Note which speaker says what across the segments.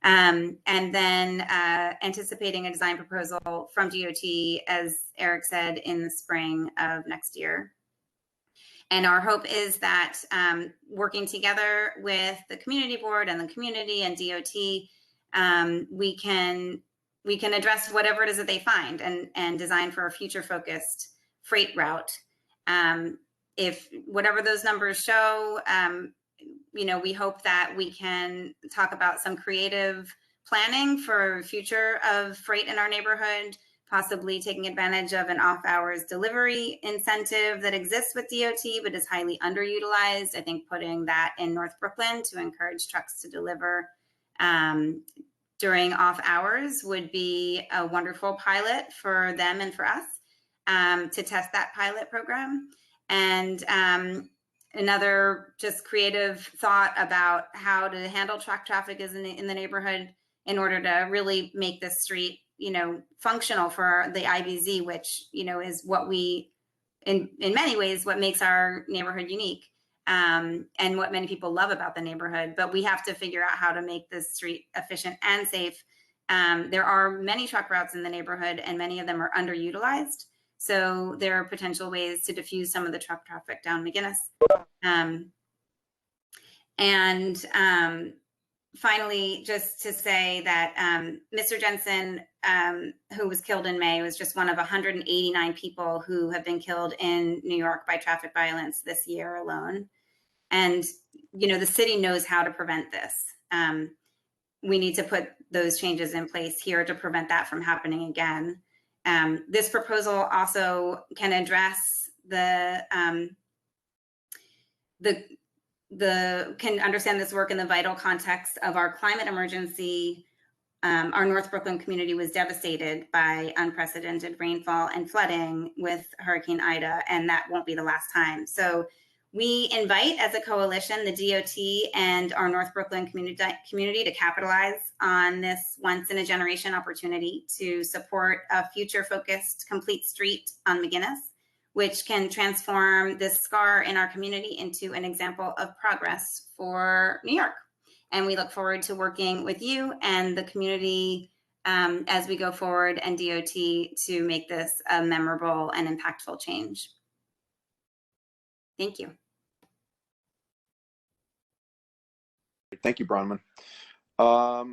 Speaker 1: And then anticipating a design proposal from DOT, as Eric said, in the spring of next year. And our hope is that working together with the community board and the community and DOT, we can address whatever it is that they find and design for a future focused freight route. If whatever those numbers show, we hope that we can talk about some creative planning for future of freight in our neighborhood, possibly taking advantage of an off-hours delivery incentive that exists with DOT, but is highly underutilized. I think putting that in North Brooklyn to encourage trucks to deliver during off hours would be a wonderful pilot for them and for us to test that pilot program. And another just creative thought about how to handle truck traffic is in the neighborhood in order to really make this street functional for the IBZ, which, is what we, in many ways, what makes our neighborhood unique, and what many people love about the neighborhood. But we have to figure out how to make this street efficient and safe. There are many truck routes in the neighborhood, and many of them are underutilized. So there are potential ways to diffuse some of the truck traffic down McGinnis. Finally, just to say that Mr. Jensen, who was killed in May, was just one of 189 people who have been killed in New York by traffic violence this year alone. And, the city knows how to prevent this. We need to put those changes in place here to prevent that from happening again. This proposal also can address can understand this work in the vital context of our climate emergency. Our North Brooklyn community was devastated by unprecedented rainfall and flooding with Hurricane Ida, and that won't be the last time. So we invite, as a coalition, the DOT and our North Brooklyn community to capitalize on this once-in-a-generation opportunity to support a future-focused complete street on McGinnis, which can transform this scar in our community into an example of progress for New York. And we look forward to working with you and the community as we go forward, and DOT, to make this a memorable and impactful change. Thank you.
Speaker 2: Thank you, Bronwyn. Okay.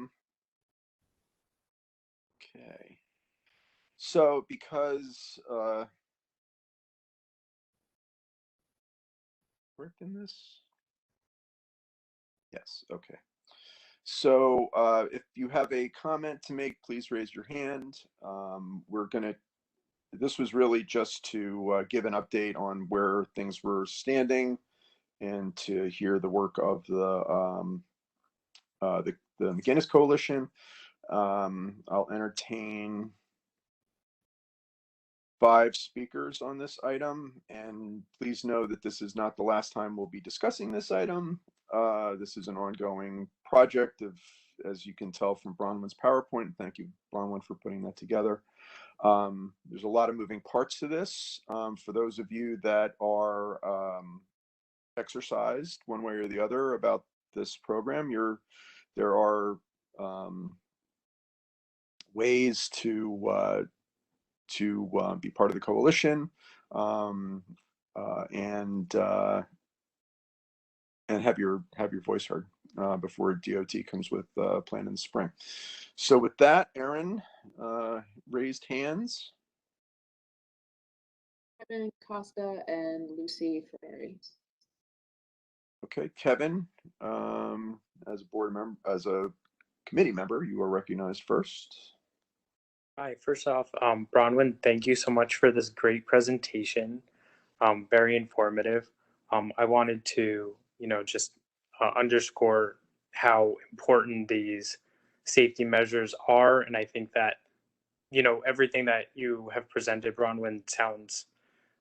Speaker 2: So because worked in this? Yes, okay. So if you have a comment to make, please raise your hand. This was really just to give an update on where things were standing and to hear the work of the McGinnis Coalition. I'll entertain 5 speakers on this item, and please know that this is not the last time we'll be discussing this item. This is an ongoing project, as you can tell from Bronwyn's PowerPoint. Thank you, Bronwyn, for putting that together. There's a lot of moving parts to this. For those of you that are exercised one way or the other about this program, there are ways to be part of the coalition and have your voice heard before DOT comes with a plan in the spring. So with that, Aaron, raised hands.
Speaker 3: Kevin Costa and Lucy Ferrari.
Speaker 2: Okay, Kevin, as a board member, as a committee member, you are recognized first.
Speaker 4: Hi, first off, Bronwyn, thank you so much for this great presentation. Very informative. I wanted to, just underscore how important these safety measures are. And I think that, everything that you have presented, Bronwyn,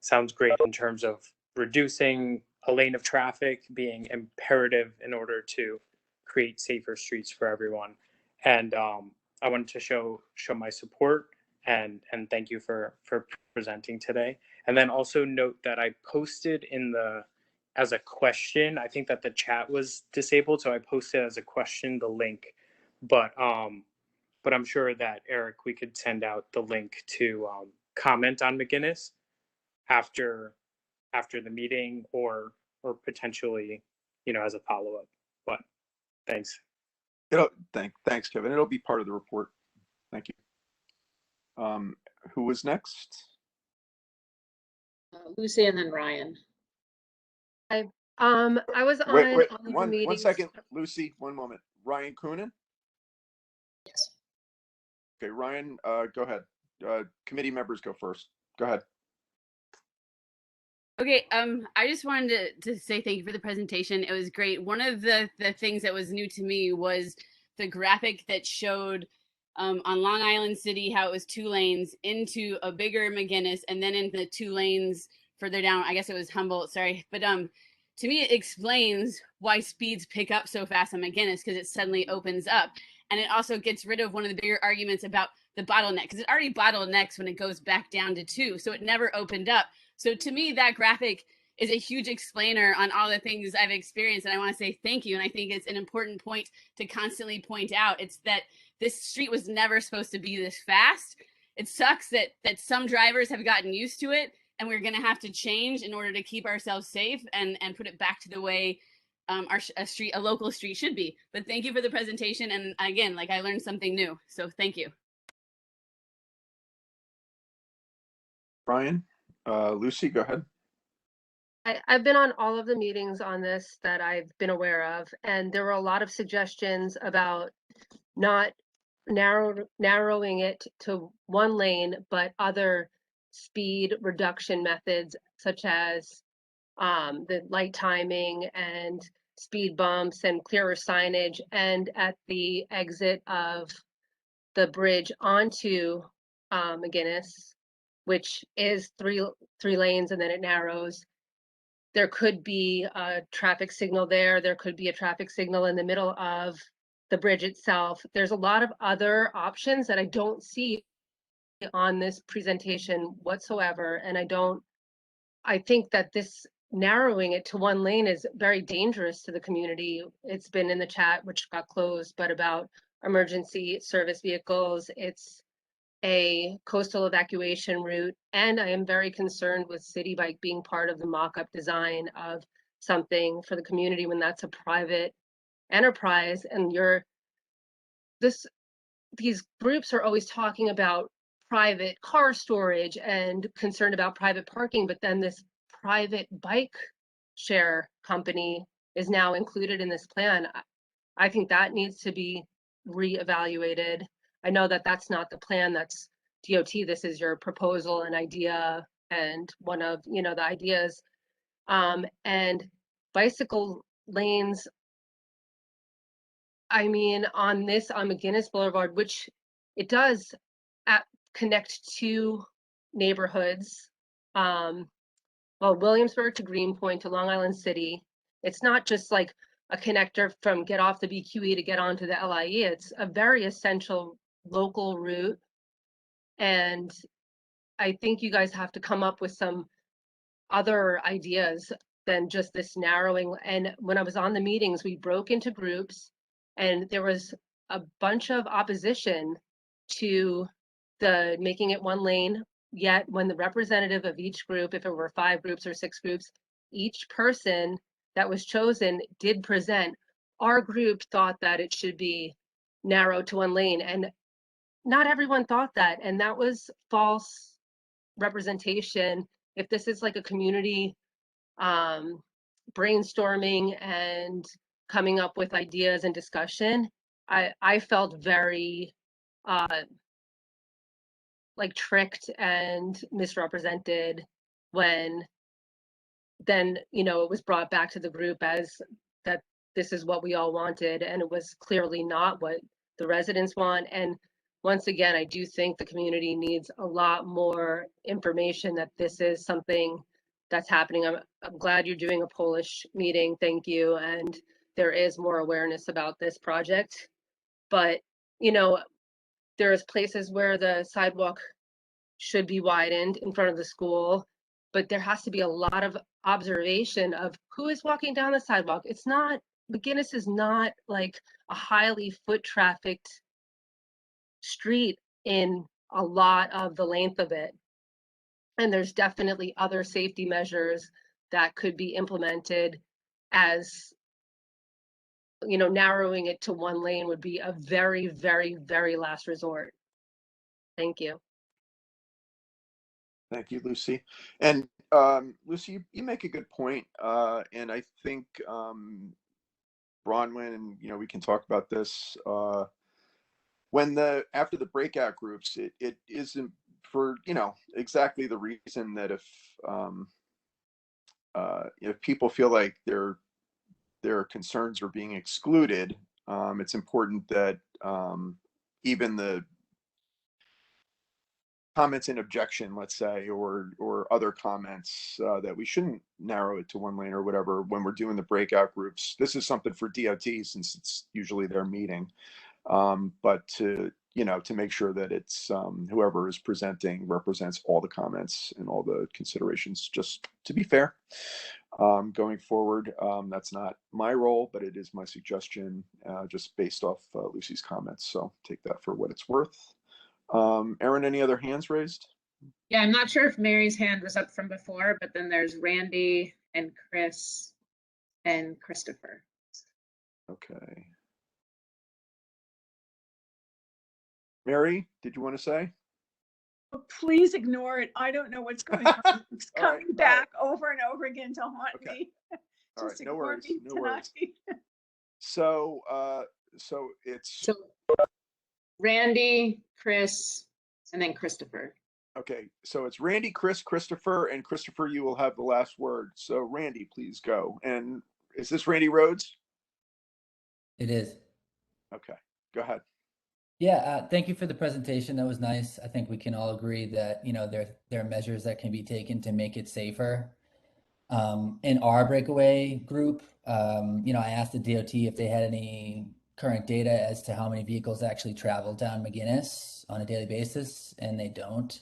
Speaker 4: sounds great in terms of reducing a lane of traffic being imperative in order to create safer streets for everyone. And I wanted to show my support and thank you for presenting today. And then also note that I posted as a question, I think that the chat was disabled, so I posted as a question the link but I'm sure that Eric, we could send out the link to comment on McGinnis after the meeting, or potentially, as a follow-up. But thanks.
Speaker 2: Thanks, Kevin. It'll be part of the report. Thank you. Who was next?
Speaker 3: Lucy and then Ryan.
Speaker 5: I was on
Speaker 2: Wait,
Speaker 5: all of the
Speaker 2: one
Speaker 5: meetings.
Speaker 2: second, Lucy, one moment. Ryan Coonan?
Speaker 3: Yes.
Speaker 2: Okay, Ryan, go ahead. Committee members go first. Go ahead.
Speaker 6: Okay, I just wanted to say thank you for the presentation. It was great. One of the things that was new to me was the graphic that showed on Long Island City how it was 2 lanes into a bigger McGinnis, and then into the 2 lanes further down. I guess it was Humboldt, sorry. But to me, it explains why speeds pick up so fast on McGinnis, because it suddenly opens up. And it also gets rid of one of the bigger arguments about the bottleneck, because it already bottlenecks when it goes back down to 2. So it never opened up. So to me, that graphic is a huge explainer on all the things I've experienced. And I want to say thank you. And I think it's an important point to constantly point out. It's that this street was never supposed to be this fast. It sucks that some drivers have gotten used to it, and we're going to have to change in order to keep ourselves safe and put it back to the way a local street should be. But thank you for the presentation. And again, I learned something new. So thank you.
Speaker 2: Ryan, Lucy, go ahead.
Speaker 5: I've been on all of the meetings on this that I've been aware of, and there were a lot of suggestions about not narrowing it to 1 lane, but other speed reduction methods, such as the light timing and speed bumps and clearer signage. And at the exit of the bridge onto McGinnis, which is three lanes and then it narrows, there could be a traffic signal there. There could be a traffic signal in the middle of the bridge itself. There's a lot of other options that I don't see on this presentation whatsoever. And I think that this narrowing it to 1 lane is very dangerous to the community. It's been in the chat, which got closed, but about emergency service vehicles. It's a coastal evacuation route, and I am very concerned with City Bike being part of the mock-up design of something for the community when that's a private enterprise. And these groups are always talking about private car storage and concerned about private parking, but then this private bike share company is now included in this plan. I think that needs to be reevaluated. I know that that's not the plan, that's DOT. This is your proposal and idea, and one of the ideas. And bicycle lanes, I mean, on McGinnis Boulevard, which it does connect 2 neighborhoods, Williamsburg to Greenpoint to Long Island City. It's not just like a connector from get off the BQE to get onto the LIE. It's a very essential local route. And I think you guys have to come up with some other ideas than just this narrowing. And when I was on the meetings, we broke into groups, and there was a bunch of opposition to the making it 1 lane. Yet when the representative of each group, if it were 5 groups or 6 groups, each person that was chosen did present. Our group thought that it should be narrowed to 1 lane, and not everyone thought that. And that was false representation. If this is like a community brainstorming and coming up with ideas and discussion, I felt very tricked and misrepresented when then it was brought back to the group as that this is what we all wanted, and it was clearly not what the residents want. And once again, I do think the community needs a lot more information that this is something that's happening. I'm glad you're doing a Polish meeting, thank you, and there is more awareness about this project. But there's places where the sidewalk should be widened in front of the school, but there has to be a lot of observation of who is walking down the sidewalk. It's not, McGinnis is not like a highly foot trafficked street in a lot of the length of it. And there's definitely other safety measures that could be implemented, as, you know, narrowing it to one lane would be a very, very, very last resort. Thank you.
Speaker 2: Thank you, Lucy. And Lucy, you make a good point. And I think Bronwyn, and we can talk about this after the breakout groups. It isn't for exactly the reason that if people feel like their concerns are being excluded, it's important that even the comments in objection, let's say, or other comments, that we shouldn't narrow it to one lane or whatever when we're doing the breakout groups. This is something for DOT since it's usually their meeting, but to make sure that it's whoever is presenting represents all the comments and all the considerations, just to be fair. Going forward, that's not my role, but it is my suggestion, just based off Lucy's comments. So take that for what it's worth. Erin, any other hands raised?
Speaker 3: Yeah, I'm not sure if Mary's hand was up from before, but then there's Randy and Chris and Christopher.
Speaker 2: Okay. Mary, did you want to say?
Speaker 7: Please ignore it. I don't know what's going on. It's
Speaker 2: All right,
Speaker 7: coming
Speaker 2: all
Speaker 7: back over and over again to haunt
Speaker 2: Okay.
Speaker 7: me.
Speaker 2: All right,
Speaker 7: Just
Speaker 2: no
Speaker 7: ignore
Speaker 2: worries,
Speaker 7: me
Speaker 2: no worries.
Speaker 7: tonight.
Speaker 2: So it's
Speaker 3: So Randy, Chris, and then Christopher.
Speaker 2: okay. So it's Randy, Chris, Christopher, and Christopher. You will have the last word. So Randy, please go. And is this Randy Rhodes?
Speaker 8: It is.
Speaker 2: Okay, go ahead.
Speaker 8: Yeah, thank you for the presentation. That was nice. I think we can all agree that, there are measures that can be taken to make it safer. In our breakaway group, I asked the DOT if they had any current data as to how many vehicles actually travel down McGinnis on a daily basis, and they don't.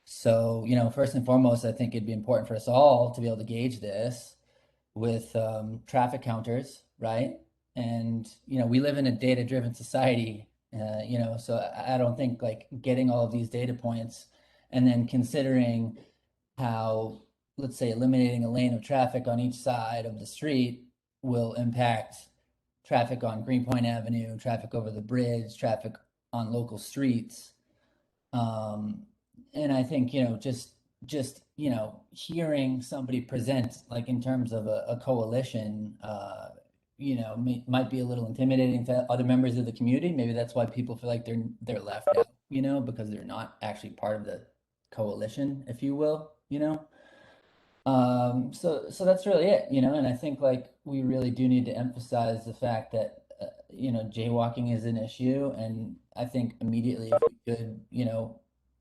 Speaker 8: So, first and foremost, I think it'd be important for us all to be able to gauge this with traffic counters, right? And, we live in a data-driven society, so I don't think like getting all of these data points and then considering how, let's say, eliminating a lane of traffic on each side of the street will impact traffic on Greenpoint Avenue, traffic over the bridge, traffic on local streets. And I think, just hearing somebody present, like in terms of a coalition, might be a little intimidating to other members of the community. Maybe that's why people feel like they're left out, because they're not actually part of the coalition, if you will, so that's really it, and I think like we really do need to emphasize the fact that, jaywalking is an issue. And I think immediately if we could,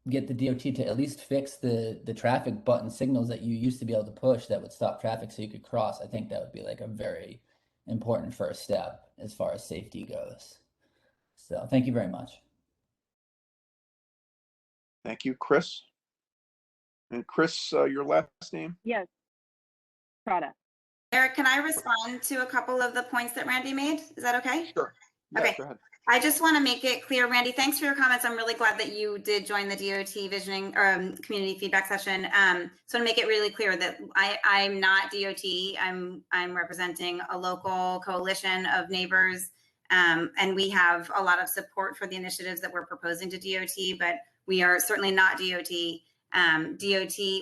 Speaker 8: get the DOT to at least fix the traffic button signals that you used to be able to push that would stop traffic so you could cross, I think that would be like a very important first step as far as safety goes. So thank you very much.
Speaker 2: Thank you, Chris. And Chris, your last name?
Speaker 9: Yes, Prada.
Speaker 1: Eric, can I respond to a couple of the points that Randy made? Is that okay?
Speaker 2: Sure. Yeah,
Speaker 1: Okay.
Speaker 2: go ahead.
Speaker 1: I just want to make it clear, Randy, thanks for your comments. I'm really glad that you did join the DOT visioning community feedback session. So to make it really clear that I'm not DOT, I'm representing a local coalition of neighbors. And we have a lot of support for the initiatives that we're proposing to DOT, but we are certainly not DOT.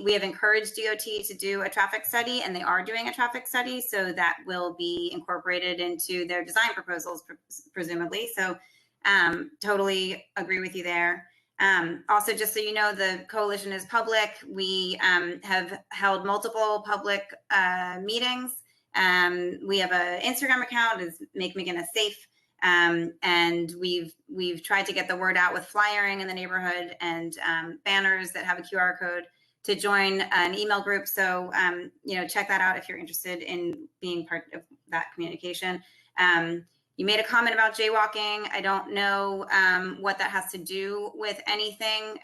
Speaker 1: We have encouraged DOT to do a traffic study, and they are doing a traffic study, so that will be incorporated into their design proposals, presumably. So totally agree with you there. Also, just so you know, the coalition is public. We have held multiple public meetings. We have an Instagram account, is Make McGinnis Safe. And we've tried to get the word out with flyering in the neighborhood and banners that have a QR code to join an email group. So, check that out if you're interested in being part of that communication. You made a comment about jaywalking. I don't know what that has to do with anything.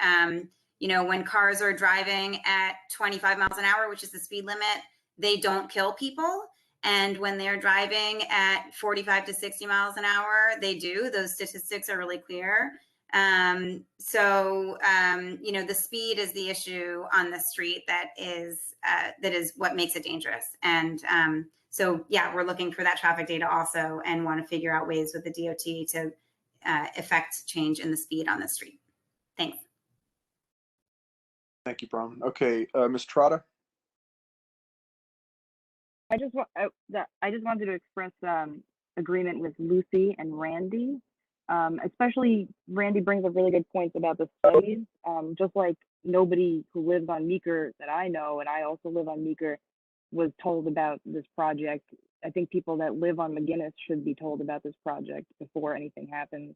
Speaker 1: When cars are driving at 25 miles an hour, which is the speed limit, they don't kill people. And when they're driving at 45 to 60 miles an hour, they do. Those statistics are really clear. You know, the speed is the issue on the street that is what makes it dangerous. And so, yeah, we're looking for that traffic data also, and want to figure out ways with the DOT to affect change in the speed on the street. Thanks.
Speaker 2: Thank you, Bronwyn. Okay, Ms. Trotta?
Speaker 9: I just wanted to express agreement with Lucy and Randy. Especially Randy brings up really good points about the studies. Just like nobody who lives on Meeker that I know, and I also live on Meeker, was told about this project. I think people that live on McGinnis should be told about this project before anything happens,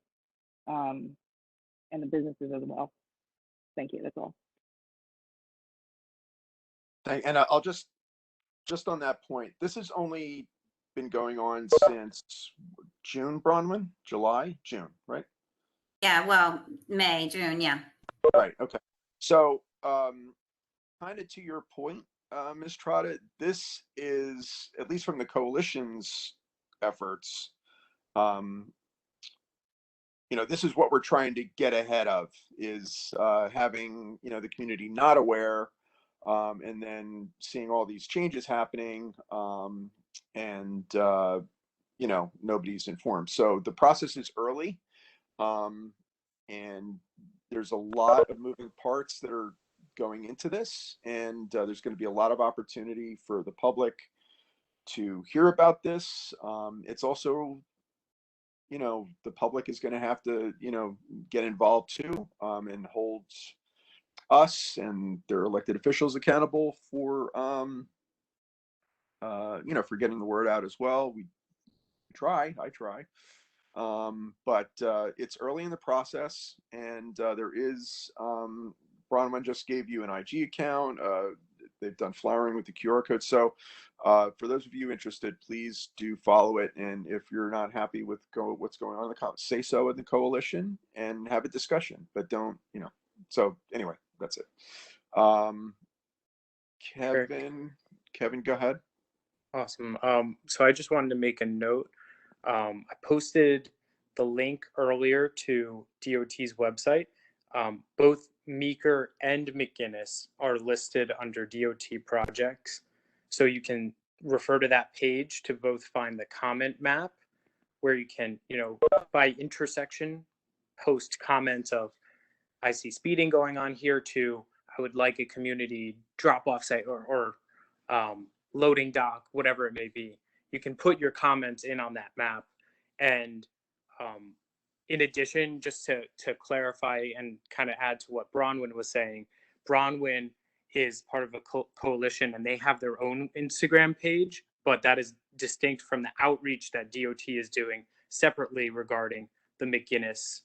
Speaker 9: and the businesses as well. Thank you. That's all.
Speaker 2: And I'll just on that point, this has only been going on since June, Bronwyn? July? June, right?
Speaker 1: Yeah, well, May, June, yeah.
Speaker 2: Right, okay. So, kind of to your point, Ms. Trotta, this is, at least from the coalition's efforts, you know, this is what we're trying to get ahead of, is having, you know, the community not aware, and then seeing all these changes happening, and you know, nobody's informed. So the process is early, and there's a lot of moving parts that are going into this, and there's going to be a lot of opportunity for the public to hear about this. It's also, you know, the public is going to have to, you know, get involved too, and hold us and their elected officials accountable for, you know, for getting the word out as well. I try. But it's early in the process, and there is, Bronwyn just gave you an IG account. They've done flowering with the QR code. So for those of you interested, please do follow it. And if you're not happy with what's going on in the say so in the coalition and have a discussion, but don't, you know. So anyway, that's it. Kevin, go ahead.
Speaker 4: Awesome. So I just wanted to make a note. I posted the link earlier to DOT's website. Both Meeker and McGinnis are listed under DOT projects. So you can refer to that page to both find the comment map, where you can, you know, by intersection, post comments of, I see speeding going on here, to I would like a community drop-off site or loading dock, whatever it may be. You can put your comments in on that map. And in addition, just to clarify and kind of add to what Bronwyn was saying, Bronwyn is part of a coalition, and they have their own Instagram page, but that is distinct from the outreach that DOT is doing separately regarding the McGinnis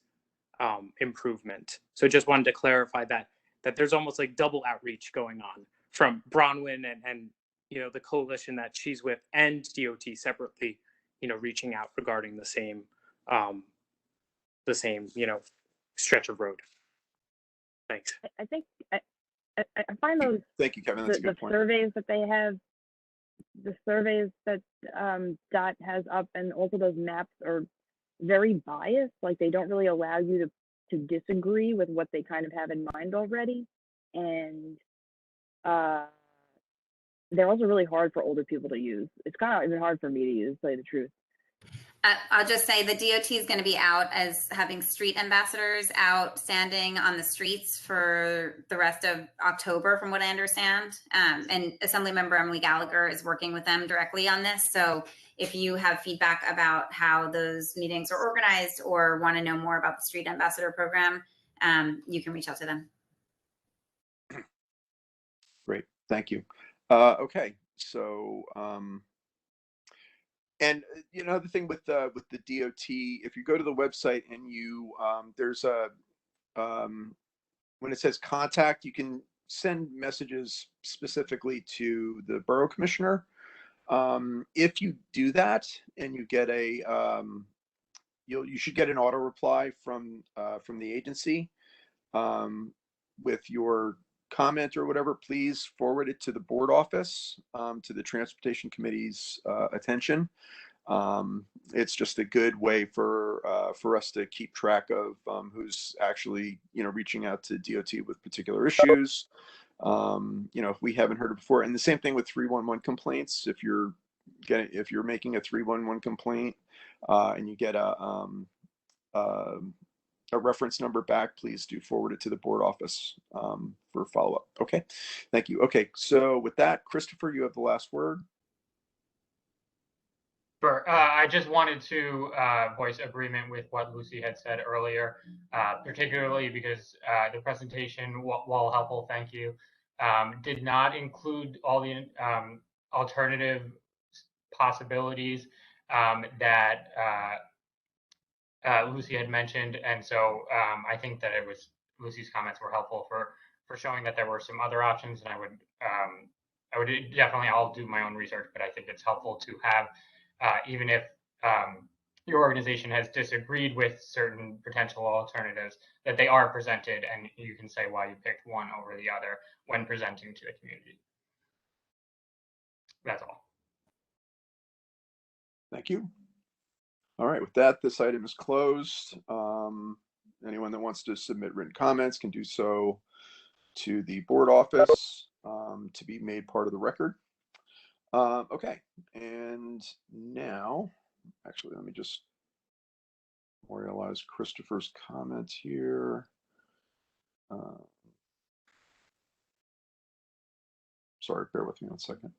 Speaker 4: improvement. So just wanted to clarify that there's almost like double outreach going on from Bronwyn and you know, the coalition that she's with, and DOT separately, you know, reaching out regarding the same you know, stretch of road. Thanks.
Speaker 9: I think I find those.
Speaker 2: Thank you, Kevin. That's a good point.
Speaker 9: Surveys that they have, the surveys that DOT has up, and also those maps are very biased. Like, they don't really allow you to disagree with what they kind of have in mind already, and they're also really hard for older people to use. It's kind of even hard for me to use, to tell you the truth.
Speaker 1: I'll just say the DOT is going to be out as having street ambassadors out standing on the streets for the rest of October, from what I understand. And Assemblymember Emily Gallagher is working with them directly on this. So if you have feedback about how those meetings are organized or want to know more about the street ambassador program, you can reach out to them.
Speaker 2: Great, thank you. Okay, so and you know, the thing with the DOT, if you go to the website and you there's a when it says contact, you can send messages specifically to the borough commissioner. If you do that and you get a you should get an auto reply from the agency with your comment or whatever, please forward it to the board office, to the Transportation Committee's attention. It's just a good way for us to keep track of who's actually, reaching out to DOT with particular issues. If we haven't heard it before, and the same thing with 311 complaints. If you're making a 311 complaint and you get a reference number back, please do forward it to the board office for follow-up. Okay, thank you. Okay, so with that, Christopher, you have the last word.
Speaker 10: Sure. I just wanted to voice agreement with what Lucy had said earlier, particularly because the presentation, while helpful, thank you, did not include all the alternative possibilities that Lucy had mentioned. And so I think that Lucy's comments were helpful for showing that there were some other options. And I would definitely, I'll do my own research, but I think it's helpful to have, even if your organization has disagreed with certain potential alternatives, that they are presented and you can say why you picked one over the other when presenting to the community. That's all.
Speaker 2: Thank you. All right, with that, this item is closed. Anyone that wants to submit written comments can do so to the board office to be made part of the record. Okay, and now, actually, let me just memorialize Christopher's comment here. Sorry, bear with me one second.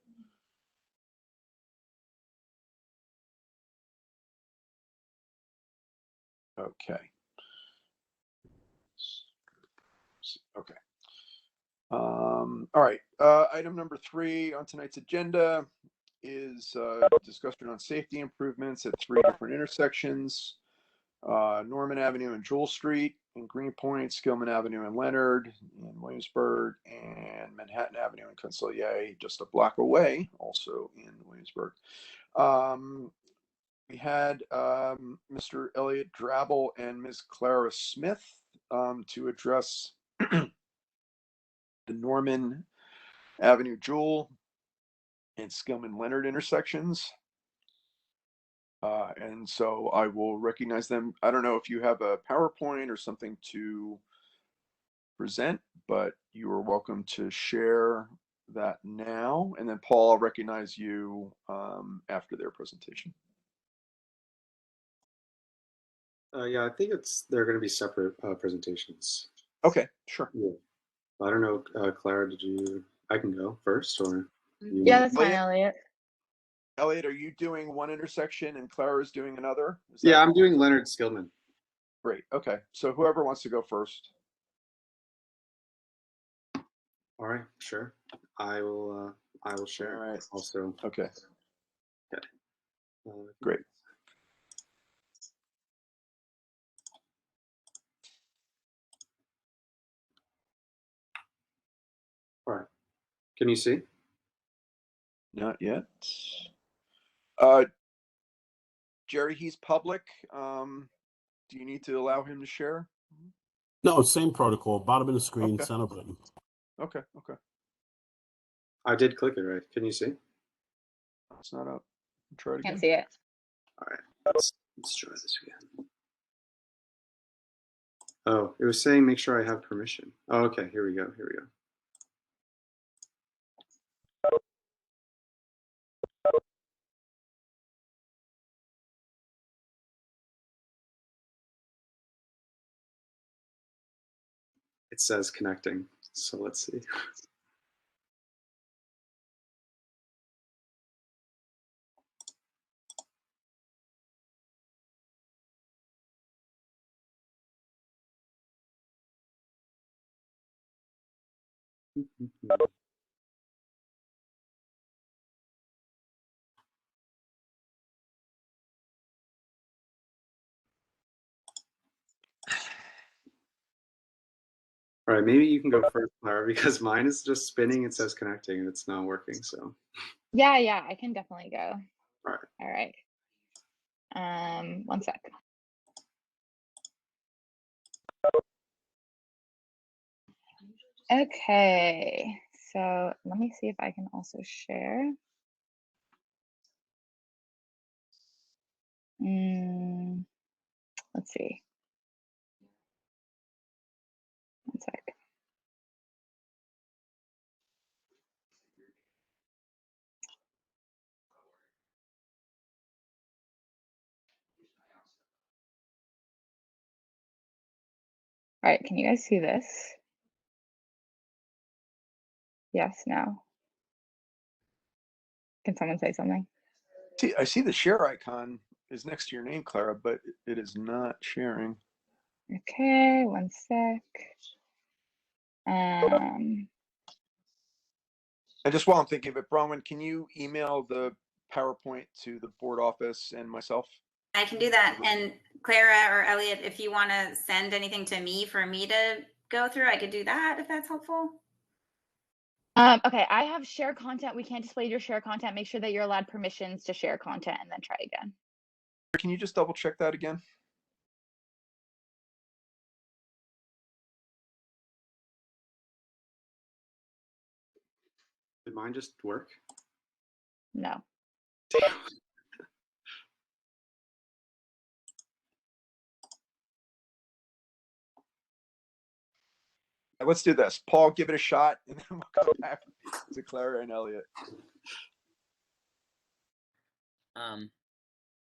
Speaker 2: Okay. Okay. All right. Item number 3 on tonight's agenda is discussion on safety improvements at 3 different intersections: Norman Avenue and Jewel Street in Greenpoint, Skillman Avenue and Leonard in Williamsburg, and Manhattan Avenue and Consolidate, just a block away, also in Williamsburg. We had Mr. Elliot Drabble and Ms. Clara Smith to address the Norman Avenue Jewel and Skillman Leonard intersections. And so I will recognize them. I don't know if you have a PowerPoint or something to present, but you are welcome to share that now. And then Paul, I'll recognize you after their presentation.
Speaker 11: Yeah, I think they're going to be separate presentations.
Speaker 2: Okay, sure.
Speaker 11: Yeah. I don't know, Clara, I can go first, or?
Speaker 9: Yeah, that's fine, Elliot.
Speaker 2: Elliot, are you doing one intersection and Clara's doing another?
Speaker 11: Yeah, I'm doing Leonard Skillman.
Speaker 2: Great. Okay. So whoever wants to go first.
Speaker 11: All right, sure. I will share.
Speaker 2: All right.
Speaker 11: Also.
Speaker 2: Okay.
Speaker 11: Okay.
Speaker 2: Great.
Speaker 11: All right. Can you see?
Speaker 2: Not yet. Jerry, he's public. Do you need to allow him to share?
Speaker 12: No, same protocol. Bottom of the screen,
Speaker 2: Okay.
Speaker 12: center button.
Speaker 2: Okay. Okay.
Speaker 11: I did click it, right? Can you see?
Speaker 2: It's not up. Try it again.
Speaker 9: Can't see it.
Speaker 11: All right. Let's try this again. Oh, it was saying make sure I have permission. Oh, okay. Here we go. Here we go. It says connecting, so let's see. All right, maybe you can go first, Clara, because mine is just spinning. It says connecting, and it's not working. So.
Speaker 9: Yeah, I can definitely go.
Speaker 11: All right.
Speaker 9: All right. 1 sec.
Speaker 13: Okay, so let me see if I can also share. Let's see. One sec. All right, can you guys see this? Yes, no. Can someone say something?
Speaker 2: See, I see the share icon is next to your name, Clara, but it is not sharing.
Speaker 13: Okay, one sec.
Speaker 2: And just while I'm thinking of it, Bronwyn, can you email the PowerPoint to the board office and myself?
Speaker 1: I can do that. And Clara or Elliot, if you want to send anything to me for me to go through, I could do that if that's helpful.
Speaker 13: Okay, I have share content. We can't display your share content. Make sure that you're allowed permissions to share content and then try again.
Speaker 2: Can you just double check that again?
Speaker 11: Did mine just work?
Speaker 13: No.
Speaker 2: Let's do this. Paul, give it a shot, and then we'll come back to Clara and Elliot.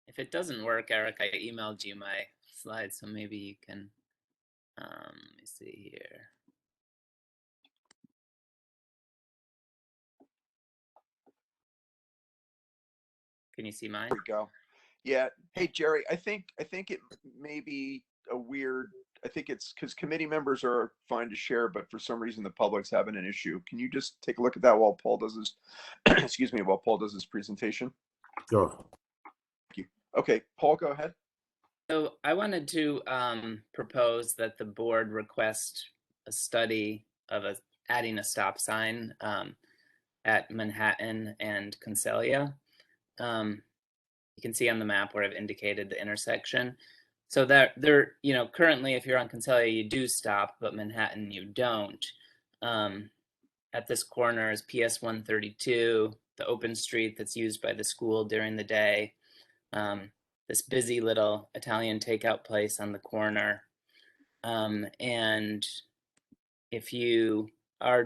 Speaker 14: If it doesn't work, Eric, I emailed you my slides, so maybe you can, let me see here. Can you see mine?
Speaker 2: There we go. Yeah. Hey, Jerry, I think it may be a weird, I think it's because committee members are fine to share, but for some reason the public's having an issue. Can you just take a look at that while Paul does his, excuse me, while Paul does his presentation?
Speaker 12: Sure.
Speaker 2: Thank you. Okay, Paul, go ahead.
Speaker 14: So I wanted to propose that the board request a study of adding a stop sign at Manhattan and Concelia. You can see on the map where I've indicated the intersection. So that there, currently if you're on Concelia, you do stop, but Manhattan you don't. At this corner is PS 132, the open street that's used by the school during the day. This busy little Italian takeout place on the corner. And if you're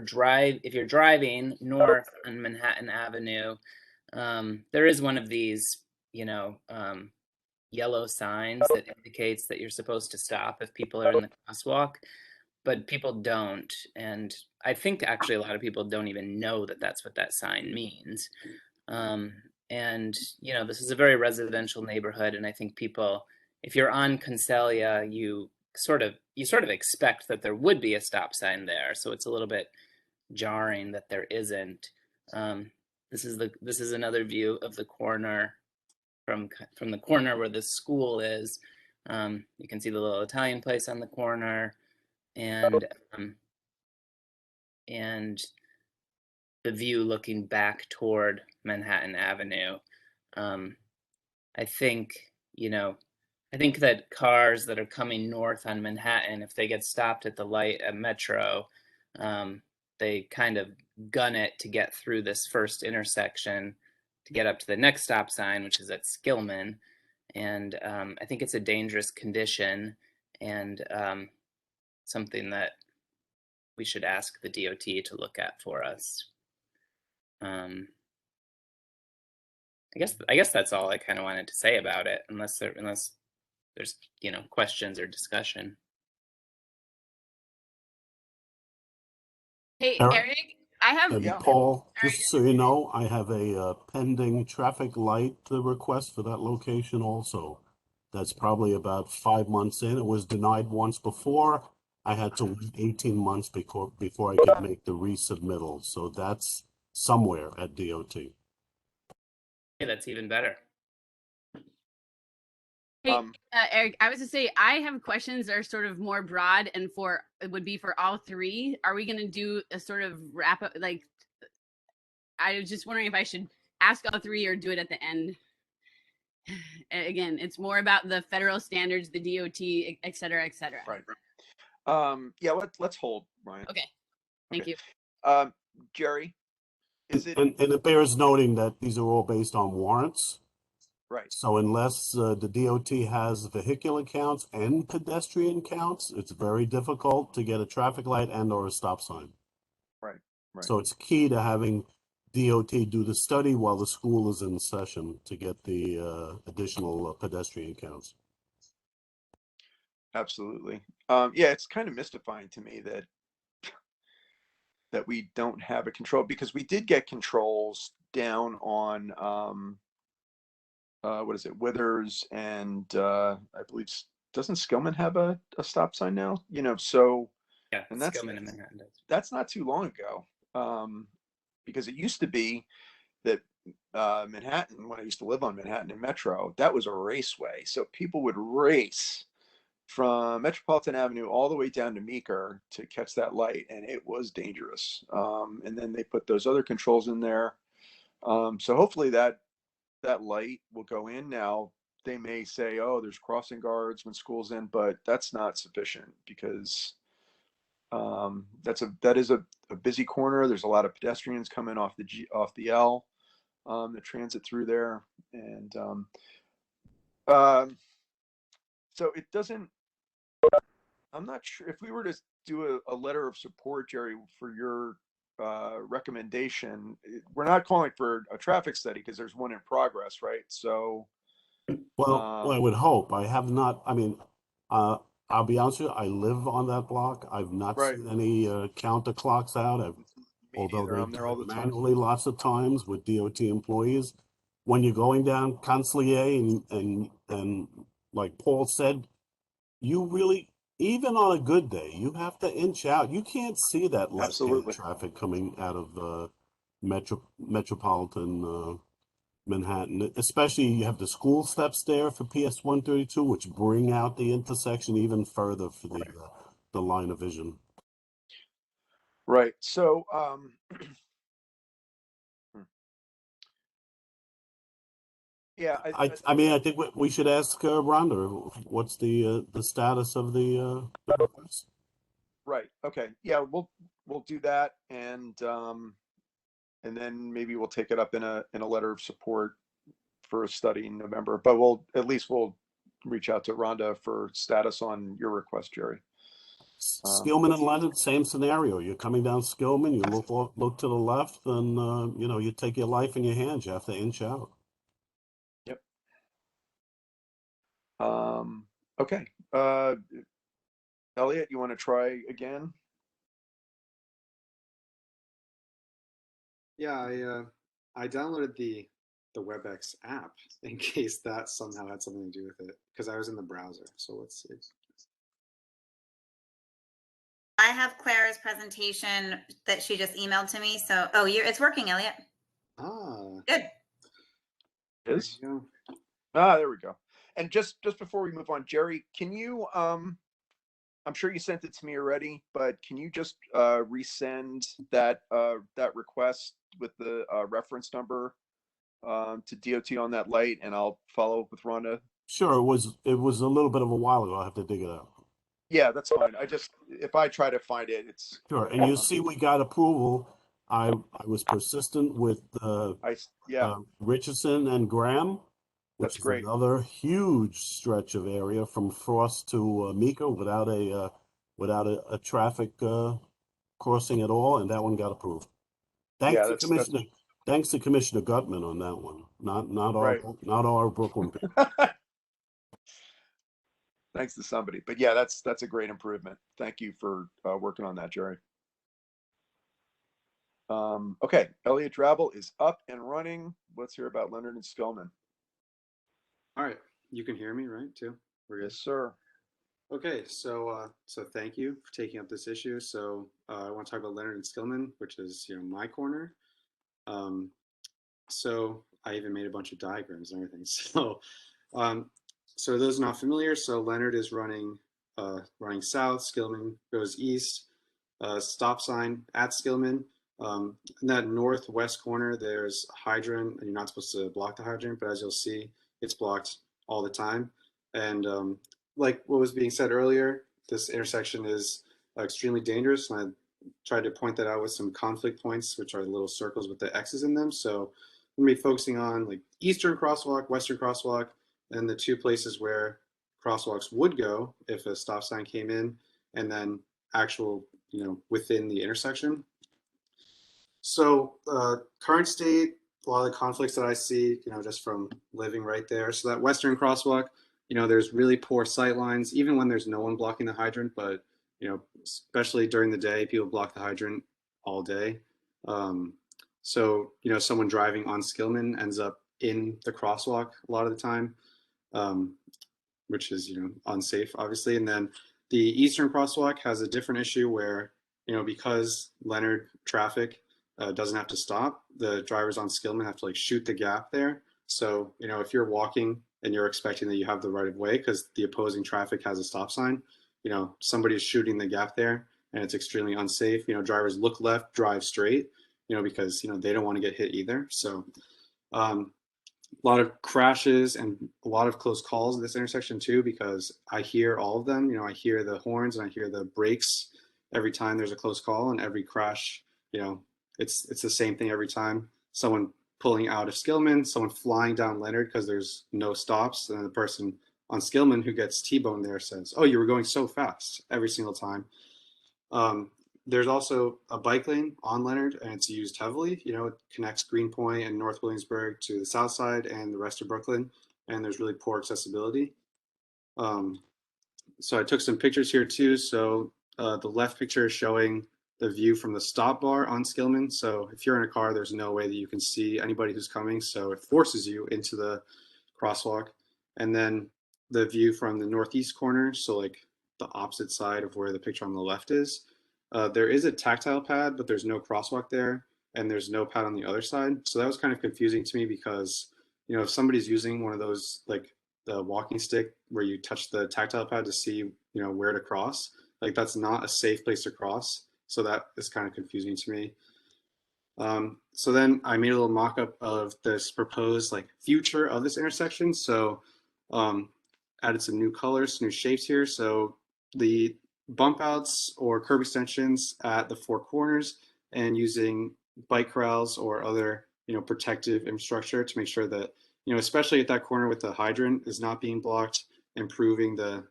Speaker 14: driving north on Manhattan Avenue, there is one of these, yellow signs that indicates that you're supposed to stop if people are in the crosswalk, but people don't. And I think actually a lot of people don't even know that that's what that sign means. And, this is a very residential neighborhood. And I think people, if you're on Concelia, you sort of expect that there would be a stop sign there. So it's a little bit jarring that there isn't. This is another view of the corner from the corner where the school is. You can see the little Italian place on the corner, and the view looking back toward Manhattan Avenue. I think that cars that are coming north on Manhattan, if they get stopped at the light at Metro, they kind of gun it to get through this first intersection to get up to the next stop sign, which is at Skillman. And I think it's a dangerous condition and something that we should ask the DOT to look at for us. I guess that's all I kind of wanted to say about it, unless there's questions or discussion.
Speaker 6: Hey,
Speaker 12: Eric?
Speaker 6: Eric, I have.
Speaker 12: And
Speaker 2: Yeah.
Speaker 12: Paul, just so you know, I have a pending traffic light request for that location also. That's probably about 5 months in. It was denied once before. I had to wait 18 months before I could make the resubmittal. So that's somewhere at DOT.
Speaker 14: Yeah, that's even better.
Speaker 6: Hey, Eric, I was to say I have questions that are sort of more broad and would be for all three. Are we going to do a sort of wrap up? Like, I was just wondering if I should ask all three or do it at the end. Again, it's more about the federal standards, the DOT, et cetera, et cetera.
Speaker 2: Right. Yeah. Let's hold, Ryan.
Speaker 6: Okay. Thank you.
Speaker 2: Jerry, is it
Speaker 12: And it bears noting that these are all based on warrants.
Speaker 2: right?
Speaker 12: So unless the DOT has vehicular counts and pedestrian counts, it's very difficult to get a traffic light and or a stop sign.
Speaker 2: Right, right.
Speaker 12: So it's key to having DOT do the study while the school is in session to get the additional pedestrian counts.
Speaker 2: Absolutely. Yeah, it's kind of mystifying to me that we don't have a control, because we did get controls down on what is it, Withers, and I believe doesn't Skillman have a stop sign now? You know, so
Speaker 14: Yeah,
Speaker 2: and that's
Speaker 14: Skillman in Manhattan does.
Speaker 2: that's not too long ago, because it used to be that Manhattan, when I used to live on Manhattan and Metro, that was a raceway, so people would race from Metropolitan Avenue all the way down to Meeker to catch that light, and it was dangerous. And then they put those other controls in there. So hopefully that light will go in. Now they may say, oh, there's crossing guards when school's in, but that's not sufficient, because that is a busy corner. There's a lot of pedestrians coming off the L, the transit through there, and so it doesn't. I'm not sure if we were to do a letter of support, Jerry, for your recommendation. We're not calling for a traffic study because there's one in progress, right? So,
Speaker 12: Well, I would hope. I have not. I mean, I'll be honest with you. I live on that block. I've not
Speaker 2: right.
Speaker 12: seen any counter clocks out. Although
Speaker 2: neither.
Speaker 12: they
Speaker 2: I'm there
Speaker 12: do
Speaker 2: all
Speaker 12: it
Speaker 2: the time.
Speaker 12: manually lots of times with DOT employees. When you're going down Consigliere and like Paul said, you really, even on a good day, you have to inch out. You can't see that left-hand
Speaker 2: Absolutely.
Speaker 12: traffic coming out of metropolitan Manhattan. Especially you have the school steps there for PS 132, which bring out the intersection even further for the line of vision.
Speaker 2: Right. So, yeah,
Speaker 12: I mean, I think we should ask Rhonda, what's the status of the request?
Speaker 2: right. Okay. Yeah, we'll do that, and then maybe we'll take it up in a letter of support for a study in November. But we'll reach out to Rhonda for status on your request, Jerry.
Speaker 12: Skillman and Leonard, same scenario. You're coming down Skillman, you look to the left, and you take your life in your hands. You have to inch out.
Speaker 2: Yep. Okay. Elliot, you want to try again?
Speaker 11: Yeah, I downloaded the WebEx app in case that somehow had something to do with it, because I was in the browser. So let's see.
Speaker 1: I have Clara's presentation that she just emailed to me. So, it's working, Elliot.
Speaker 11: Ah,
Speaker 1: good.
Speaker 2: Is? There we go. And just before we move on, Jerry, can you? I'm sure you sent it to me already, but can you just resend that request with the reference number to DOT on that light, and I'll follow up with Rhonda.
Speaker 12: Sure, it was a little bit of a while ago. I have to dig it out.
Speaker 2: Yeah, that's fine. If I try to find it, it's
Speaker 12: sure. And you see, we got approval. I was persistent with Richardson and Graham, which
Speaker 2: That's great.
Speaker 12: is another huge stretch of area from Frost to Meeker without a traffic crossing at all, and that one got approved. Thanks to Commissioner Gutman on that one. Not our Brooklyn.
Speaker 2: Thanks to somebody, but yeah, that's a great improvement. Thank you for working on that, Jerry. Okay, Elliott Drabble is up and running. Let's hear about Leonard and Skillman.
Speaker 11: All right, you can hear me, right? Too. We're good.
Speaker 2: Yes, sir.
Speaker 11: Okay, so thank you for taking up this issue. So I want to talk about Leonard and Skillman, which is my corner. So I even made a bunch of diagrams and everything. So those not familiar, so Leonard is running south, Skillman goes east, stop sign at Skillman. In that northwest corner, there's a hydrant, and you're not supposed to block the hydrant, but as you'll see, it's blocked all the time. And like what was being said earlier, this intersection is extremely dangerous, and tried to point that out with some conflict points, which are little circles with the X's in them. So I'm gonna be focusing on like eastern crosswalk, western crosswalk, and the two places where crosswalks would go if a stop sign came in, and then actual, within the intersection. So current state, a lot of the conflicts that I see, just from living right there. So that western crosswalk, there's really poor sight lines, even when there's no one blocking the hydrant, but, especially during the day, people block the hydrant all day. So, someone driving on Skillman ends up in the crosswalk a lot of the time, which is, unsafe, obviously. And then the eastern crosswalk has a different issue where, because Leonard traffic doesn't have to stop, the drivers on Skillman have to like shoot the gap there. So, if you're walking and you're expecting that you have the right of way because the opposing traffic has a stop sign, somebody's shooting the gap there and it's extremely unsafe. Drivers look left, drive straight, because, they don't want to get hit either. So, a lot of crashes and a lot of close calls at this intersection too, because I hear all of them. I hear the horns and I hear the brakes every time there's a close call, and every crash, it's the same thing every time. Someone pulling out of Skillman, someone flying down Leonard because there's no stops, and the person on Skillman who gets T-boned there says, "Oh, you were going so fast," every single time. There's also a bike lane on Leonard, and it's used heavily. It connects Greenpoint and North Williamsburg to the south side and the rest of Brooklyn, and there's really poor accessibility. So I took some pictures here too. So the left picture is showing the view from the stop bar on Skillman. So if you're in a car, there's no way that you can see anybody who's coming, so it forces you into the crosswalk. And then the view from the northeast corner, so like the opposite side of where the picture on the left is. There is a tactile pad, but there's no crosswalk there, and there's no pad on the other side. So that was kind of confusing to me because, if somebody's using one of those, like the walking stick where you touch the tactile pad to see, where to cross, like that's not a safe place to cross. So that is kind of confusing to me. So then I made a little mock-up of this proposed like future of this intersection. So added some new colors, new shapes here. So the bump outs or curb extensions at the four corners, and using bike corrals or other, protective infrastructure to make sure that, especially at that corner with the hydrant is not being blocked, improving the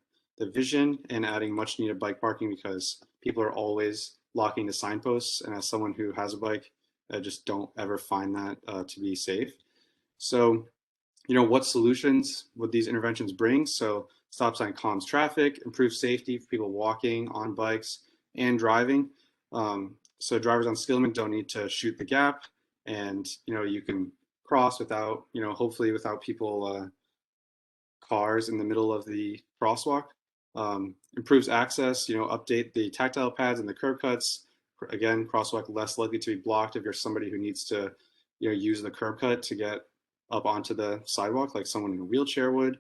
Speaker 11: vision and adding much needed bike parking because people are always blocking the signposts. And as someone who has a bike, I just don't ever find that to be safe. So, what solutions would these interventions bring? So stop sign calms traffic, improves safety for people walking, on bikes, and driving. So drivers on Skillman don't need to shoot the gap, and you can cross without, hopefully without people, cars in the middle of the crosswalk. Improves access, update the tactile pads and the curb cuts. Again, crosswalk less likely to be blocked if you're somebody who needs to, use the curb cut to get up onto the sidewalk like someone in a wheelchair would.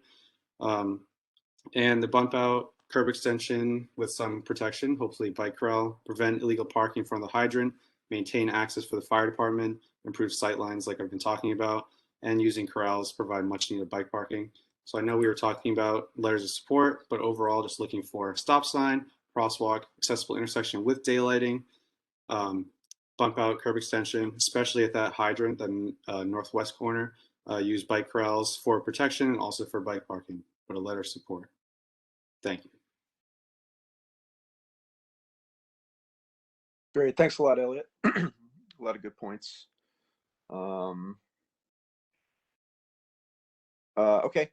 Speaker 11: And the bump out curb extension with some protection, hopefully bike corral, prevent illegal parking in front of the hydrant, maintain access for the fire department, improve sight lines like I've been talking about, and using corrals provide much needed bike parking. So I know we were talking about letters of support, but overall just looking for stop sign, crosswalk, accessible intersection with daylighting, bump out curb extension, especially at that hydrant, the northwest corner, use bike corrals for protection and also for bike parking, but a letter of support. Thank you.
Speaker 2: Great, thanks a lot, Elliot. A lot of good points. Okay,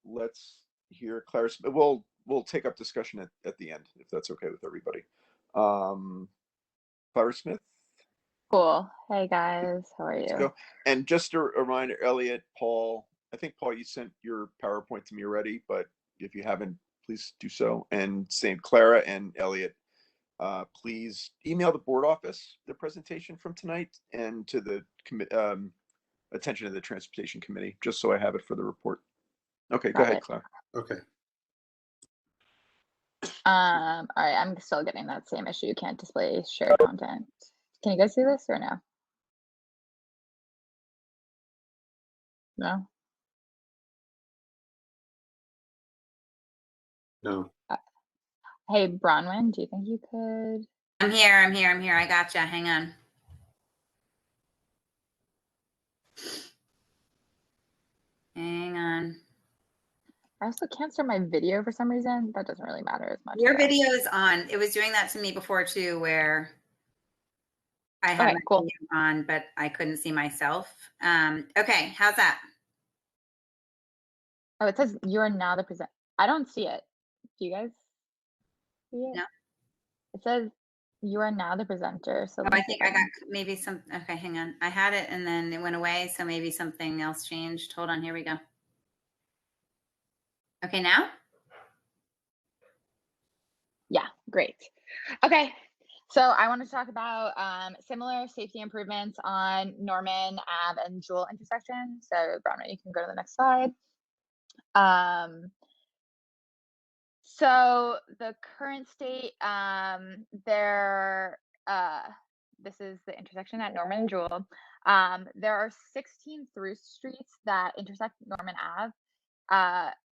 Speaker 2: let's hear Clara's. We'll take up discussion at the end if that's okay with everybody. Clara Smith.
Speaker 13: Cool. Hey guys, how are
Speaker 2: Let's
Speaker 13: you?
Speaker 2: go. And just a reminder, Elliot, Paul, I think Paul, you sent your PowerPoint to me already, but if you haven't, please do so. And same Clara and Elliot, please email the board office the presentation from tonight and to the attention of the transportation committee, just so I have it for the report. Okay, go
Speaker 13: Got
Speaker 2: ahead,
Speaker 13: it.
Speaker 2: Clara.
Speaker 11: Okay.
Speaker 13: All right, I'm still getting that same issue. You can't display shared content. Can you guys see this or no? No?
Speaker 11: No.
Speaker 13: Hey, Bronwyn, do you think you could
Speaker 1: I'm here. I gotcha. Hang on. Hang on.
Speaker 13: I also can't start my video for some reason. That doesn't really matter as much.
Speaker 1: Your
Speaker 13: though.
Speaker 1: video is on. It was doing that to me before too, where I had
Speaker 13: Okay,
Speaker 1: my
Speaker 13: cool.
Speaker 1: video on, but I couldn't see myself. Okay, how's that?
Speaker 13: Oh, it says you are now the present. I don't see it. Do you guys see it?
Speaker 1: No.
Speaker 13: It says you are now the presenter. So
Speaker 1: Oh,
Speaker 13: let me
Speaker 1: I
Speaker 13: see
Speaker 1: think
Speaker 13: if
Speaker 1: I got maybe some. Okay, hang on. I had it and then it went away, so maybe something else changed. Hold on. Here we go. Okay, now.
Speaker 13: Yeah, great. Okay, so I want to talk about similar safety improvements on Norman Ave and Jewel intersection. So Bronwyn, you can go to the next slide. So the current state, this is the intersection at Norman and Jewel. There are 16 through streets that intersect Norman Ave.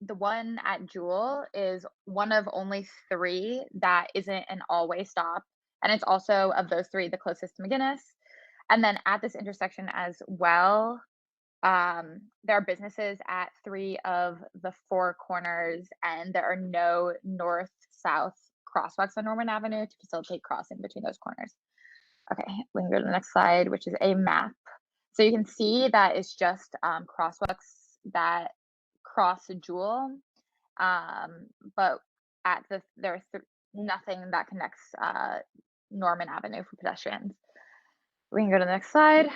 Speaker 13: The one at Jewel is one of only 3 that isn't an all-way stop. And it's also, of those 3, the closest to McGinnis. And then at this intersection as well, there are businesses at 3 of the 4 corners, and there are no north-south crosswalks on Norman Avenue to facilitate crossing between those corners. Okay, we can go to the next slide, which is a map. So you can see that it's just crosswalks that cross Jewel, but at there's nothing that connects Norman Avenue for pedestrians. We can go to the next slide.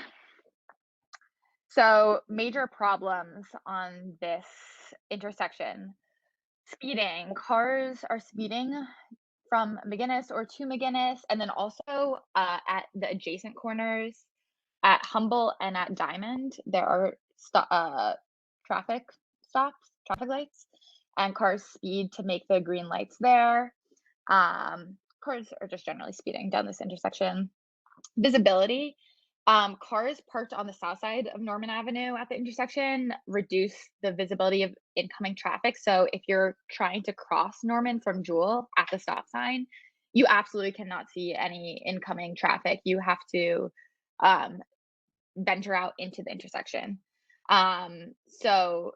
Speaker 13: So major problems on this intersection. Speeding. Cars are speeding from McGinnis or to McGinnis, and then also at the adjacent corners at Humble and at Diamond, there are traffic lights, and cars speed to make the green lights there. Cars are just generally speeding down this intersection. Visibility. Cars parked on the south side of Norman Avenue at the intersection reduce the visibility of incoming traffic. So if you're trying to cross Norman from Jewel at the stop sign, you absolutely cannot see any incoming traffic. You have to venture out into the intersection. So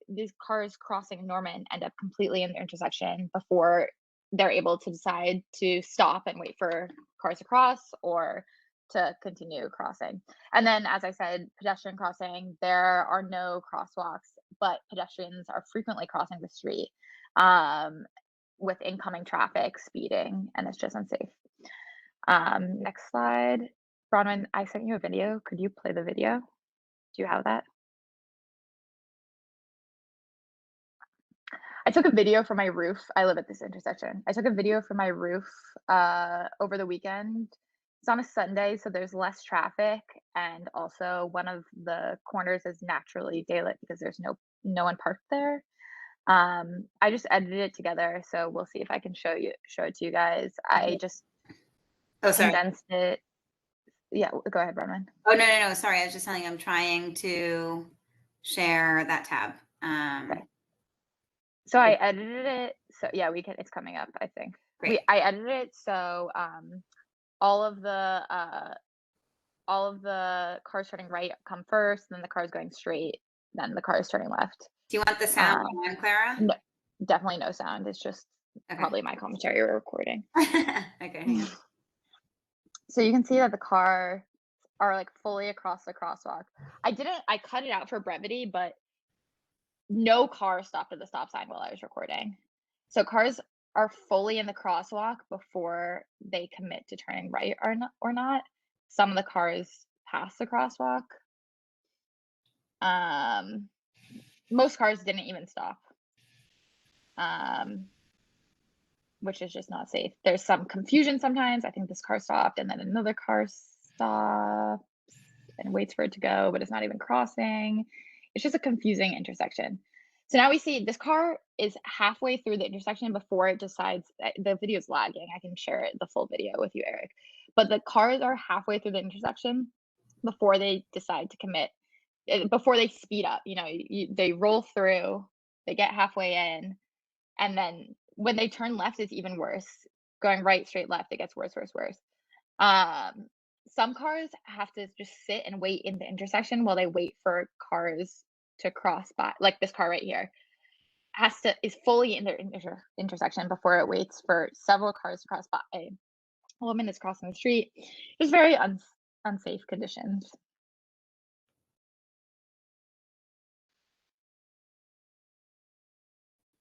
Speaker 13: these cars crossing Norman end up completely in the intersection before they're able to decide to stop and wait for cars to cross or to continue crossing. And then, as I said, pedestrian crossing, there are no crosswalks, but pedestrians are frequently crossing the street with incoming traffic speeding, and it's just unsafe. Next slide. Bronwyn, I sent you a video. Could you play the video? Do you have that? I took a video from my roof. I live at this intersection. I took a video from my roof over the weekend. It's on a Sunday, so there's less traffic, and also one of the corners is naturally daylit because there's no one parked there. I just edited it together, so we'll see if I can show it to you guys. I just condensed it. Yeah, go ahead, Bronwyn.
Speaker 1: Oh, no. Sorry, I was just telling you I'm trying to share that tab.
Speaker 13: Okay. So I edited it. So yeah, it's coming up, I think. I edited it so all of the cars turning right come first, then the cars going straight, then the cars turning left.
Speaker 1: Do you want the sound on, Clara?
Speaker 13: No, definitely no sound. It's just probably my commentary or recording.
Speaker 1: Okay.
Speaker 13: So you can see that the car are like fully across the crosswalk. I cut it out for brevity, but no car stopped at the stop sign while I was recording. So cars are fully in the crosswalk before they commit to turning right or not. Some of the cars pass the crosswalk. Most cars didn't even stop, which is just not safe. There's some confusion sometimes. I think this car stopped and then another car stops and waits for it to go, but it's not even crossing. It's just a confusing intersection. So now we see this car is halfway through the intersection before it decides. The video is lagging. I can share the full video with you, Eric. But the cars are halfway through the intersection before they decide to commit, before they speed up. They roll through, they get halfway in, and then when they turn left, it's even worse. going right, straight, left, it gets worse, worse, worse. Some cars have to just sit and wait in the intersection while they wait for cars to cross by. Like this car right here is fully in their intersection before it waits for several cars to cross by. A woman is crossing the street. It's very unsafe conditions.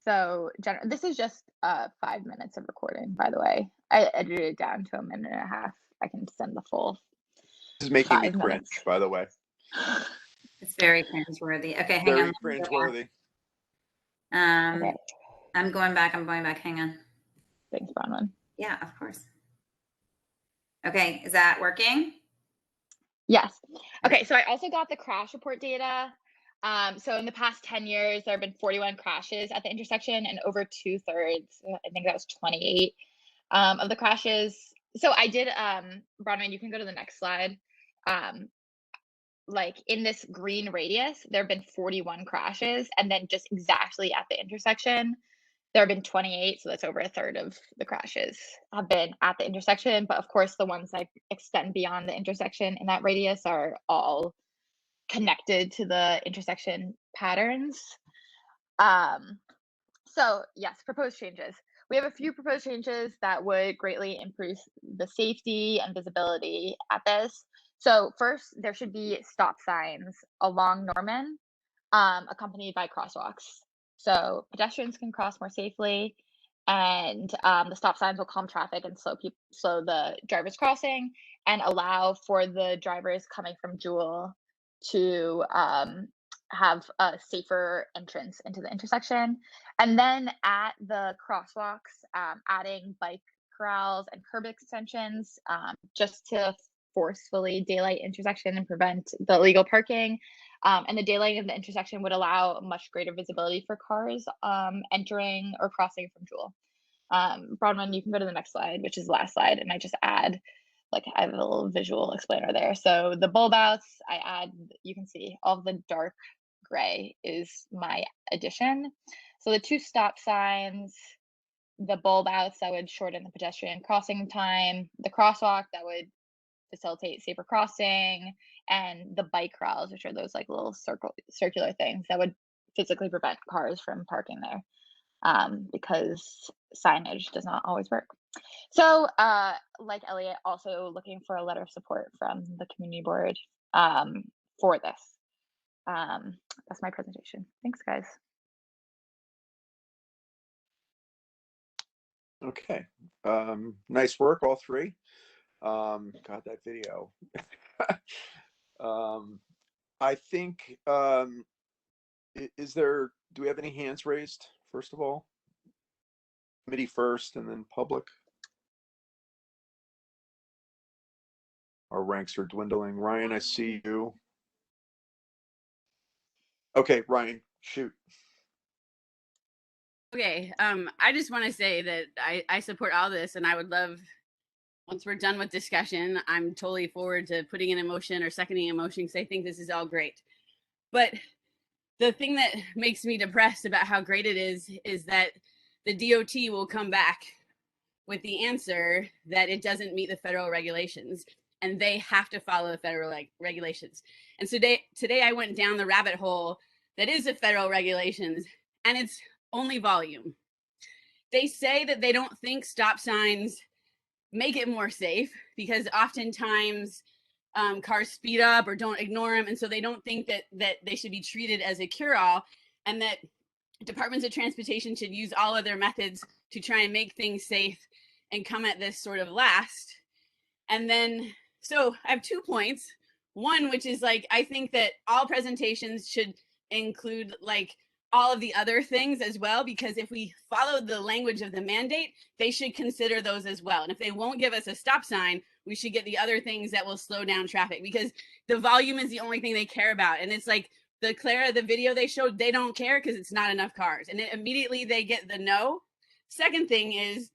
Speaker 13: So this is just 5 minutes of recording, by the way. I edited it down to 1.5 minutes. I can send the full.
Speaker 2: This is making me
Speaker 13: 5
Speaker 2: cringe,
Speaker 13: minutes.
Speaker 2: by the way.
Speaker 1: It's very cringeworthy. Okay, hang
Speaker 2: Very
Speaker 1: on.
Speaker 2: cringeworthy.
Speaker 13: Okay.
Speaker 1: I'm going back. Hang on.
Speaker 13: Thanks, Bronwyn.
Speaker 1: Yeah, of course. Okay, is that working?
Speaker 13: Yes. Okay, so I also got the crash report data. So in the past 10 years, there have been 41 crashes at the intersection, and over 2/3, I think that was 28 of the crashes. So I did, Bronwyn, you can go to the next slide. Like in this green radius, there have been 41 crashes, and then just exactly at the intersection, there have been 28, so that's over 1/3 of the crashes have been at the intersection. But of course, the ones that extend beyond the intersection in that radius are all connected to the intersection patterns. So yes, proposed changes. We have a few proposed changes that would greatly improve the safety and visibility at this. So first, there should be stop signs along Norman, accompanied by crosswalks. So pedestrians can cross more safely, and the stop signs will calm traffic and slow the drivers crossing, and allow for the drivers coming from Jewel to have a safer entrance into the intersection. And then at the crosswalks, adding bike corrals and curb extensions, just to forcefully daylight intersection and prevent the illegal parking. And the daylighting of the intersection would allow much greater visibility for cars entering or crossing from Jewel. Bronwyn, you can go to the next slide, which is the last slide, and I just add, like, I have a little visual explainer there. So the bulb outs, I add, you can see all the dark gray is my addition. So the 2 stop signs, the bulb outs that would shorten the pedestrian crossing time, the crosswalk that would facilitate safer crossing, and the bike corrals, which are those like little circular things that would physically prevent cars from parking there, because signage does not always work. So like Elliot, also looking for a letter of support from the community board for this. That's my presentation. Thanks, guys.
Speaker 2: Okay. Nice work, all three. God, that video. I think, do we have any hands raised, first of all? Committee first and then public. Our ranks are dwindling. Ryan, I see you. Okay, Ryan, shoot.
Speaker 6: Okay, I just want to say that I support all this, and I would love, once we're done with discussion, I'm totally forward to putting in a motion or seconding a motion because I think this is all great. But the thing that makes me depressed about how great it is that the DOT will come back with the answer that it doesn't meet the federal regulations, and they have to follow the federal regulations. And so today I went down the rabbit hole that is the federal regulations, and it's only volume. They say that they don't think stop signs make it more safe because oftentimes cars speed up or don't ignore them, and so they don't think that they should be treated as a cure-all, and that departments of transportation should use all other methods to try and make things safe and come at this sort of last. And then, so I have 2 points. One, which is like, I think that all presentations should include like all of the other things as well, because if we follow the language of the mandate, they should consider those as well. And if they won't give us a stop sign, we should get the other things that will slow down traffic, because the volume is the only thing they care about. And it's like the Clara, the video they showed, they don't care because it's not enough cars. And immediately they get the no. Second thing is,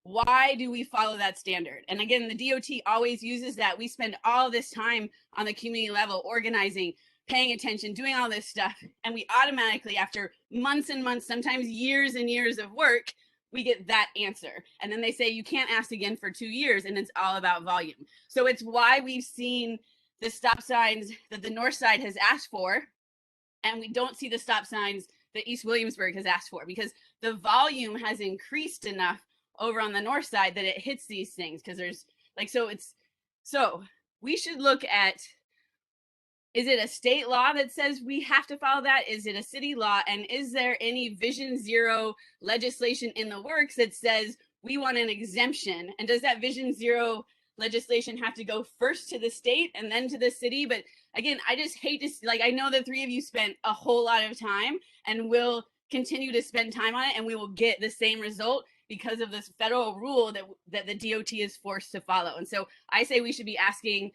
Speaker 6: why do we follow that standard? And again, the DOT always uses that. We spend all this time on the community level organizing, paying attention, doing all this stuff. And we automatically, after months and months, sometimes years and years of work, we get that answer. And then they say you can't ask again for 2 years, and it's all about volume. So it's why we've seen the stop signs that the north side has asked for, and we don't see the stop signs that East Williamsburg has asked for, because the volume has increased enough over on the north side that it hits these things. Because there's like, so we should look at, is it a state law that says we have to follow that? Is it a city law? And is there any Vision Zero legislation in the works that says we want an exemption? And does that Vision Zero legislation have to go first to the state and then to the city? But again, I just hate to, like, I know the three of you spent a whole lot of time and will continue to spend time on it, and we will get the same result because of this federal rule that the DOT is forced to follow. And so I say we should be asking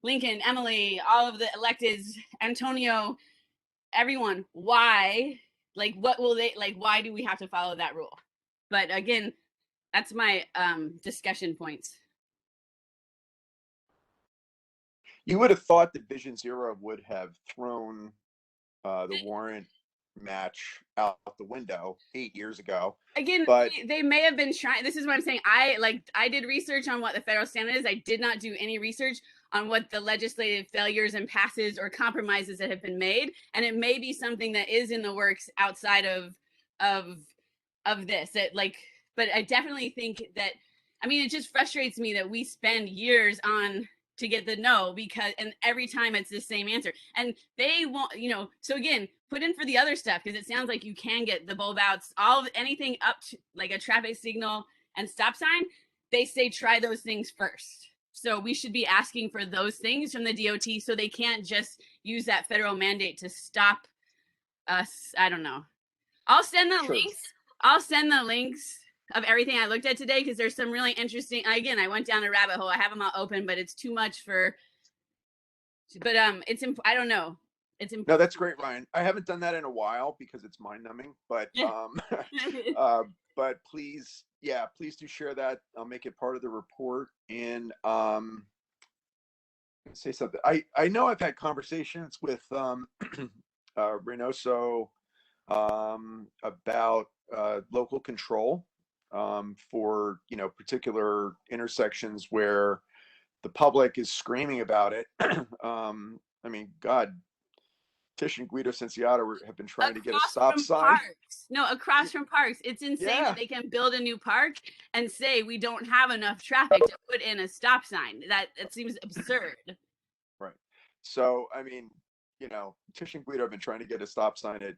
Speaker 6: Lincoln, Emily, all of the electeds, Antonio, everyone, why, like, what will they, like, why do we have to follow that rule? But again, that's my discussion points.
Speaker 2: You would have thought that Vision Zero would have thrown the warrant match out the window 8 years ago.
Speaker 6: Again,
Speaker 2: but
Speaker 6: they may have been trying. This is what I'm saying. I did research on what the federal standard is. I did not do any research on what the legislative failures and passes or compromises that have been made. And it may be something that is in the works outside of this. That, like, but I definitely think that, I mean, it just frustrates me that we spend years on to get the no, because, and every time it's the same answer, and they won't, you know. So again, put in for the other stuff, because it sounds like you can get the bulb outs, all of anything up to like a traffic signal and stop sign. They say try those things first. So we should be asking for those things from the DOT, so they can't just use that federal mandate to stop us. I don't know. I'll send the links. I'll send the links of everything I looked at today, because there's some really interesting, again, I went down a rabbit hole. I have them all open, but it's too much for, but it's, I don't know. It's important.
Speaker 2: No, that's great, Ryan. I haven't done that in a while because it's mind numbing, but but please, yeah, please do share that. I'll make it part of the report. And say something. I know I've had conversations with Reynoso about local control for, you know, particular intersections where the public is screaming about it. I mean, God, Tish and Guido Cinciato have been trying to get a stop sign.
Speaker 6: Parks. No, across from parks. It's insane that they can build a new park and say we don't have enough traffic to put in a stop sign. That seems absurd.
Speaker 2: Right. So, I mean, you know, Tish and Guido have been trying to get a stop sign at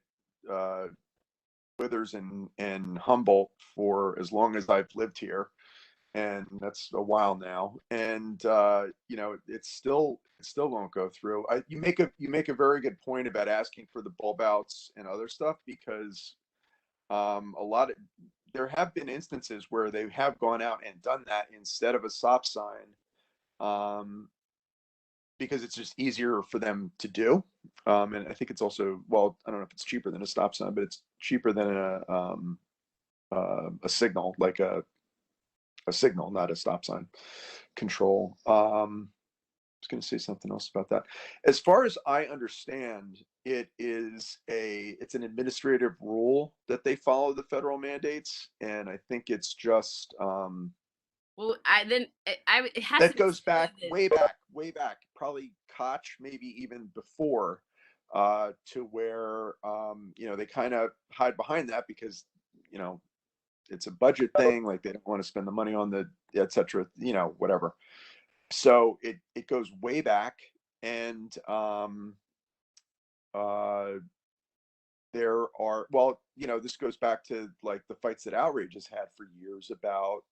Speaker 2: Withers and Humboldt for as long as I've lived here, and that's a while now. And you know, it still won't go through. You make a very good point about asking for the bulb outs and other stuff, because there have been instances where they have gone out and done that instead of a stop sign, because it's just easier for them to do. And I think it's also, well, I don't know if it's cheaper than a stop sign, but it's cheaper than a signal, like a signal, not a stop sign control. I was going to say something else about that. As far as I understand, it's an administrative rule that they follow the federal mandates, and I think it's just
Speaker 6: well, it has
Speaker 2: that
Speaker 6: to
Speaker 2: goes back way back, probably Koch, maybe even before, to where you know, they kind of hide behind that because, you know, it's a budget thing, like they don't want to spend the money on the etc., you know, whatever. So it goes way back, and there are, well, you know, this goes back to like the fights that Outrage has had for years about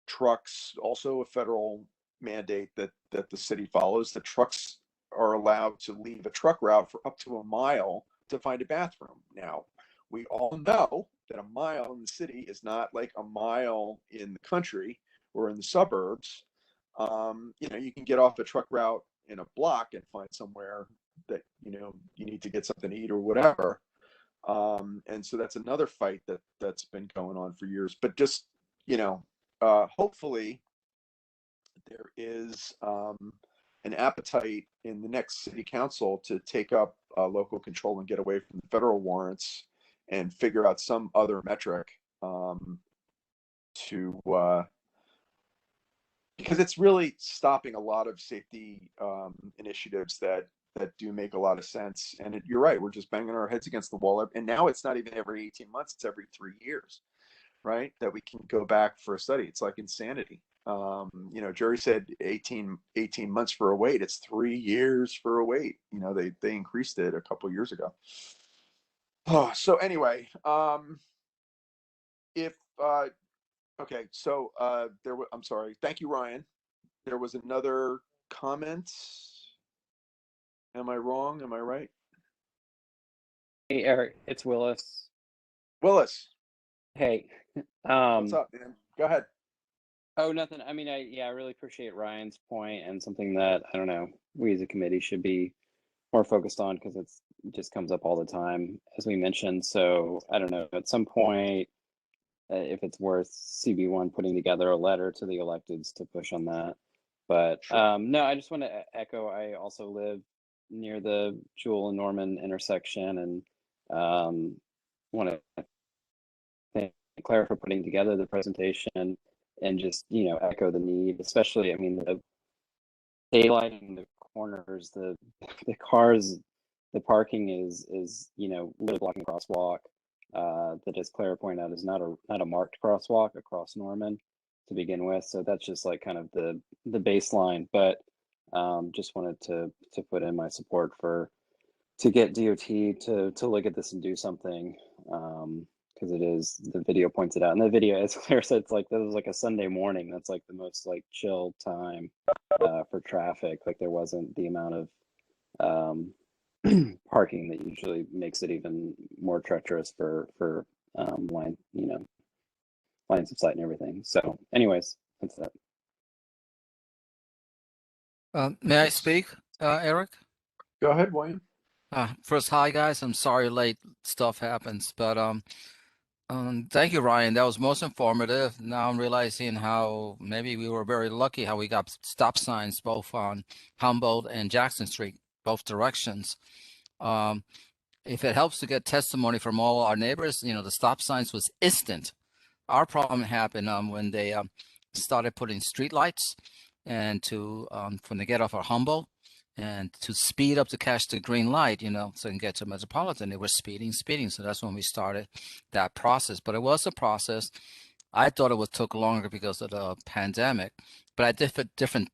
Speaker 2: trucks, also a federal mandate that the city follows. The trucks are allowed to leave a truck route for up to a mile to find a bathroom. Now, we all know that a mile in the city is not like a mile in the country or in the suburbs. You know, you can get off a truck route in a block and find somewhere that, you know, you need to get something to eat or whatever. And so that's another fight that's been going on for years. But just, you know, hopefully there is an appetite in the next city council to take up local control and get away from the federal warrants and figure out some other metric to because it's really stopping a lot of safety initiatives that do make a lot of sense. And you're right, we're just banging our heads against the wall. And now it's not even every 18 months, it's every 3 years, right? That we can go back for a study. It's like insanity. You know, Jerry said 18 months for a wait. It's 3 years for a wait. You know, they increased it a couple years ago. Oh, so anyway, if okay, so I'm sorry. Thank you, Ryan. There was another comment. Am I wrong? Am I right?
Speaker 15: Hey, Eric, it's Willis.
Speaker 2: Willis,
Speaker 15: Hey,
Speaker 2: what's up, man? Go ahead.
Speaker 15: oh, nothing. I mean, I really appreciate Ryan's point and something that, I don't know, we as a committee should be more focused on because it just comes up all the time, as we mentioned. So I don't know, at some point, if it's worth CB1 putting together a letter to the electeds to push on that. But no, I just want to echo, I also live near the Jewel and Norman intersection, and want to thank Claire for putting together the presentation and just, you know, echo the need, especially, I mean, the daylighting the corners, the cars, the parking is, you know, literally blocking the crosswalk. That, as Claire pointed out, is not a marked crosswalk across Norman to begin with. So that's just like kind of the baseline. But just wanted to put in my support to get DOT to look at this and do something, because it is, the video points it out. And the video, as Claire said, it's like, this was like a Sunday morning. That's like the most like chill time for traffic. Like there wasn't the amount of parking that usually makes it even more treacherous for line, you know, lines of sight and everything. So anyways, that's that.
Speaker 16: May I speak, Eric?
Speaker 2: Go ahead, William.
Speaker 16: First, hi guys. I'm sorry late stuff happens, but thank you, Ryan. That was most informative. Now I'm realizing how maybe we were very lucky how we got stop signs both on Humboldt and Jackson Street, both directions. If it helps to get testimony from all our neighbors, you know, the stop signs was instant. Our problem happened when they started putting street lights and to when they get off of Humboldt and to speed up to catch the green light, you know, so they can get to Metropolitan, they were speeding. So that's when we started that process. But it was a process. I thought it would took longer because of the pandemic, but I did a different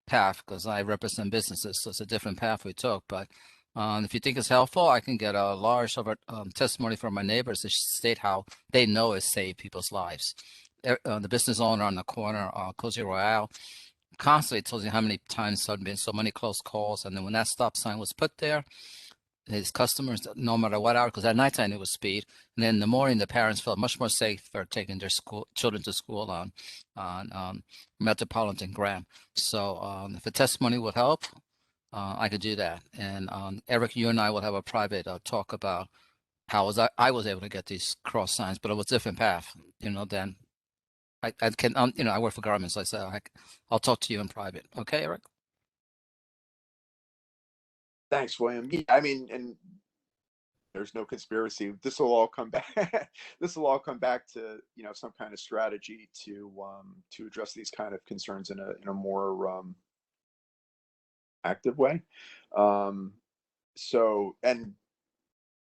Speaker 16: path because I represent businesses, so it's a different path we took. But if you think it's helpful, I can get a large testimony from my neighbors to state how they know it saved people's lives. The business owner on the corner, Cozy Royale, constantly tells you how many times there had been so many close calls. And then when that stop sign was put there, his customers, no matter what hour, because at nighttime it was speed, and then in the morning the parents felt much more safer taking their children to school on Metropolitan Graham. So if a testimony would help, I could do that. And Eric, you and I will have a private talk about how I was able to get these cross signs, but it was a different path, you know. Then I can, you know, I work for government, so I said I'll talk to you in private. Okay, Eric.
Speaker 2: Thanks, William. Yeah, I mean, and there's no conspiracy. This will all come back. This will all come back to, you know, some kind of strategy to address these kind of concerns in a more active way. So, and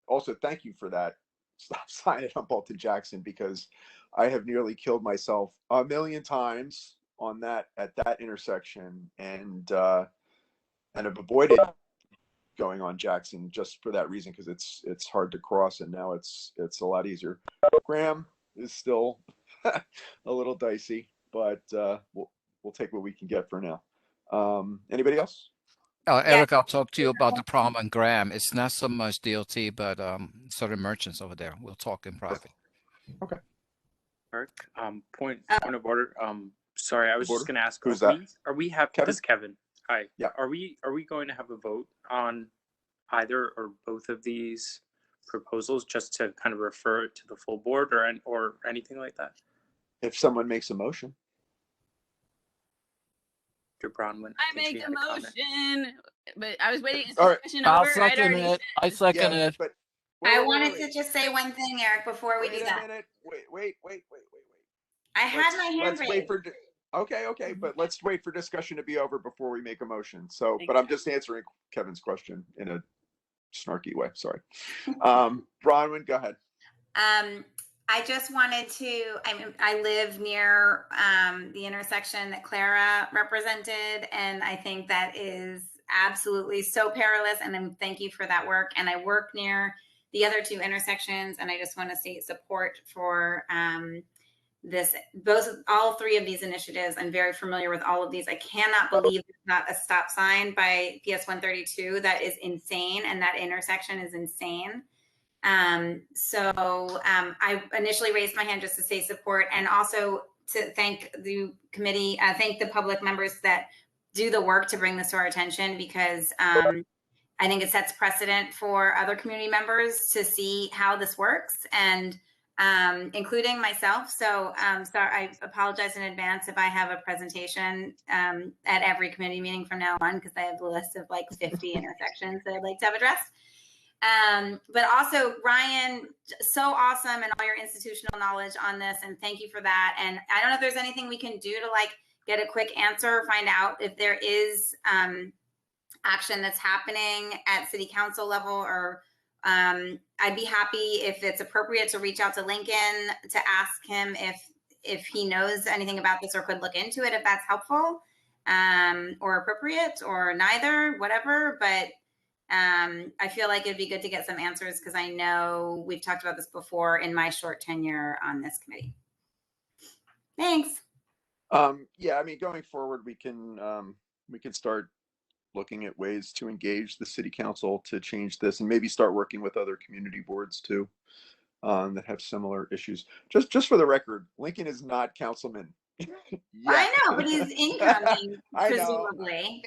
Speaker 2: also thank you for that stop sign at Humboldt and Jackson, because I have nearly killed myself a million times on that at that intersection, and have avoided going on Jackson just for that reason, because it's hard to cross, and now it's a lot easier. Graham is still a little dicey, but we'll take what we can get for now. Anybody else?
Speaker 16: Eric, I'll talk to you about the problem on Graham. It's not so much DOT, but certain merchants over there. We'll talk in private.
Speaker 2: Okay.
Speaker 4: Eric, point of order. Sorry, I was just going to ask.
Speaker 2: Who's that?
Speaker 4: Are we have
Speaker 2: Kevin?
Speaker 4: This is Kevin. Hi.
Speaker 2: Yeah.
Speaker 4: Are we going to have a vote on either or both of these proposals, just to kind of refer it to the full board or anything like that?
Speaker 2: If someone makes a motion.
Speaker 4: Mr. Bronwyn.
Speaker 6: I make a motion, but I was waiting. Is
Speaker 2: All right.
Speaker 6: discussion
Speaker 16: I'll
Speaker 6: over?
Speaker 16: second it. I second it.
Speaker 2: But
Speaker 1: I
Speaker 2: wait,
Speaker 1: wanted
Speaker 2: wait,
Speaker 1: to
Speaker 2: wait.
Speaker 1: just say one thing, Eric, before we
Speaker 2: Wait
Speaker 1: do
Speaker 2: a
Speaker 1: that.
Speaker 2: minute. Wait.
Speaker 1: I had my hand
Speaker 2: Let's wait
Speaker 1: raised.
Speaker 2: for. Okay, but let's wait for discussion to be over before we make a motion. So,
Speaker 6: Thank
Speaker 2: but I'm
Speaker 6: you.
Speaker 2: just answering Kevin's question in a snarky way. Sorry. Bronwyn, go ahead.
Speaker 1: I just wanted to, I live near the intersection that Clara represented, and I think that is absolutely so perilous, and thank you for that work. And I work near the other two intersections, and I just want to state support for all three of these initiatives. I'm very familiar with all of these. I cannot believe there's not a stop sign by PS 132. That is insane, and that intersection is insane. I initially raised my hand just to say support, and also to thank the committee, thank the public members that do the work to bring this to our attention, because I think it sets precedent for other community members to see how this works, and including myself. So I apologize in advance if I have a presentation at every committee meeting from now on, because I have a list of like 50 intersections that I'd like to have addressed. But also, Ryan, so awesome, and all your institutional knowledge on this, and thank you for that. And I don't know if there's anything we can do to like get a quick answer, find out if there is action that's happening at city council level, or I'd be happy if it's appropriate to reach out to Lincoln to ask him if he knows anything about this or could look into it, if that's helpful, or appropriate, or neither, whatever. But I feel like it'd be good to get some answers, because I know we've talked about this before in my short tenure on this committee. Thanks.
Speaker 2: Yeah, I mean, going forward, we can start looking at ways to engage the city council to change this, and maybe start working with other community boards too, that have similar issues. Just for the record, Lincoln is not councilman.
Speaker 1: I know, but he's incoming,
Speaker 2: I know.
Speaker 1: presumably.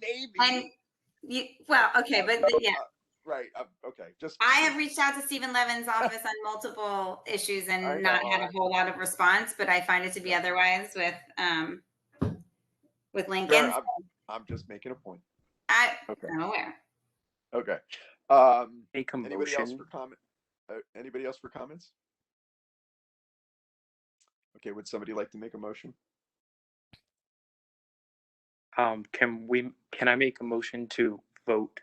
Speaker 2: Maybe.
Speaker 1: And okay, but yeah.
Speaker 2: Right. Okay.
Speaker 1: I have reached out to Stephen Levin's office on multiple issues and not had a whole lot of response, but I find it to be otherwise with Lincoln.
Speaker 2: Sure, I'm just making a point.
Speaker 1: I'm aware.
Speaker 2: Okay.
Speaker 4: Make a
Speaker 2: Anybody else
Speaker 4: motion.
Speaker 2: for comment? Anybody else for comments? Okay. Would somebody like to make a motion?
Speaker 4: Can I make a motion to vote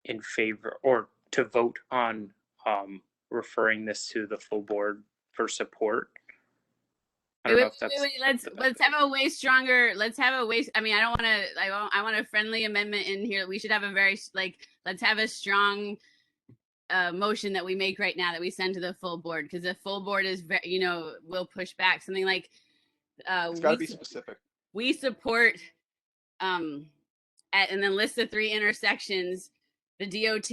Speaker 4: in favor, or to vote on referring this to the full board for support? I don't know if that's.
Speaker 6: Wait, let's have a way stronger. Let's have a way. I mean, I don't want to. I want a friendly amendment in here. We should have a very let's have a strong motion that we make right now that we send to the full board, because the full board is very, will push back something like.
Speaker 2: It's got to be specific.
Speaker 6: We support, and then list the 3 intersections. The DOT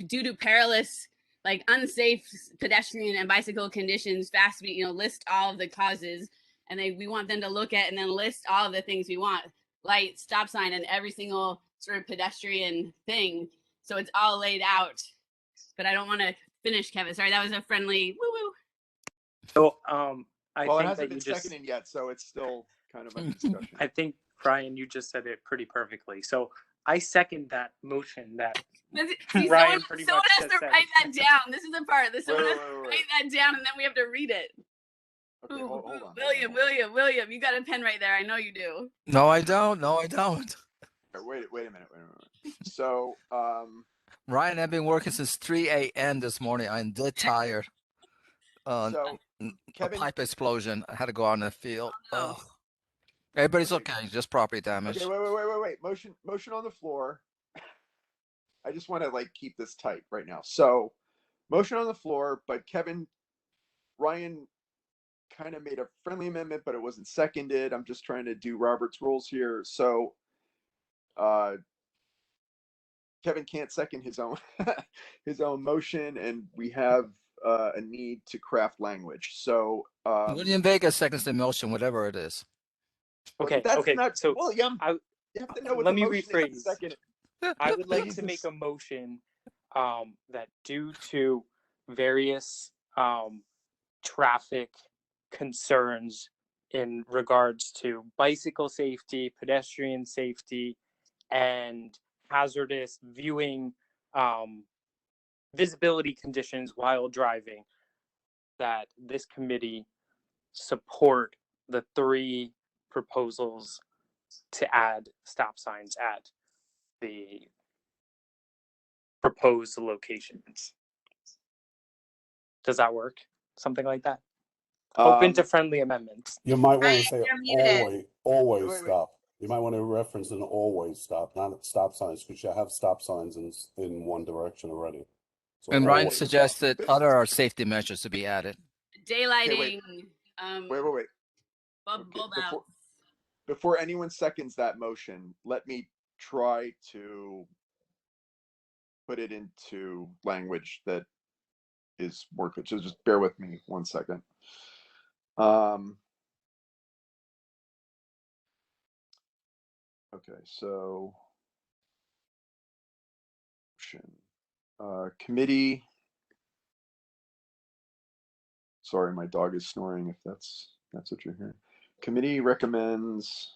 Speaker 6: due to perilous, unsafe pedestrian and bicycle conditions, fast speed, list all of the causes, and we want them to look at and then list all of the things we want, light, stop sign, and every single sort of pedestrian thing. So it's all laid out. But I don't want to finish, Kevin. Sorry, that was a friendly woo woo.
Speaker 4: So
Speaker 2: It
Speaker 4: think
Speaker 2: hasn't
Speaker 4: that
Speaker 2: been
Speaker 4: you just.
Speaker 2: seconded yet, so it's still kind of a discussion.
Speaker 4: I think Ryan, you just said it pretty perfectly. So I second that motion that Ryan pretty
Speaker 6: someone
Speaker 4: much
Speaker 6: has
Speaker 4: just
Speaker 6: to
Speaker 4: said.
Speaker 6: write that down. This is the part. Someone has to
Speaker 2: wait.
Speaker 6: write that down, and then we have to read it.
Speaker 2: Okay, hold on.
Speaker 6: William, you got a pen right there. I know you do.
Speaker 16: No, I don't. No, I don't.
Speaker 2: Wait a minute. So,
Speaker 16: Ryan, I've been working since 3 a.m. this morning. I'm dead tired.
Speaker 2: so
Speaker 16: A
Speaker 2: Kevin,
Speaker 16: pipe explosion. I had to go out in the field.
Speaker 6: Oh.
Speaker 16: Oh. Everybody's okay. Just property damage.
Speaker 2: okay, wait. Motion on the floor. I just want to keep this tight right now. So, motion on the floor, but Ryan kind of made a friendly amendment, but it wasn't seconded. I'm just trying to do Robert's rules here. So, Kevin can't second his own motion, and we have a need to craft language. So,
Speaker 16: William Vega seconds the motion, whatever it is.
Speaker 4: Okay.
Speaker 2: that's
Speaker 4: Okay.
Speaker 2: not
Speaker 4: So
Speaker 2: William. You have to know what
Speaker 4: let
Speaker 2: the
Speaker 4: me
Speaker 2: motion
Speaker 4: rephrase.
Speaker 2: is. Second.
Speaker 4: I would like to make a motion that due to various traffic concerns in regards to bicycle safety, pedestrian safety, and hazardous viewing visibility conditions while driving, that this committee support the 3 proposals to add stop signs at the proposed locations. Does that work? Something like that? Open to friendly amendments.
Speaker 12: You might want
Speaker 1: Ryan,
Speaker 12: to say
Speaker 1: you're muted.
Speaker 12: always
Speaker 2: Wait.
Speaker 12: stop. You might want to reference an always stop, not stop signs, because you have stop signs in one direction already. So
Speaker 16: And Ryan
Speaker 12: always.
Speaker 16: suggested other safety measures to be added.
Speaker 6: Daylighting.
Speaker 2: Wait.
Speaker 6: Bulb out.
Speaker 2: Before anyone seconds that motion, let me try to put it into language that is more good. So just bear with me 1 second. Okay, so committee. Sorry, my dog is snoring. If that's what you're hearing. Committee recommends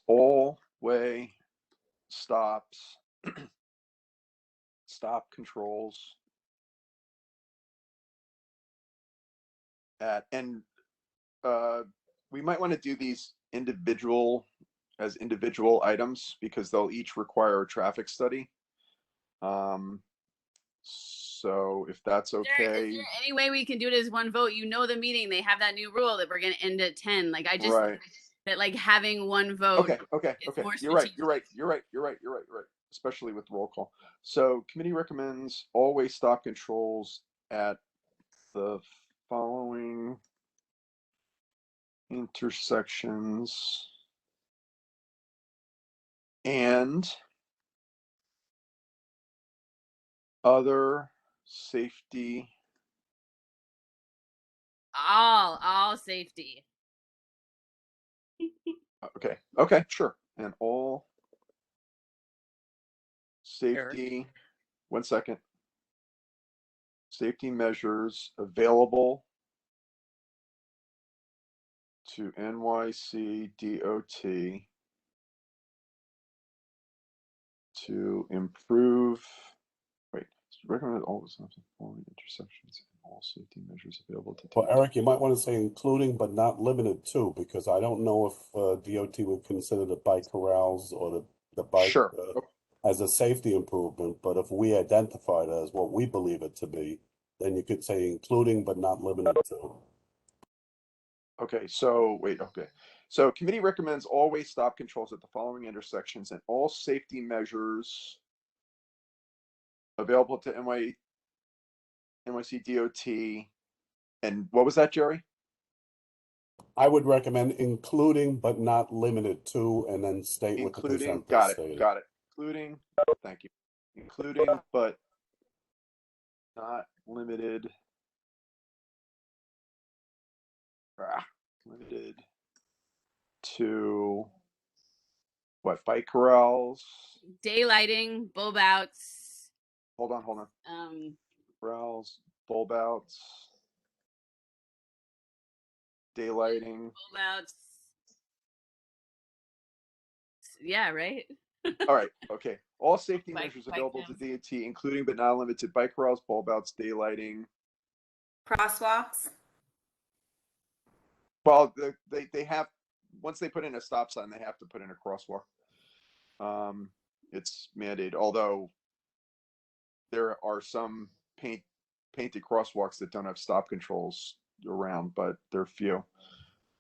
Speaker 2: all way stops, stop controls at, and we might want to do these individual items because they'll each require a traffic study. So if that's okay.
Speaker 6: Is there any way we can do it as one vote? You know, the meeting, they have that new rule that we're going to end at 10. Like, I just, that like having one vote.
Speaker 2: Okay. You're right. Especially with roll call. So committee recommends always stop controls at the following intersections and other safety.
Speaker 6: All safety.
Speaker 2: Okay, sure. And all safety,
Speaker 4: Eric?
Speaker 2: 1 second. Safety measures available to NYC DOT to improve, recommend all the following intersections and all safety measures available to.
Speaker 12: Well, Eric, you might want to say including but not limited to, because I don't know if DOT would consider the bike corrals or the bike as a safety improvement, but if we identify it as what we believe it to be, then you could say including but not limited to.
Speaker 2: Okay, so So committee recommends always stop controls at the following intersections and all safety measures available to NYC DOT. And what was that, Jerry?
Speaker 12: I would recommend including but not limited to, and then state what the consent
Speaker 2: got
Speaker 12: stated.
Speaker 2: it. Including, thank you. Including but not limited. Limited to what? Bike corrals.
Speaker 6: Daylighting, bulb outs.
Speaker 2: Hold on. Corrals, bulb outs, daylighting.
Speaker 6: Bulb outs. Yeah, right.
Speaker 2: All right. Okay. All safety measures available to DOT, including but not limited to bike corrals, bulb outs, daylighting,
Speaker 1: crosswalks.
Speaker 2: Well, they have, once they put in a stop sign, they have to put in a crosswalk. It's mandated, although there are some painted crosswalks that don't have stop controls around, but they're few.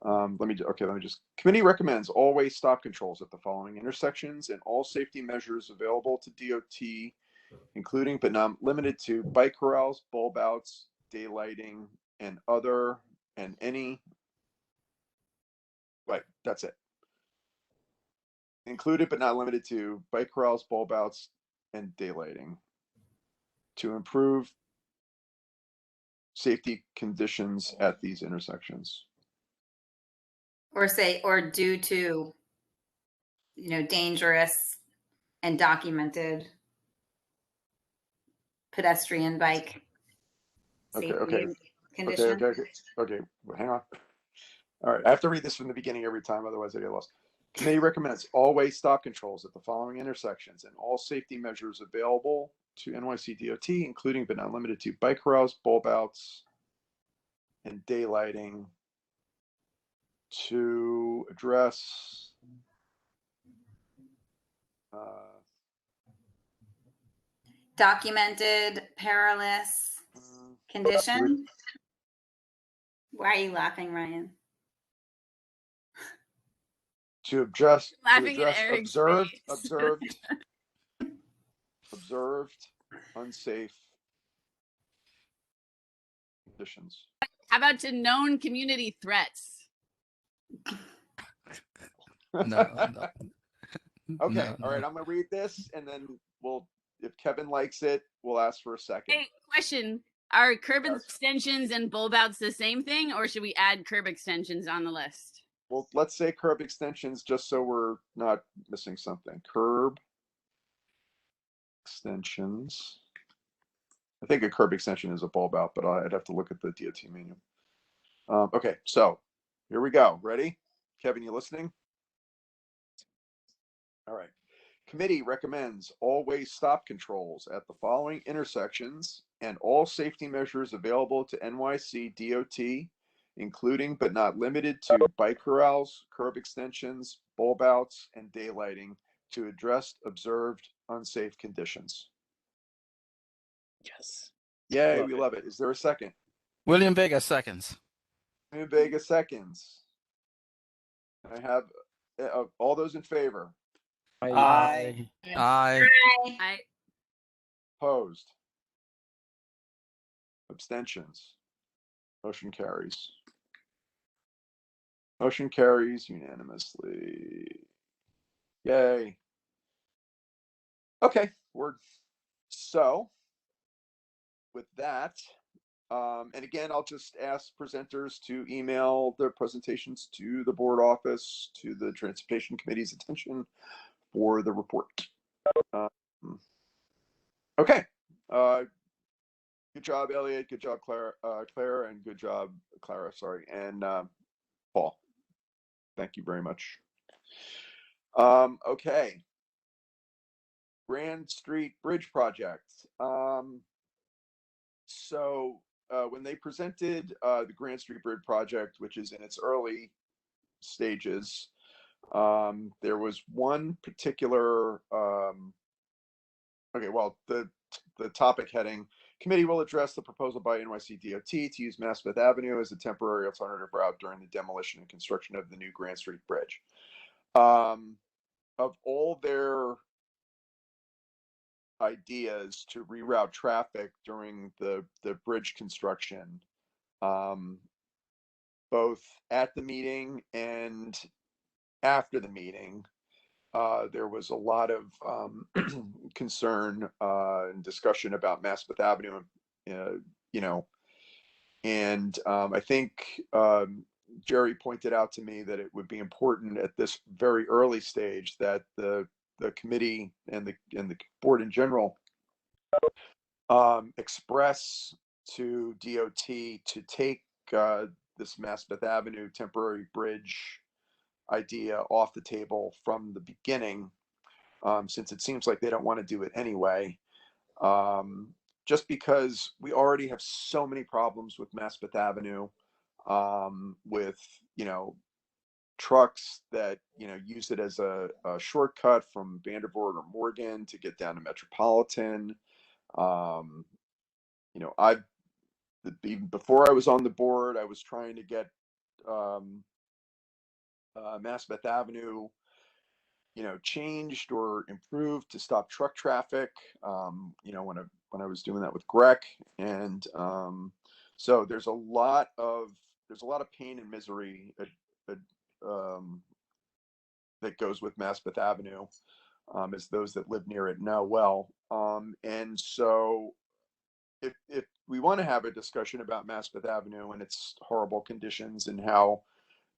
Speaker 2: Let me just, committee recommends always stop controls at the following intersections and all safety measures available to DOT, including but not limited to bike corrals, bulb outs, daylighting, and any. Right, that's it. Included but not limited to bike corrals, bulb outs, and daylighting to improve safety conditions at these intersections.
Speaker 1: Or due to, dangerous and documented pedestrian bike
Speaker 2: Okay,
Speaker 1: safety
Speaker 2: okay.
Speaker 1: condition.
Speaker 2: Okay. Well, hang on. All right, I have to read this from the beginning every time, otherwise I get lost. Committee recommends all-way stop controls at the following intersections and all safety measures available to NYC DOT, including but not limited to bike corrals, bulb outs, and daylighting to address
Speaker 1: Documented perilous condition. Why are you laughing, Ryan?
Speaker 2: to address
Speaker 6: Laughing at Eric's
Speaker 2: observed unsafe conditions.
Speaker 6: How about to known community threats?
Speaker 16: No.
Speaker 2: Okay,
Speaker 16: No,
Speaker 2: all right,
Speaker 16: no.
Speaker 2: I'm gonna read this and then we'll, if Kevin likes it, we'll ask for a second.
Speaker 6: Hey, question. Are curb extensions and bulb outs the same thing, or should we add curb extensions on the list?
Speaker 2: Well, let's say curb extensions, just so we're not missing something. Curb extensions. I think a curb extension is a bulb out, but I'd have to look at the DOT manual. Okay, so here we go. Ready? Kevin, you listening? All right. Committee recommends all-way stop controls at the following intersections and all safety measures available to NYC DOT, including but not limited to bike corrals, curb extensions, bulb outs, and daylighting to address observed unsafe conditions.
Speaker 14: Yes.
Speaker 2: Yay, we love it. Is there a second?
Speaker 16: William Vega seconds.
Speaker 2: William Vega seconds. I have all those in favor.
Speaker 16: Aye. Aye.
Speaker 6: Aye.
Speaker 2: Opposed? Abstentions? Motion carries. Motion carries unanimously. Yay. Okay, so with that, and again, I'll just ask presenters to email their presentations to the board office, to the Transportation Committee's attention for the report. Okay. Good job, Elliot. Good job, Claire, and good job, Clara. Sorry, and Paul. Thank you very much. Okay. Grand Street Bridge Project. So when they presented the Grand Street Bridge Project, which is in its early stages, there was one particular, okay, well, the topic heading, committee will address the proposal by NYC DOT to use Mass Fifth Avenue as a temporary alternative route during the demolition and construction of the new Grand Street Bridge. Of all their ideas to reroute traffic during the bridge construction, both at the meeting and after the meeting, there was a lot of concern and discussion about Mass Fifth Avenue, you know, and I think Jerry pointed out to me that it would be important at this very early stage that the committee and the board in general express to DOT to take this Mass Fifth Avenue temporary bridge idea off the table from the beginning, since it seems like they don't want to do it anyway. Just because we already have so many problems with Mass Fifth Avenue, with, you know, trucks that, you know, use it as a shortcut from Vandervoort or Morgan to get down to Metropolitan. You know, even before I was on the board, I was trying to get Mass Fifth Avenue, you know, changed or improved to stop truck traffic. You know, when I was doing that with Greg, and so there's a lot of pain and misery that goes with Mass Fifth Avenue, as those that live near it know well. And so if we want to have a discussion about Mass Fifth Avenue and its horrible conditions and how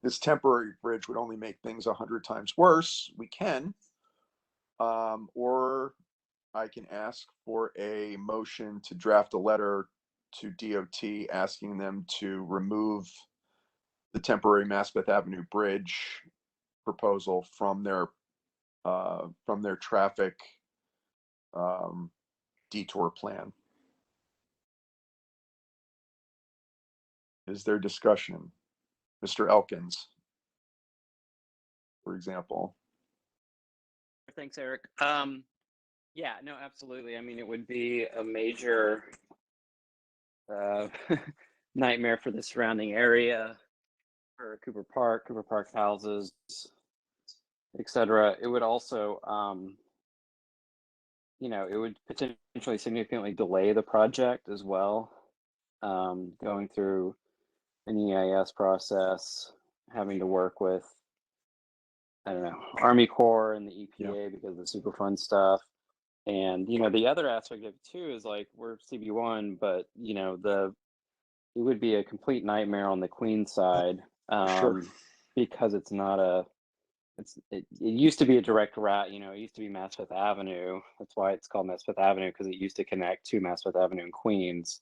Speaker 2: this temporary bridge would only make things 100 times worse, we can, or I can ask for a motion to draft a letter to DOT, asking them to remove the temporary Maspeth Avenue Bridge proposal from their traffic detour plan. Is there discussion? Mr. Elkins, for example.
Speaker 15: Thanks, Eric. Yeah, no, absolutely. I mean, it would be a major nightmare for the surrounding area, for Cooper Park houses, etc. It would also, it would potentially significantly delay the project as well. Going through an EIS process, having to work with, I don't know, Army Corps and the EPA because of the Superfund stuff. And, the other aspect of it too is like we're CB1, but, it would be a complete nightmare on the Queen side because it's not it used to be a direct route, it used to be Maspeth Avenue. That's why it's called Maspeth Avenue, because it used to connect to Maspeth Avenue in Queens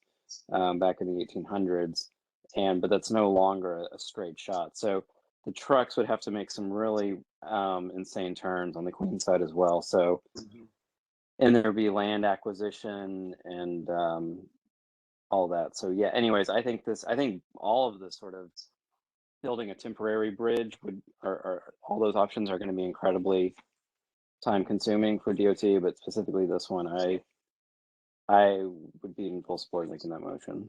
Speaker 15: back in the 1800s. But that's no longer a straight shot. So the trucks would have to make some really insane turns on the Queen side as well. So, and there'd be land acquisition and all that. So yeah, anyways, I think all of this sort of building a temporary bridge or all those options are going to be incredibly time consuming for DOT, but specifically this one, I would be in full support of making that motion.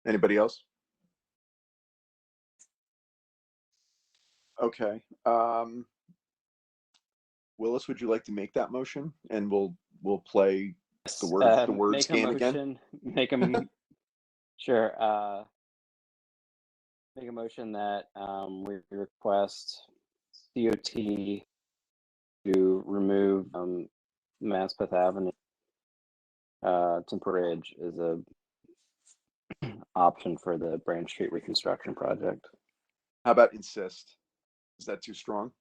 Speaker 2: Anybody else? Okay. Willis, would you like to make that motion? And we'll play the words game again.
Speaker 15: Sure. Make a motion that we request DOT to remove Maspeth Avenue to Bridge as a option for the Branch Street reconstruction project.
Speaker 2: How about insist? Is that too strong?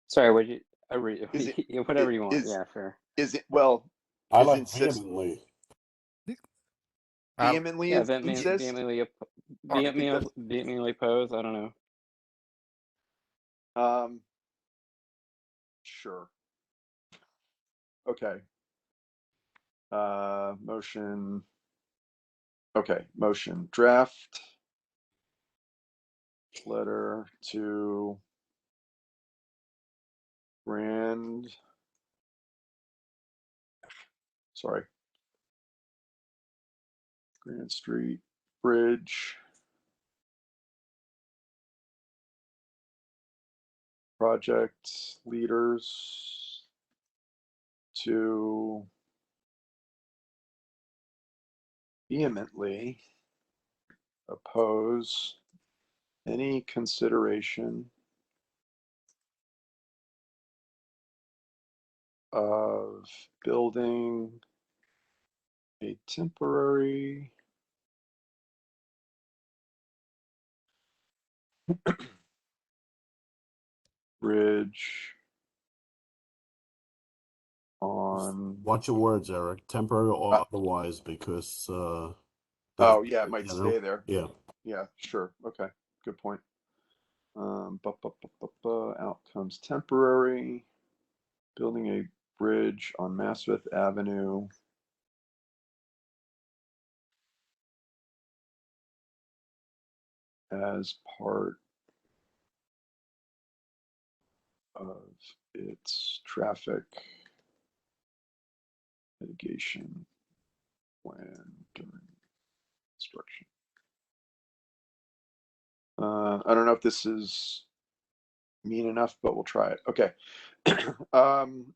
Speaker 15: Sorry, would you? Whatever you want. Yeah, sure.
Speaker 2: Is it well?
Speaker 12: I like
Speaker 2: insist
Speaker 12: vehemently.
Speaker 2: Vehemently
Speaker 15: Yeah,
Speaker 2: insist.
Speaker 15: vehemently oppose. I don't know.
Speaker 2: Sure. Okay. Motion. Okay, motion. Draft letter to Grand Street Bridge project leaders to vehemently oppose any consideration of building a temporary bridge on.
Speaker 12: Watch your words, Eric. Temporary or otherwise, because.
Speaker 2: Oh yeah, it might stay there.
Speaker 12: Yeah.
Speaker 2: Yeah, sure. Okay, good point. Outcomes temporary. Building a bridge on Maspeth Avenue. As part of its traffic mitigation plan during construction. I don't know if this is mean enough, but we'll try it. Okay.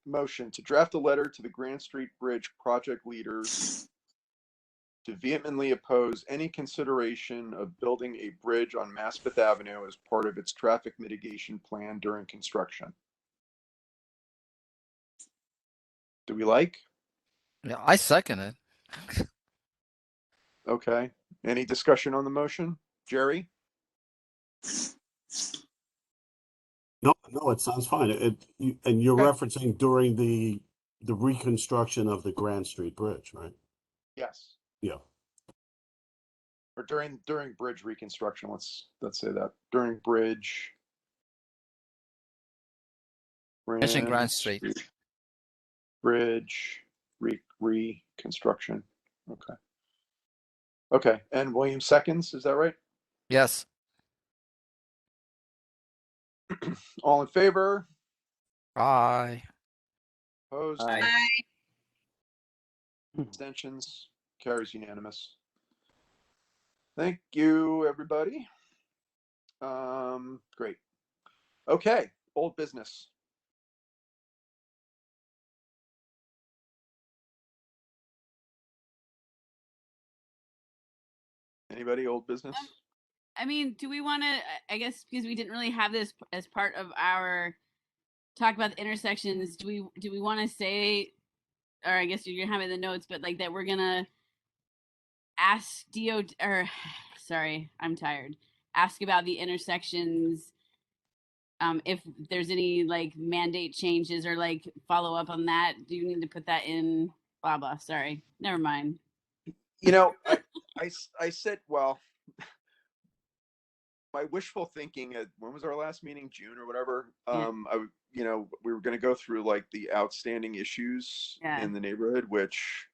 Speaker 2: Motion to draft a letter to the Grand Street Bridge project leaders to vehemently oppose any consideration of building a bridge on Maspeth Avenue as part of its traffic mitigation plan during construction. Do we like?
Speaker 16: Yeah, I second it.
Speaker 2: Okay. Any discussion on the motion? Jerry?
Speaker 12: No, it sounds fine. And you're referencing during the the reconstruction of the Grand Street Bridge, right?
Speaker 2: Yes.
Speaker 12: Yeah.
Speaker 2: Or during bridge reconstruction. Let's say that during bridge.
Speaker 16: Mention Grand Street.
Speaker 2: Bridge reconstruction. Okay. Okay. And William seconds, is that right?
Speaker 16: Yes.
Speaker 2: All in favor?
Speaker 16: Aye.
Speaker 2: Opposed?
Speaker 14: Aye.
Speaker 2: Abstentions? Carries unanimous. Thank you, everybody. Great. Okay, old business. Anybody old business?
Speaker 6: I mean, do we want to, I guess, because we didn't really have this as part of our talk about the intersections, do we want to say, or I guess you're gonna have it in the notes, but like that we're gonna ask sorry, I'm tired. Ask about the intersections, if there's any like mandate changes or like follow up on that. Do you need to put that in? Blah blah. Sorry, never mind.
Speaker 2: You know, I said, well, my wishful thinking at, when was our last meeting? June or whatever. We were going to go through like the outstanding issues in the neighborhood, which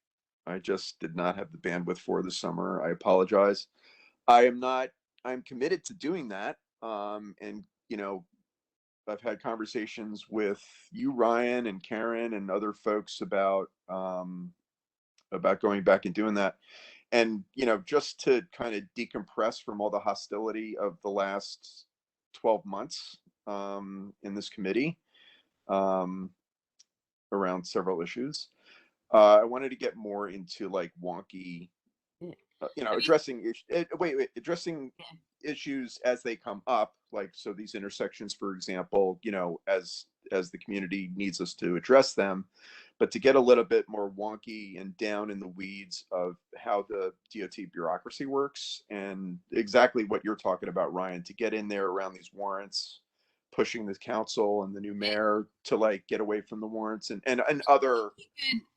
Speaker 2: I just did not have the bandwidth for this summer. I apologize. I'm committed to doing that. And I've had conversations with you, Ryan, and Karen and other folks about going back and doing that. And, just to kind of decompress from all the hostility of the last 12 months in this committee around several issues, I wanted to get more into like wonky, addressing issues as they come up. Like, so these intersections, for example, as the community needs us to address them, but to get a little bit more wonky and down in the weeds of how the DOT bureaucracy works and exactly what you're talking about, Ryan, to get in there around these warrants, pushing the council and the new mayor to like get away from the warrants and other.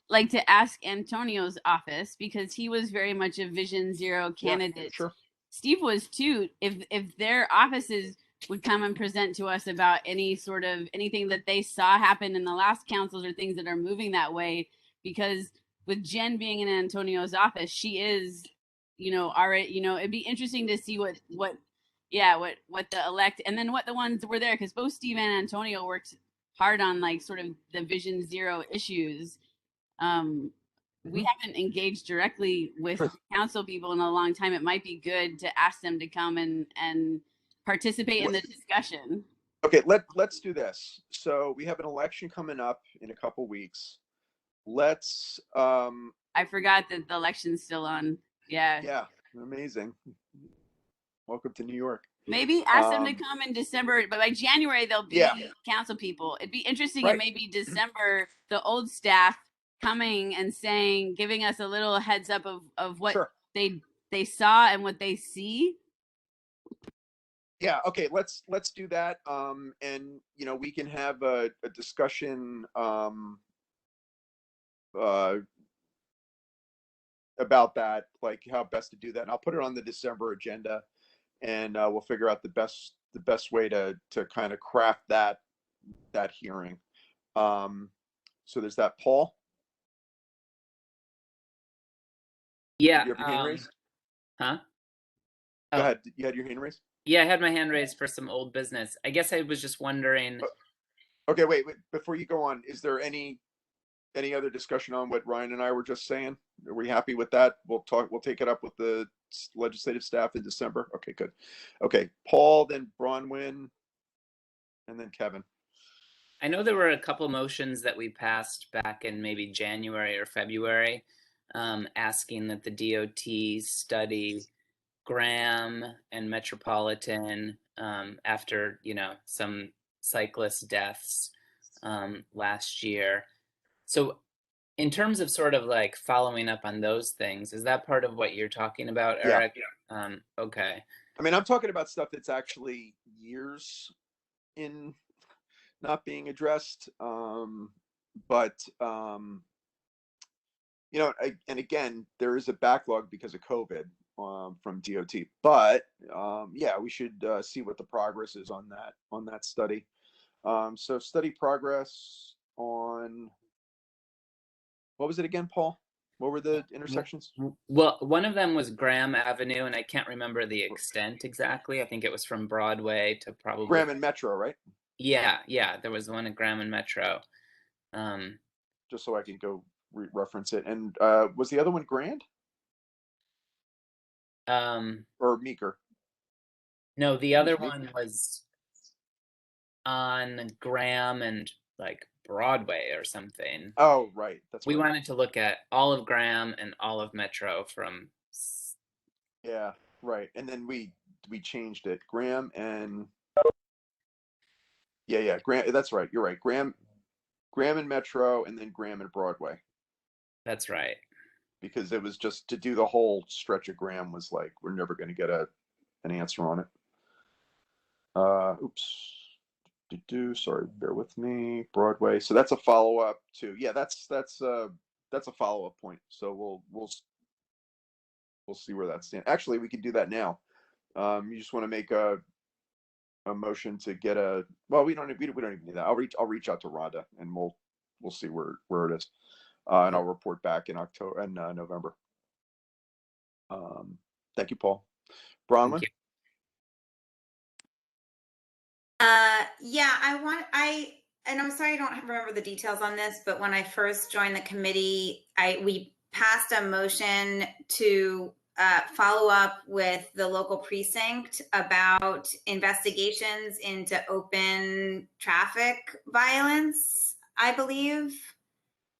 Speaker 6: Like to ask Antonio's office, because he was very much a Vision Zero candidate.
Speaker 2: Sure.
Speaker 6: Steve was too. If their offices would come and present to us about any sort of anything that they saw happen in the last councils or things that are moving that way, because with Jen being in Antonio's office, she is, already, it'd be interesting to see what the elect, and then what the ones were there, because both Steve and Antonio worked hard on like sort of the Vision Zero issues. We haven't engaged directly with council people in a long time. It might be good to ask them to come and participate in the discussion.
Speaker 2: Okay, let's do this. So we have an election coming up in a couple weeks. Let's
Speaker 6: I forgot that the election's still on.
Speaker 2: Yeah, amazing. Welcome to New York.
Speaker 6: Maybe ask them to come in December, but by January they'll be council people. It'd be interesting if maybe December the old staff coming and giving us a little heads up of what they saw and what they see.
Speaker 2: Yeah, okay, let's do that. And we can have a discussion about that, like how best to do that. And I'll put it on the December agenda, and we'll figure out the best way to kind of craft that hearing. So there's that. Paul?
Speaker 14: Yeah.
Speaker 2: You have your hand raised?
Speaker 14: Huh?
Speaker 2: Go ahead. You had your hand raised?
Speaker 14: Yeah, I had my hand raised for some old business. I guess I was just wondering.
Speaker 2: Okay, wait. Before you go on, is there any other discussion on what Ryan and I were just saying? Are we happy with that? We'll take it up with the legislative staff in December. Okay, good. Okay, Paul, then Bronwyn, and then Kevin.
Speaker 14: I know there were a couple motions that we passed back in maybe January or February, asking that the DOT study Graham and Metropolitan after some cyclist deaths last year. So in terms of sort of like following up on those things, is that part of what you're talking about, Eric? Yeah. Okay.
Speaker 2: I mean, I'm talking about stuff that's actually years in not being addressed. but you know, and again, there is a backlog because of COVID from DOT. But yeah, we should see what the progress is on that study. So study progress on, what was it again, Paul? What were the intersections?
Speaker 14: Well, one of them was Graham Avenue, and I can't remember the extent exactly. I think it was from Broadway to probably
Speaker 2: Graham and Metro, right?
Speaker 14: Yeah, there was one at Graham and Metro.
Speaker 2: Just so I can go reference it. And was the other one Grand or Meeker?
Speaker 14: No, the other one was on Graham and like Broadway or something.
Speaker 2: Oh, right.
Speaker 14: We wanted to look at all of Graham and all of Metro from.
Speaker 2: Yeah, right. And then we changed it. Graham and Graham. That's right. You're right. Graham and Metro, and then Graham and Broadway.
Speaker 14: That's right.
Speaker 2: Because it was just to do the whole stretch of Graham was like, we're never going to get an answer on it. Oops. Sorry, bear with me. Broadway. So that's a follow up to, yeah, that's a follow up point. So we'll see where that stands. Actually, we can do that now. You just want to make a motion to get we don't even need that. I'll reach out to Rhonda and we'll see where it is. And I'll report back in October and November. Thank you, Paul. Bronwyn?
Speaker 1: Yeah, and I'm sorry I don't remember the details on this, but when I first joined the committee, we passed a motion to follow up with the local precinct about investigations into open traffic violence, I believe.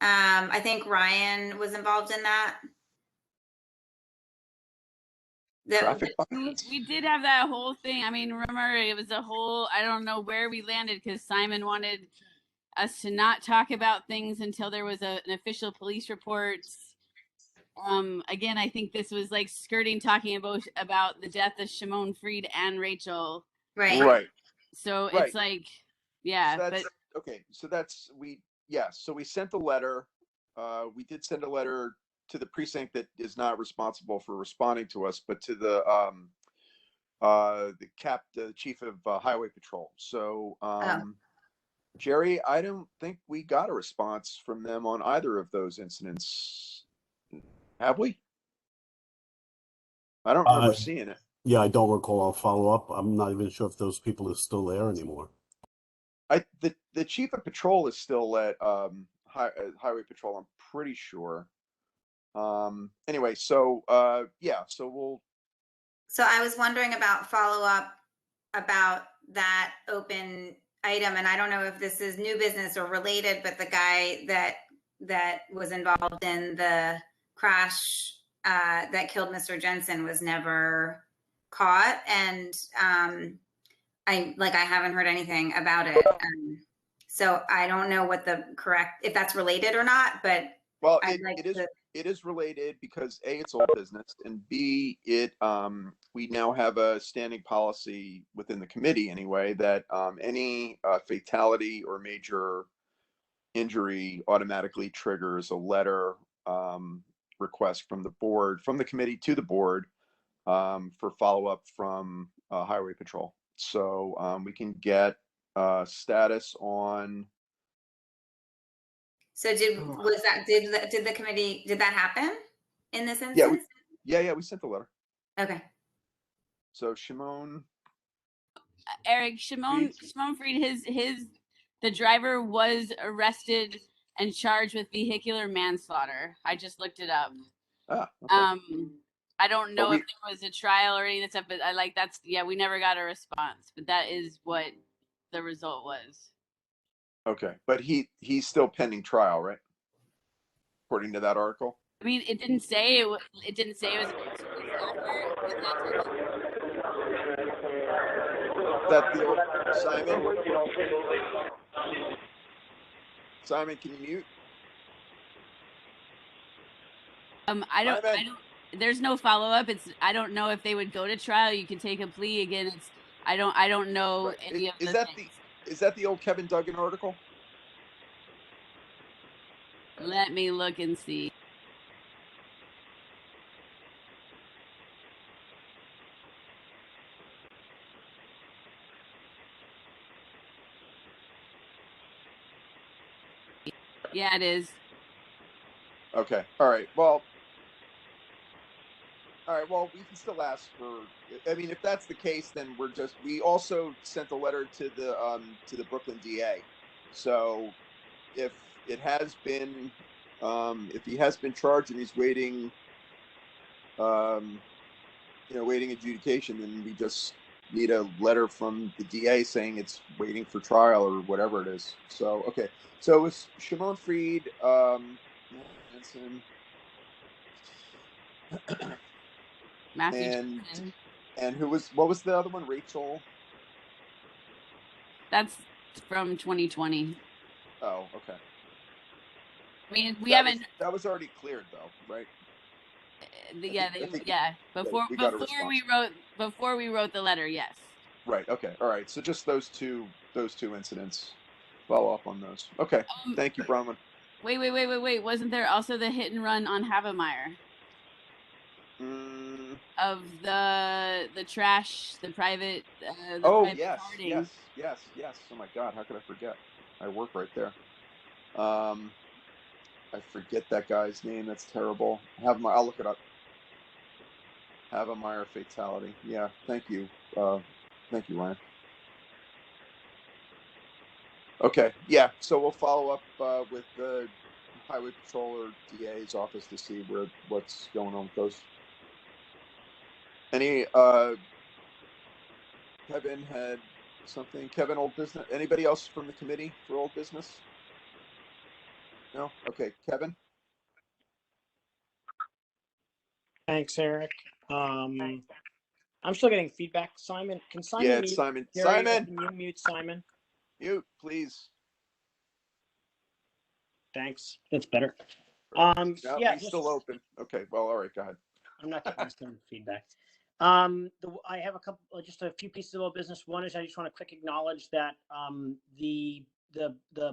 Speaker 1: I think Ryan was involved in that.
Speaker 6: We did have that whole thing. I mean, remember, it was a whole, I don't know where we landed because Simon wanted us to not talk about things until there was an official police report. Again, I think this was like skirting talking about the death of Shimon Freed and Rachel.
Speaker 2: Right.
Speaker 6: So
Speaker 2: Right.
Speaker 6: it's like, yeah.
Speaker 2: So okay. So so we sent a letter. We did send a letter to the precinct that is not responsible for responding to us, but to the chief of highway patrol. So Jerry, I don't think we got a response from them on either of those incidents. Have we? I don't remember seeing it.
Speaker 12: Yeah, I don't recall. I'll follow up. I'm not even sure if those people are still there anymore.
Speaker 2: The chief of patrol is still at highway patrol. I'm pretty sure. Anyway, so so
Speaker 1: I was wondering about follow up about that open item, and I don't know if this is new business or related, but the guy that was involved in the crash that killed Mr. Jensen was never caught, and I haven't heard anything about it. So I don't know if that's related or not, but
Speaker 2: well, it is related because A, it's old business, and B, we now have a standing policy within the committee anyway that any fatality or major injury automatically triggers a letter request from the committee to the board for follow-up from highway patrol. So we can get status on.
Speaker 1: So did the committee, did that happen in this instance?
Speaker 2: Yeah, we sent the letter.
Speaker 1: Okay.
Speaker 2: So Shimon.
Speaker 6: Eric, Shimon Freed, the driver was arrested and charged with vehicular manslaughter. I just looked it up.
Speaker 2: Okay.
Speaker 6: I don't know if there was a trial or any of that stuff, but we never got a response, but that is what the result was.
Speaker 2: Okay, but he's still pending trial, right? According to that article.
Speaker 6: I mean, it didn't say it was.
Speaker 2: That the old Simon. Simon, can you mute?
Speaker 6: I don't. There's no follow up. I don't know if they would go to trial. You can take a plea again. I don't know any of
Speaker 2: Is that the old Kevin Duggan article?
Speaker 6: Let me look and see. Yeah, it is.
Speaker 2: Okay. All right. Well, we can still ask for. I mean, if that's the case, then we also sent a letter to the Brooklyn DA. So if it has been, if he has been charged and he's waiting, waiting adjudication, then we just need a letter from the DA saying it's waiting for trial or whatever it is. So, okay. So it was Shimon Freed, Hanson,
Speaker 6: Matthew
Speaker 2: and
Speaker 6: Johnson.
Speaker 2: what was the other one? Rachel.
Speaker 6: That's from 2020.
Speaker 2: Oh, okay.
Speaker 6: I mean, we haven't.
Speaker 2: That was already cleared, though, right?
Speaker 6: Before we wrote the letter, yes.
Speaker 2: Right. Okay. All right. So just those two incidents. Follow up on those. Okay. Thank you, Bronwyn.
Speaker 6: Wait. Wasn't there also the hit and run on Havemeyer? Of the trash, the private. Private
Speaker 2: yes,
Speaker 6: parting.
Speaker 2: yes. Oh my God, how could I forget? I work right there. I forget that guy's name. That's terrible. I'll look it up. Havemeyer fatality. Yeah. Thank you. Thank you, Ryan. Okay. Yeah. So we'll follow up with the Highway Patrol or DA's office to see what's going on with those. Any Kevin had something. Kevin, old business. Anybody else from the committee for old business? No? Okay. Kevin?
Speaker 17: Thanks, Eric. I'm still getting feedback. Simon, can Simon
Speaker 2: Yeah,
Speaker 17: mute?
Speaker 2: it's Simon.
Speaker 17: Gary,
Speaker 2: Simon!
Speaker 17: can you mute Simon?
Speaker 2: Mute, please.
Speaker 17: Thanks. That's better.
Speaker 2: No,
Speaker 17: yeah,
Speaker 2: he's still open. Okay. Well, all right. Go ahead.
Speaker 17: I'm not getting some feedback. I have just a few pieces of old business. One is I just want to quick acknowledge that the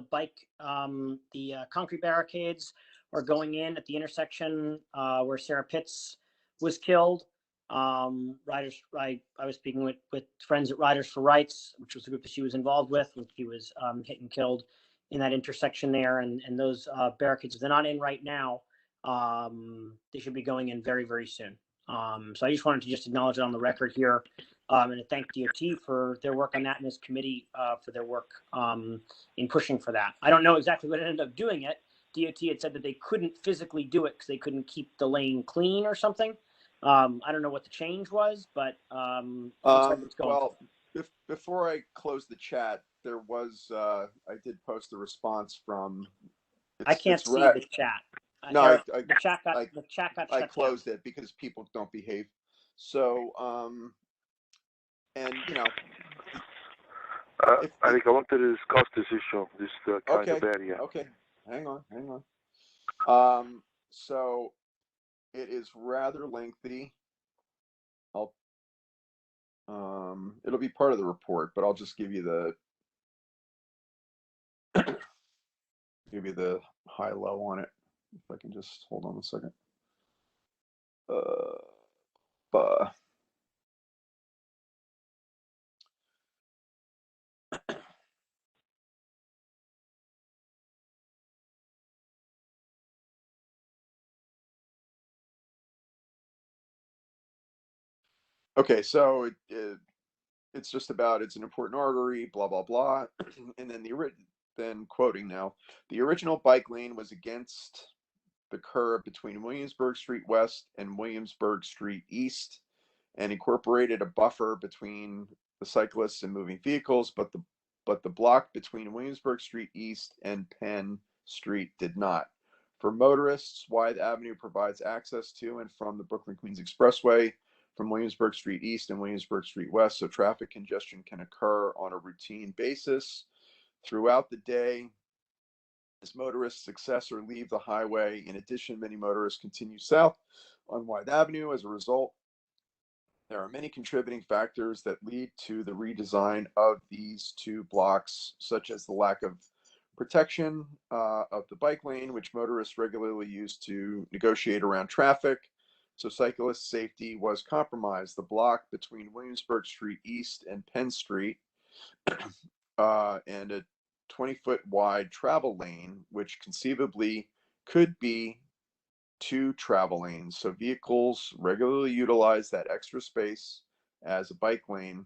Speaker 17: bike, the concrete barricades are going in at the intersection where Sarah Pitts was killed. Riders, I was speaking with friends at Riders for Rights, which was the group that she was involved with when she was hit and killed in that intersection there. And those barricades, if they're not in right now, they should be going in very, very soon. So I just wanted to just acknowledge it on the record here and to thank DOT for their work on that and this committee for their work in pushing for that. I don't know exactly what ended up doing it. DOT had said that they couldn't physically do it because they couldn't keep the lane clean or something. I don't know what the change was, but
Speaker 2: well, before I close the chat, there was I did post a response from.
Speaker 17: I can't see the chat.
Speaker 2: No,
Speaker 17: Eric, the chat got shut
Speaker 2: I closed
Speaker 17: down.
Speaker 2: it because people don't behave. So, and
Speaker 18: Eric, I want to discuss this issue, this kind of area.
Speaker 2: Okay, hang on. So it is rather lengthy. It'll be part of the report, but I'll just give you the high-low on it. If I can just hold on a second. Okay, so it's just about it's an important artery, blah blah blah, and then quoting now, the original bike lane was against the curb between Williamsburg Street West and Williamsburg Street East, and incorporated a buffer between the cyclists and moving vehicles, but the block between Williamsburg Street East and Penn Street did not. For motorists, Wythe Avenue provides access to and from the Brooklyn Queens Expressway from Williamsburg Street East and Williamsburg Street West, so traffic congestion can occur on a routine basis throughout the day as motorists access or leave the highway. In addition, many motorists continue south on Wythe Avenue. As a result, there are many contributing factors that lead to the redesign of these two blocks, such as the lack of protection of the bike lane, which motorists regularly use to negotiate around traffic. So cyclist safety was compromised. The block between Williamsburg Street East and Penn Street and a 20-foot wide travel lane, which conceivably could be 2 travel lanes. So vehicles regularly utilize that extra space as a bike lane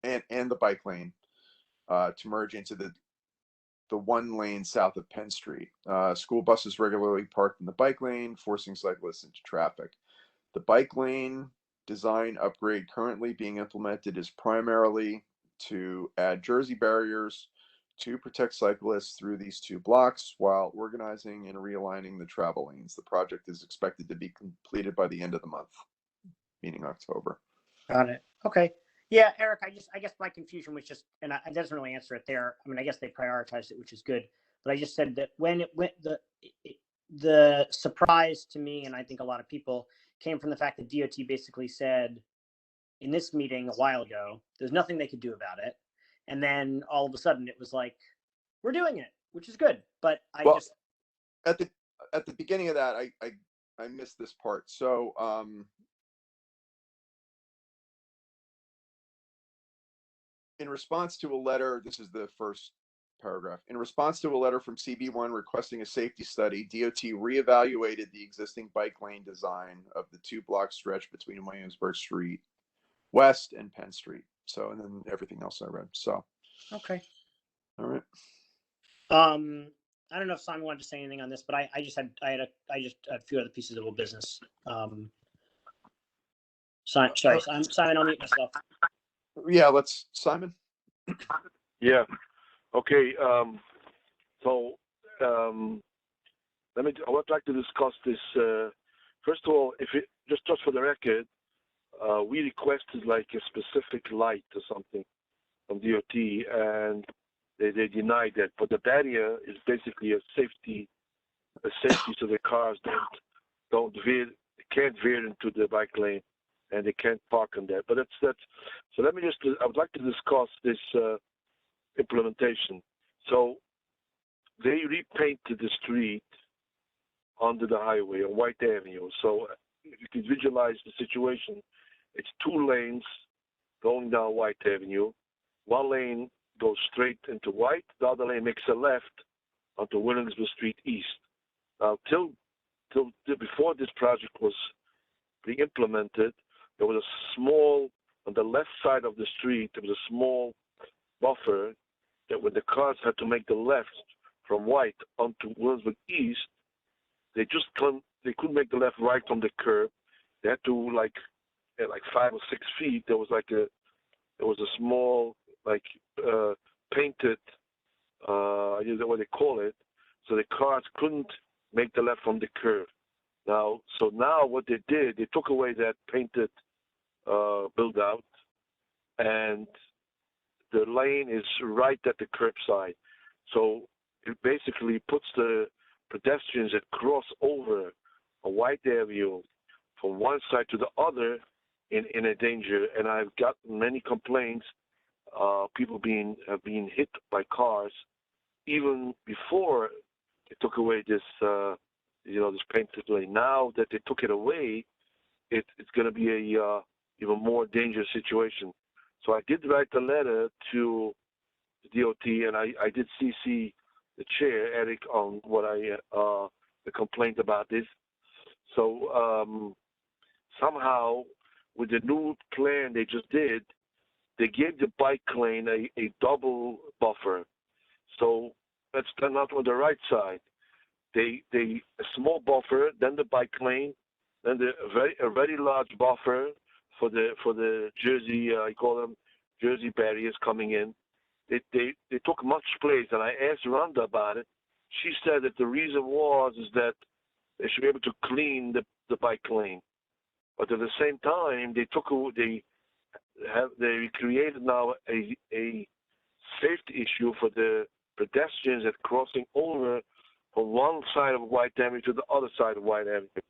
Speaker 2: and the bike lane to merge into the 1 lane south of Penn Street. School buses regularly parked in the bike lane, forcing cyclists into traffic. The bike lane design upgrade currently being implemented is primarily to add Jersey barriers to protect cyclists through these 2 blocks while organizing and realigning the travel lanes. The project is expected to be completed by the end of the month, meaning October.
Speaker 17: Got it. Okay. Yeah, Eric, I guess my confusion was just, and it doesn't really answer it there. I mean, I guess they prioritized it, which is good. But I just said that when it went, the surprise to me, and I think a lot of people, came from the fact that DOT basically said in this meeting a while ago, there's nothing they could do about it. And then all of a sudden it was like, we're doing it, which is good. But
Speaker 2: at the beginning of that, I missed this part. So in response to a letter, this is the first paragraph. In response to a letter from CB1 requesting a safety study, DOT reevaluated the existing bike lane design of the 2-block stretch between Williamsburg Street West and Penn Street. So, and then everything else I read. So,
Speaker 17: okay.
Speaker 2: All right.
Speaker 17: I don't know if Simon wanted to say anything on this, but I just had a few other pieces of old business. Simon, I'll mute myself.
Speaker 2: Yeah, let's Simon.
Speaker 18: Yeah. Okay. I would like to discuss this. First of all, if it just for the record, we requested like a specific light or something from DOT, and they denied that. But the barrier is basically a safety so the cars can't veer into the bike lane, and they can't park on that. But that's. So I would like to discuss this implementation. So they repainted the street under the highway on White Avenue. So if you can visualize the situation, it's 2 lanes going down White Avenue. 1 lane goes straight into White. The other lane makes a left onto Williamsburg Street East. Now, till before this project was being implemented, there was a small, on the left side of the street, there was a small buffer that when the cars had to make the left from White onto Williamsburg East, they couldn't make the left right from the curb. They had to at 5 or 6 feet. There was a small painted, I don't know what they call it. So the cars couldn't make the left from the curb. Now what they did, they took away that painted build out, and the lane is right at the curbside. So it basically puts the pedestrians that cross over a White Avenue from one side to the other in a danger. And I've gotten many complaints, people have been hit by cars even before they took away this this painted lane. Now that they took it away, it's going to be a even more dangerous situation. So I did write a letter to the DOT, and I did CC the chair, Eric, on what the complaint about this. So somehow, with the new plan they just did, they gave the bike lane a double buffer. So let's turn out on the right side. They a small buffer, then the bike lane, then a very large buffer for the Jersey, I call them Jersey barriers coming in. They took much place, and I asked Rhonda about it. She said that the reason is that they should be able to clean the bike lane, but at the same time they created now a safety issue for the pedestrians that crossing over from one side of White Avenue to the other side of White Avenue.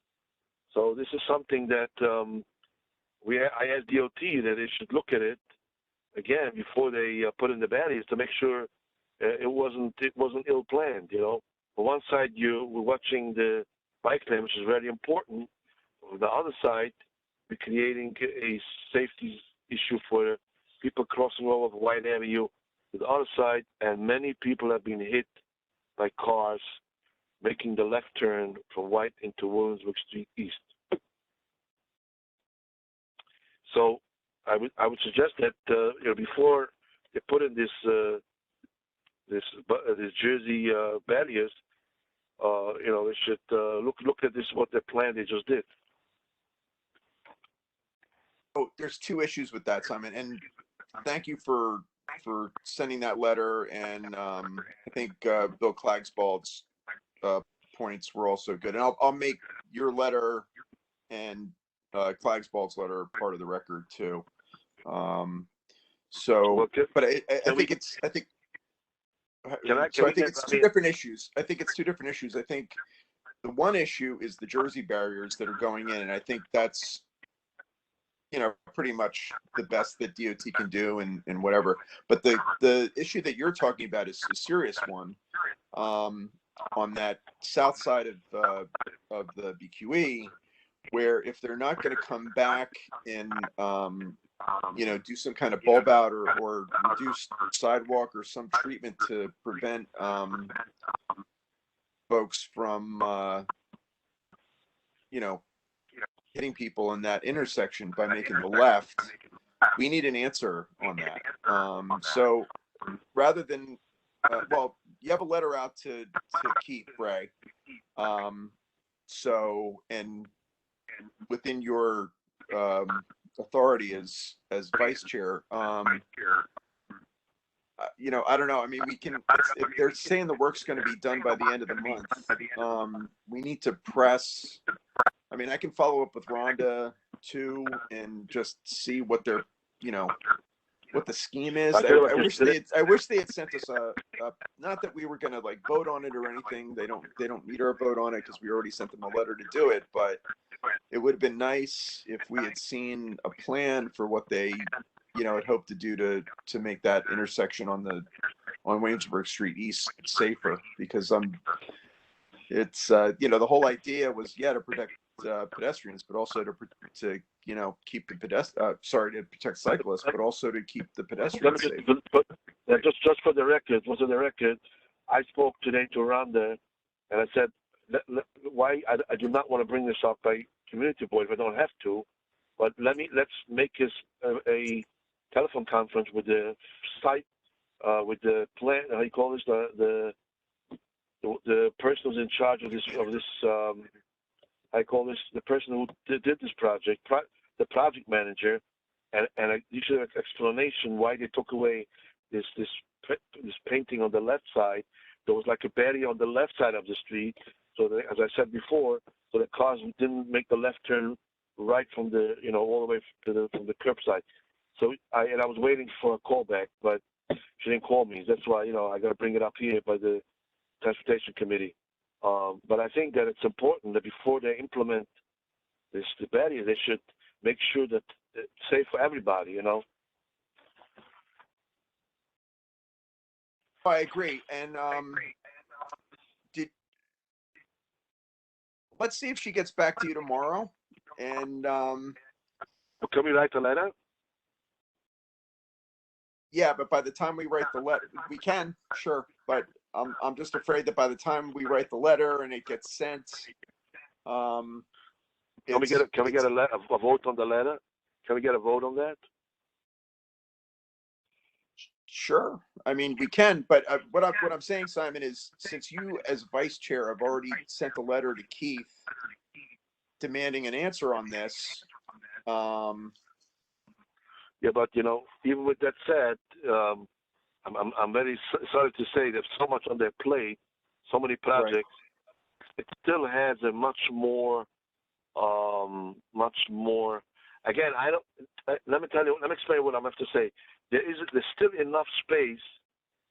Speaker 18: So this is something that I asked DOT that they should look at it again before they put in the barriers to make sure it wasn't ill planned. You know, on one side you were watching the bike lane, which is very important. On the other side, we're creating a safety issue for people crossing over White Avenue to the other side, and many people have been hit by cars making the left turn from White into Williamsburg Street East. So I would suggest that before they put in this Jersey barriers, they should look at this, what the plan they just did.
Speaker 2: Oh, there's two issues with that, Simon, and thank you for sending that letter. And I think Bill Klagsbald's points were also good. And I'll make your letter and Klagsbald's letter part of the record too. So, but I think it's two different issues. I think it's two different issues. I think the one issue is the Jersey barriers that are going in, and I think that's pretty much the best that DOT can do and whatever. But the issue that you're talking about is a serious one. On that south side of the BQE, where if they're not going to come back and do some kind of bulb out or reduce sidewalk or some treatment to prevent folks from hitting people in that intersection by making the left, we need an answer on that. So rather than you have a letter out to Keith Bray. So, and within your authority as vice chair, I don't know. I mean, we can, if they're saying the work's going to be done by the end of the month, we need to press. I mean, I can follow up with Rhonda too and just see what their, what the scheme is. I wish they had sent us a not that we were going to like vote on it or anything. They don't need our vote on it because we already sent them a letter to do it. But it would have been nice if we had seen a plan for what they, had hoped to do to make that intersection on Williamsburg Street East safer. Because it's the whole idea was to protect pedestrians, but also to keep the to protect cyclists, but also to keep the pedestrians safe.
Speaker 18: Just for the record, I spoke today to Rhonda, and I said, why I do not want to bring this up by community board if I don't have to, but let's make this a telephone conference with the site, with the plan. How you call this? The person who's in charge of this. I call this the person who did this project, the project manager, and you should have an explanation why they took away this painting on the left side. There was like a barrier on the left side of the street, so that, as I said before, so the cars didn't make the left turn right from the all the way from the curbside. So I was waiting for a call back, but she didn't call me. That's why I got to bring it up here by the transportation committee. But I think that it's important that before they implement the barrier, they should make sure that it's safe for everybody,
Speaker 2: I agree. And let's see if she gets back to you tomorrow. And
Speaker 18: can we write a letter?
Speaker 2: Yeah, but by the time we write the letter, we can, sure. But I'm just afraid that by the time we write the letter and it gets sent,
Speaker 18: can we get a vote on the letter? Can we get a vote on that?
Speaker 2: Sure. I mean, we can, but what I'm saying, Simon, is since you as vice chair have already sent a letter to Keith demanding an answer on this.
Speaker 18: Yeah, but even with that said, I'm very sorry to say there's so much on their plate, so many projects. Right. It still has a much more. Again, let me explain what I'm have to say. There's still enough space.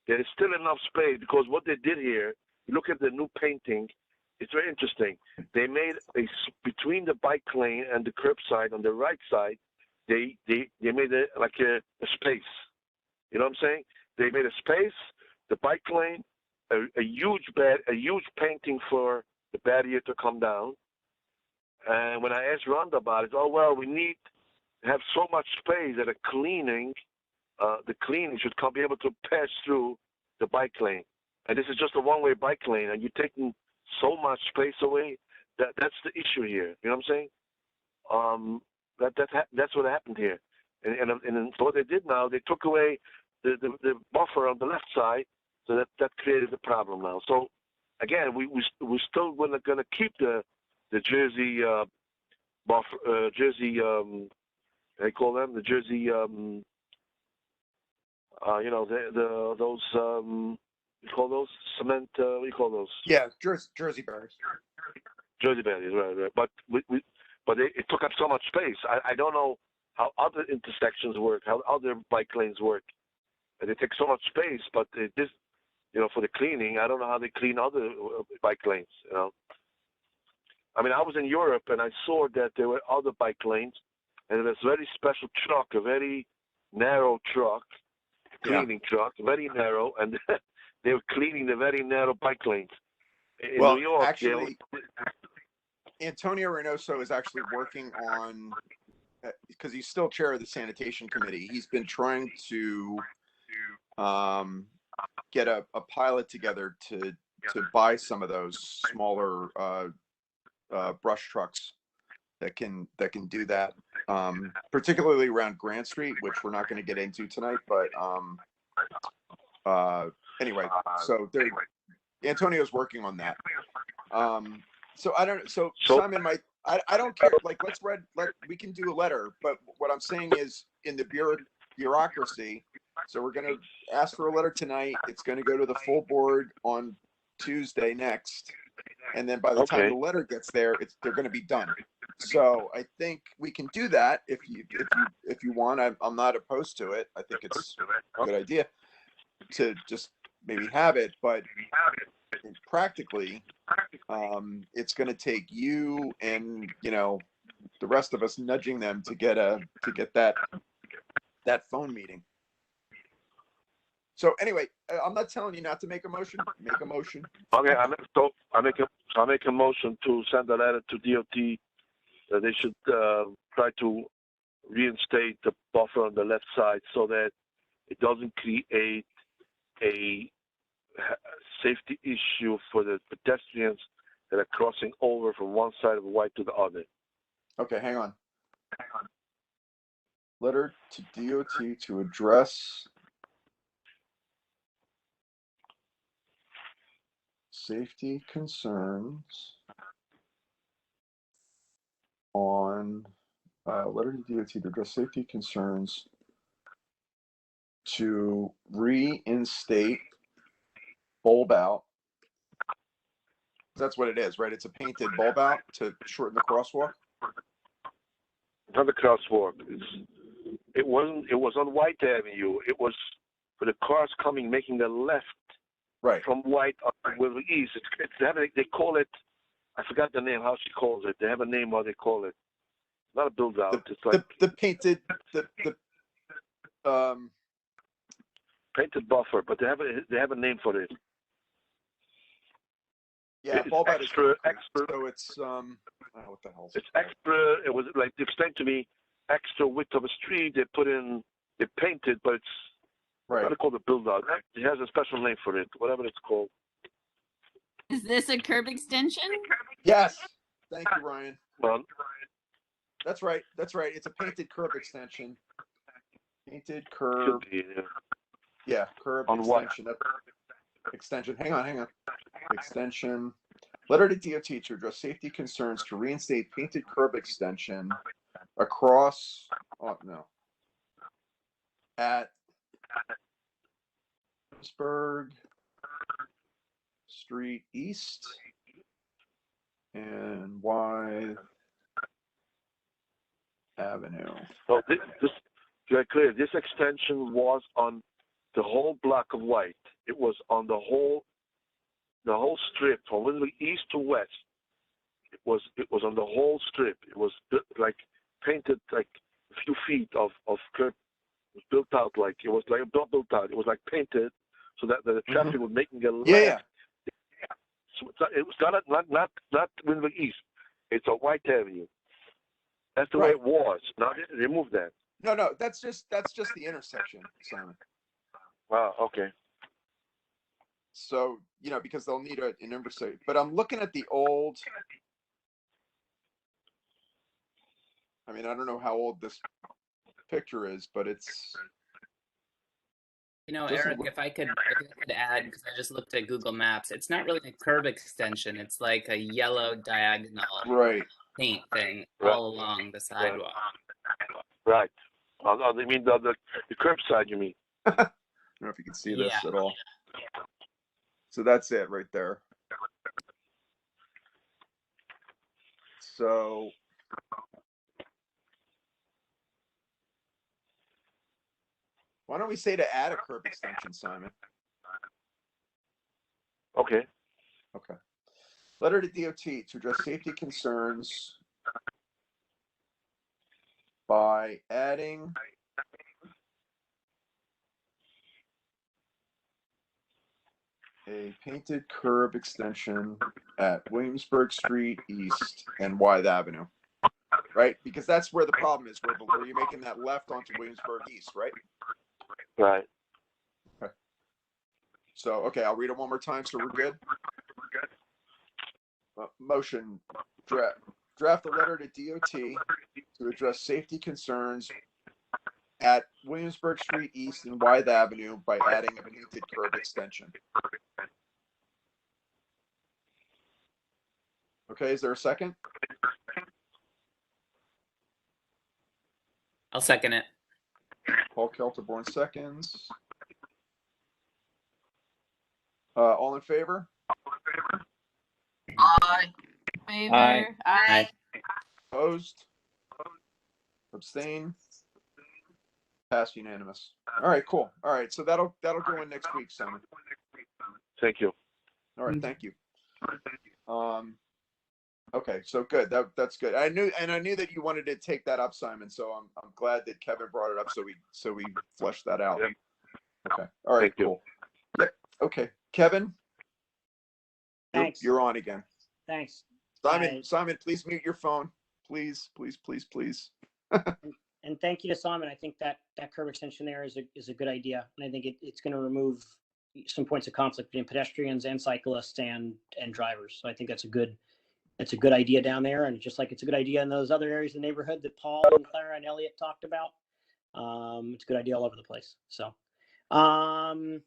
Speaker 18: There is still enough space because what they did here. You look at the new painting. It's very interesting. They made between the bike lane and the curbside on the right side. They made a space. You know what I'm saying? They made a space the bike lane, a huge painting for the barrier to come down. And when I asked Rhonda about it, oh well, we need to have so much space that the cleaning should be able to pass through the bike lane. And this is just a one-way bike lane, and you're taking so much space away. That's the issue here. You know what I'm saying? That's what happened here. And so what they did now, they took away the buffer on the left side, so that created a problem now. So again, we're still going to keep the Jersey buffer, Jersey. They call them the Jersey. Those. You call those cement? What do you call those?
Speaker 2: Yeah, Jersey barriers.
Speaker 18: Jersey barriers, right. But it took up so much space. I don't know how other intersections work, how other bike lanes work. And they take so much space, but this, for the cleaning, I don't know how they clean other bike lanes. I mean, I was in Europe and I saw that there were other bike lanes, and there's a very special truck, a very narrow truck, cleaning truck, very narrow, and they were cleaning the very narrow bike lanes. In New York,
Speaker 2: actually, Antonio Reynoso is actually working on, because he's still chair of the sanitation committee. He's been trying to get a pilot together to buy some of those smaller brush trucks that can do that, particularly around Grant Street, which we're not going to get into tonight. But anyway, so Antonio's working on that. So I don't. So Simon, I don't care. Like, we can do a letter, but what I'm saying is, in the bureaucracy. So we're going to ask for a letter tonight. It's going to go to the full board on Tuesday next, and then by the time the letter gets there, they're going to be done. So I think we can do that if you want. I'm not opposed to it. I think it's a good idea to just maybe have it, but practically, it's going to take you and the rest of us nudging them to get that phone meeting. So anyway, I'm not telling you not to make a motion. Make a motion.
Speaker 18: Okay, I make a motion to send a letter to DOT that they should try to reinstate the buffer on the left side so that it doesn't create a safety issue for the pedestrians that are crossing over from one side of White to the other.
Speaker 2: Okay, hang on. Letter to DOT to address safety concerns on letter to DOT to address safety concerns to reinstate bulb out. That's what it is, right? It's a painted bulb out to shorten the crosswalk.
Speaker 18: Not the crosswalk. It was on White Avenue. It was for the cars making the left.
Speaker 2: Right.
Speaker 18: From White up to Waverly East. They call it, I forgot the name, how she calls it. They have a name, how they call it. Not a build out. It's like
Speaker 2: the painted,
Speaker 18: painted buffer, but they have a name for it.
Speaker 2: Yeah,
Speaker 18: it's
Speaker 2: bulb out
Speaker 18: extra.
Speaker 2: So it's what the hell?
Speaker 18: It's extra. It was like they explained to me, extra width of a street. They painted, but it's
Speaker 2: right.
Speaker 18: They call it build out. It has a special name for it, whatever it's called.
Speaker 6: Is this a curb extension?
Speaker 2: Yes. Thank you, Ryan.
Speaker 18: Well,
Speaker 2: that's right. It's a painted curb extension. Painted curb.
Speaker 18: Be,
Speaker 2: yeah, curb
Speaker 18: on
Speaker 2: extension. Extension. Hang on. Extension. Letter to DOT to address safety concerns to reinstate painted curb extension across. Oh no. At Pittsburgh Street East and Wythe Avenue.
Speaker 18: So this extension was on the whole block of White. It was on the whole strip from Waverly East to West. It was on the whole strip. It was like painted like a few feet of curb. It was built out like it was like not built out. It was like painted so that the traffic was making a left.
Speaker 2: Yeah.
Speaker 18: So it was not Windsburg East. It's a White Avenue. That's the way it was. Now they removed that.
Speaker 2: No, that's just the intersection, Simon.
Speaker 18: Wow. Okay.
Speaker 2: So, because they'll need an interstate. But I'm looking at the old. I mean, I don't know how old this picture is, but it's.
Speaker 14: Eric, if I could add, because I just looked at Google Maps, it's not really a curb extension. It's like a yellow diagonal paint thing all along the sidewalk.
Speaker 18: Right. I mean the curbside. You mean?
Speaker 2: I don't know if you can see this at all. So that's it right there. So. Why don't we say to add a curb extension, Simon?
Speaker 18: Okay.
Speaker 2: Letter to DOT to address safety concerns by adding a painted curb extension at Williamsburg Street East and Wythe Avenue. Right? Because that's where the problem is, where you're making that left onto Williamsburg East, right?
Speaker 18: Right.
Speaker 2: Okay. So, I'll read it one more time so we're good. Motion, draft a letter to DOT to address safety concerns at Williamsburg Street East and Wythe Avenue by adding a painted curb extension. Okay, is there a second?
Speaker 14: I'll second it.
Speaker 2: Paul Kelterborn seconds. All in favor?
Speaker 6: Aye.
Speaker 15: Aye.
Speaker 6: Aye.
Speaker 2: Opposed? Abstain? Passed unanimous. All right, cool. All right, so that'll go in next week, Simon.
Speaker 18: Thank you.
Speaker 2: All right, thank you. Okay, so good. That's good. I knew that you wanted to take that up, Simon. So I'm glad that Kevin brought it up. So we fleshed that out.
Speaker 18: Yep.
Speaker 2: Okay. All right.
Speaker 18: Thank
Speaker 2: Cool. Yep. Okay. Kevin.
Speaker 17: Thanks.
Speaker 2: You're on again.
Speaker 17: Thanks.
Speaker 2: Simon, please mute your phone. Please.
Speaker 17: And thank you to Simon. I think that curb extension there is a good idea, and I think it's going to remove some points of conflict between pedestrians and cyclists and drivers. So I think that's a good idea down there, and just like it's a good idea in those other areas of the neighborhood that Paul and Clara and Elliot talked about. It's a good idea all over the place. So, Eric,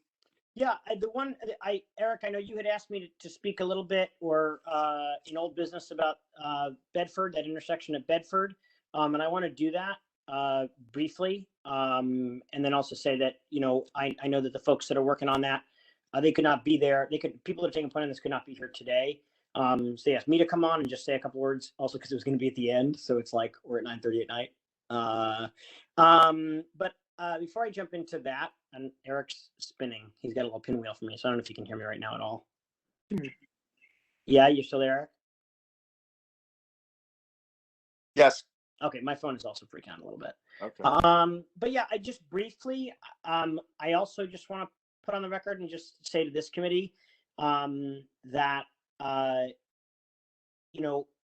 Speaker 17: I know you had asked me to speak a little bit or in old business about Bedford, that intersection at Bedford, and I want to do that briefly, and then also say that I know that the folks that are working on that, they could not be there. People that are taking part in this could not be here today. So they asked me to come on and just say a couple words, also because it was going to be at the end, so it's like we're at 9:30 at night. But before I jump into that, and Eric's spinning, he's got a little pinwheel for me, so I don't know if you can hear me right now at all. Yeah, you're still there, Eric?
Speaker 2: Yes.
Speaker 17: Okay, my phone is also freaking out a little bit.
Speaker 2: Okay.
Speaker 17: But yeah, I just briefly, I also just want to put on the record and just say to this committee that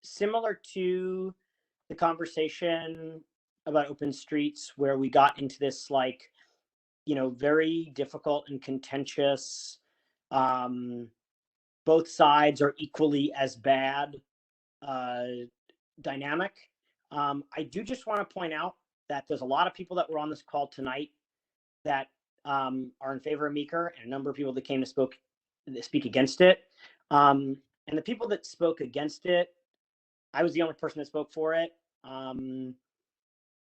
Speaker 17: similar to the conversation about open streets, where we got into this very difficult and contentious, both sides are equally as bad dynamic. I do just want to point out that there's a lot of people that were on this call tonight that are in favor of Meeker, and a number of people that came to speak against it. And the people that spoke against it, I was the only person that spoke for it.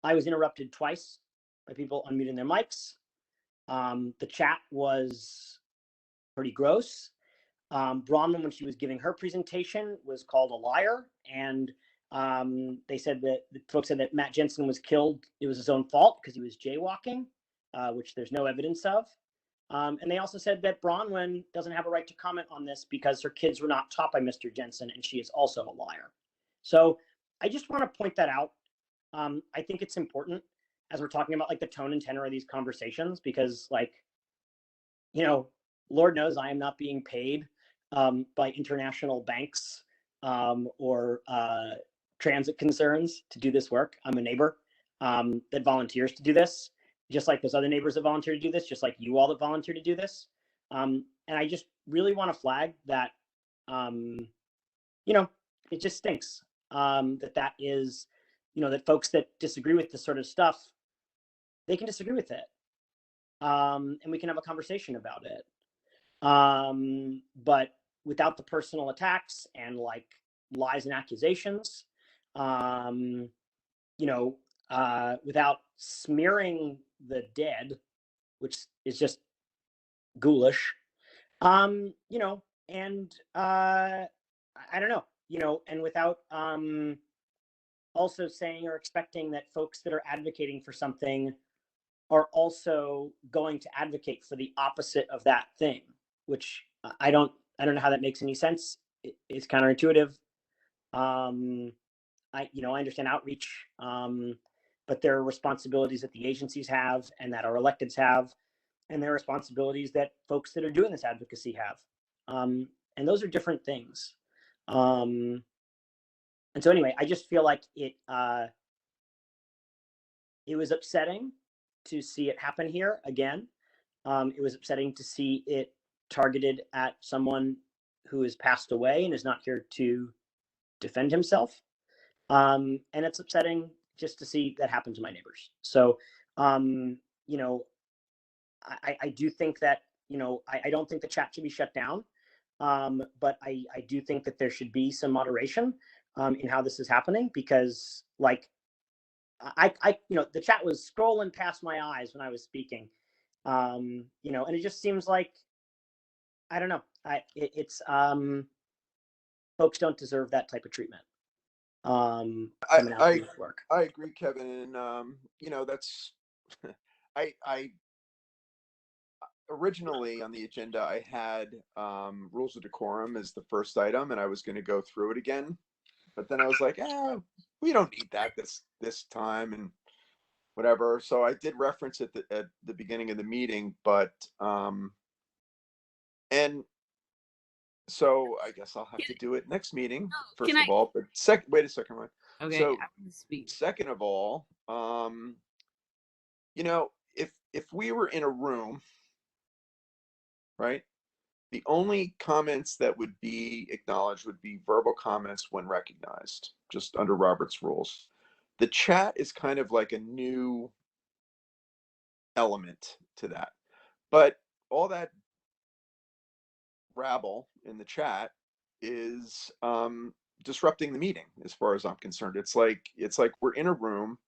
Speaker 17: I was interrupted twice by people unmuting their mics. The chat was pretty gross. Bronwyn, when she was giving her presentation, was called a liar. And they said that the folks said that Matt Jensen was killed. It was his own fault because he was jaywalking, which there's no evidence of. And they also said that Bronwyn doesn't have a right to comment on this because her kids were not taught by Mr. Jensen, and she is also a liar. So I just want to point that out. I think it's important as we're talking about the tone and tenor of these conversations, because Lord knows I am not being paid by international banks or transit concerns to do this work. I'm a neighbor that volunteers to do this, just like those other neighbors that volunteer to do this, just like you all that volunteer to do this. And I just really want to flag that, it just stinks that is, that folks that disagree with this sort of stuff, they can disagree with it. And we can have a conversation about it. But without the personal attacks and like lies and accusations, without smearing the dead, which is just ghoulish, and I don't know, and without also saying or expecting that folks that are advocating for something are also going to advocate for the opposite of that thing, which I don't know how that makes any sense. It's counterintuitive. I understand outreach, but there are responsibilities that the agencies have and that our electeds have, and there are responsibilities that folks that are doing this advocacy have. And those are different things. And so anyway, I just feel like it was upsetting to see it happen here again. It was upsetting to see it targeted at someone who has passed away and is not here to defend himself. And it's upsetting just to see that happen to my neighbors. So, I do think that, I don't think the chat should be shut down. But I do think that there should be some moderation in how this is happening, because like, the chat was scrolling past my eyes when I was speaking, and it just seems like, I don't know, folks don't deserve that type of treatment. Coming out from this work.
Speaker 2: I agree, Kevin, and that's I originally on the agenda I had rules of decorum as the first item, and I was going to go through it again, but then I was like, we don't need that this time and whatever. So I did reference it at the beginning of the meeting, but and so I guess I'll have to do it next meeting, first of all. But wait a second, Ryan.
Speaker 6: Okay,
Speaker 2: So
Speaker 6: I want to speak.
Speaker 2: second of all, if we were in a room, right, the only comments that would be acknowledged would be verbal comments when recognized, just under Robert's rules. The chat is kind of like a new element to that. But all that rabble in the chat is disrupting the meeting, as far as I'm concerned. It's like we're in a room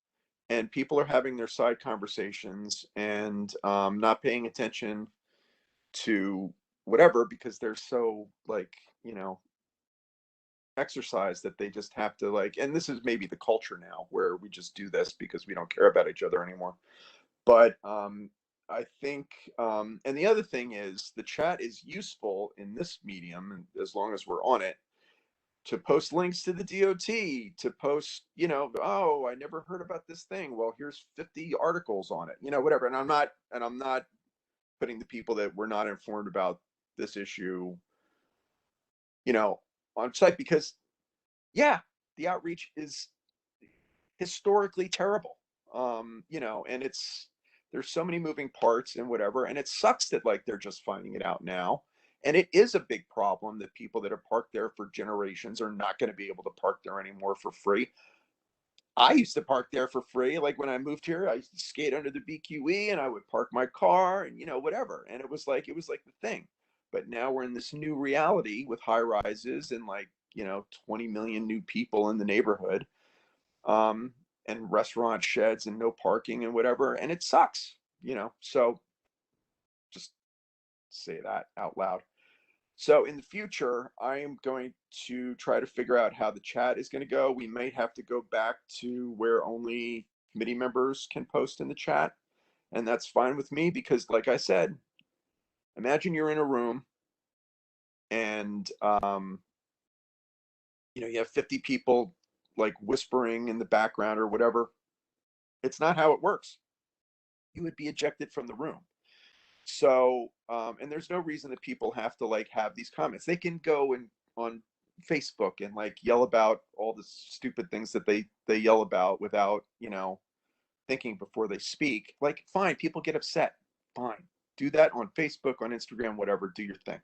Speaker 2: and people are having their side conversations and not paying attention to whatever, because they're so exercise that they just have to and this is maybe the culture now where we just do this because we don't care about each other anymore. But I think and the other thing is the chat is useful in this medium, as long as we're on it, to post links to the DOT, to post, oh, I never heard about this thing. Well, here's 50 articles on it, whatever. And I'm not putting the people that were not informed about this issue, on site, because the outreach is historically terrible. And there's so many moving parts and whatever, and it sucks that they're just finding it out now. And it is a big problem that people that have parked there for generations are not going to be able to park there anymore for free. I used to park there for free. Like when I moved here, I used to skate under the BQE and I would park my car and, whatever. And it was like the thing. But now we're in this new reality with high rises and 20 million new people in the neighborhood, and restaurant sheds and no parking and whatever. And it sucks, so just say that out loud. So in the future, I am going to try to figure out how the chat is going to go. We might have to go back to where only committee members can post in the chat. And that's fine with me because, like I said, imagine you're in a room and, you have 50 people whispering in the background or whatever. It's not how it works. You would be ejected from the room. So, and there's no reason that people have to like have these comments. They can go and on Facebook and like yell about all the stupid things that they yell about without, thinking before they speak. Like, fine, people get upset. Fine. Do that on Facebook, on Instagram, whatever, do your thing.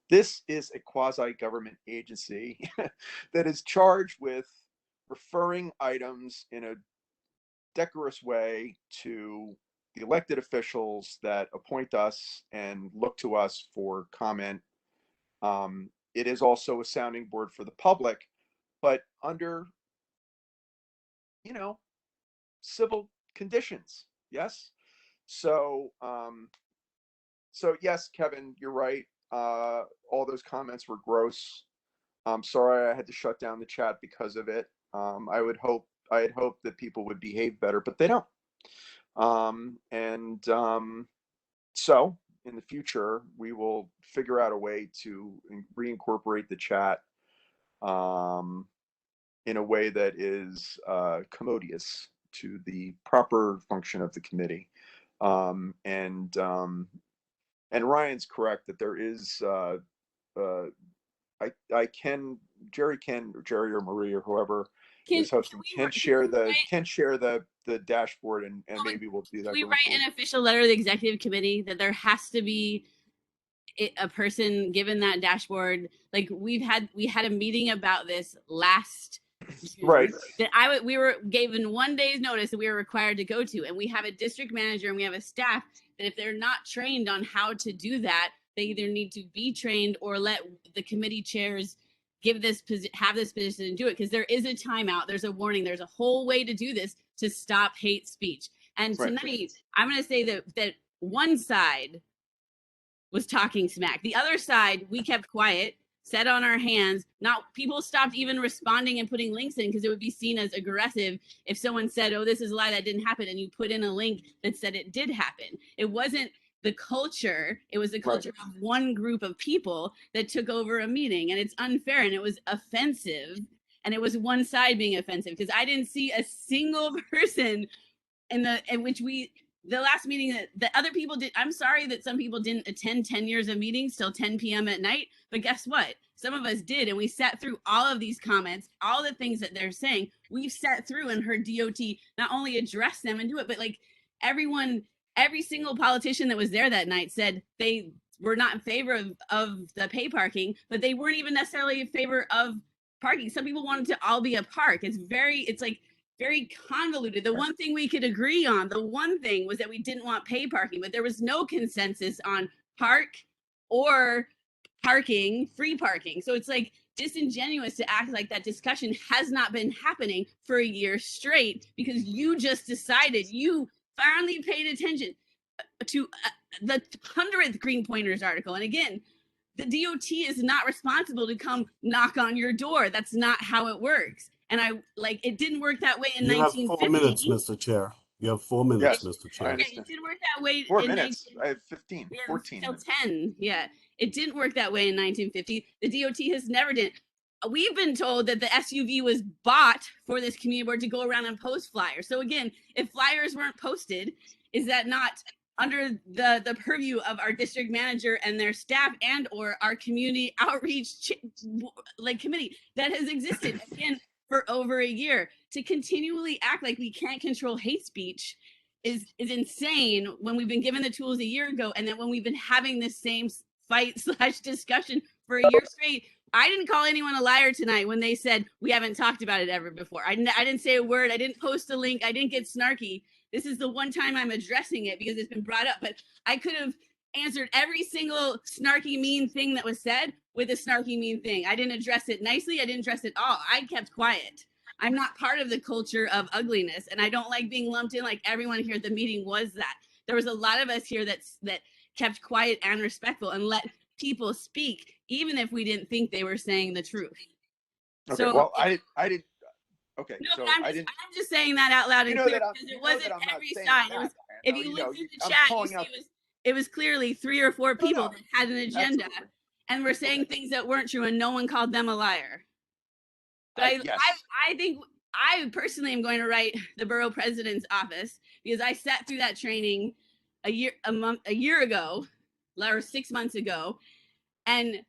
Speaker 2: This is a quasi-government agency that is charged with referring items in a decorous way to the elected officials that appoint us and look to us for comment. It is also a sounding board for the public, but under, civil conditions. Yes. So, so yes, Kevin, you're right. All those comments were gross. I'm sorry I had to shut down the chat because of it. I had hoped that people would behave better, but they don't. So in the future, we will figure out a way to reincorporate the chat in a way that is commodious to the proper function of the committee. And Ryan's correct that there is Jerry or Marie or whoever is hosting can share the dashboard and maybe we'll do that.
Speaker 6: We write an official letter to the executive committee that there has to be a person given that dashboard. Like we had a meeting about this last
Speaker 2: right
Speaker 6: that we were given 1 day's notice that we were required to go to, and we have a district manager and we have a staff that if they're not trained on how to do that, they either need to be trained or let the committee chairs have this position and do it, because there is a timeout, there's a warning, there's a whole way to do this to stop hate speech. And tonight I'm going to say that one side was talking smack, the other side we kept quiet, sat on our hands. Not people stopped even responding and putting links in because it would be seen as aggressive if someone said, oh, this is a lie, that didn't happen, and you put in a link that said it did happen. It wasn't the culture, it was the culture of one group of people that took over a meeting, and it's unfair and it was offensive, and it was one side being offensive because I didn't see a single person the last meeting that other people did. I'm sorry that some people didn't attend 10 years of meetings till 10 p.m. at night, but guess what? Some of us did, and we sat through all of these comments, all the things that they're saying. We've sat through and heard DOT not only address them and do it, but like every single politician that was there that night said they were not in favor of the pay parking, but they weren't even necessarily in favor of parking. Some people wanted to all be a park. It's very convoluted. The one thing we could agree on, the one thing was that we didn't want pay parking, but there was no consensus on park or parking, free parking. So it's like disingenuous to act like that discussion has not been happening for a year straight because you just decided, you finally paid attention to the 100th Green Pointers article. And again, the DOT is not responsible to come knock on your door. That's not how it works. And it didn't work that way in 1950.
Speaker 12: You have 4 minutes, Mr. Chair. You have 4 minutes, Mr. Chair.
Speaker 6: Okay, it didn't work that way.
Speaker 2: 4 minutes. I have 15, 14.
Speaker 6: Till 10. Yeah, it didn't work that way in 1950. The DOT has never did. We've been told that the SUV was bought for this community board to go around and post flyers. So again, if flyers weren't posted, is that not under the purview of our district manager and their staff and or our community outreach committee that has existed again for over a year? To continually act like we can't control hate speech is insane when we've been given the tools a year ago, and then when we've been having this same fight / discussion for a year straight. I didn't call anyone a liar tonight when they said we haven't talked about it ever before. I didn't say a word. I didn't post a link. I didn't get snarky. This is the one time I'm addressing it because it's been brought up, but I could have answered every single snarky, mean thing that was said with a snarky, mean thing. I didn't address it nicely. I didn't address it all. I kept quiet. I'm not part of the culture of ugliness, and I don't like being lumped in like everyone here at the meeting was that. There was a lot of us here that kept quiet and respectful and let people speak, even if we didn't think they were saying the truth.
Speaker 2: Okay, so, well, I didn't. Okay,
Speaker 6: no,
Speaker 2: so
Speaker 6: I'm just saying that out loud and clear because it wasn't every side. It was, if you look through the chat, you see it was clearly 3 or 4 people that had an agenda and were saying things that weren't true, and no one called them a liar. But I think I personally am going to write the borough president's office because I sat through that training a year ago, or 6 months ago, and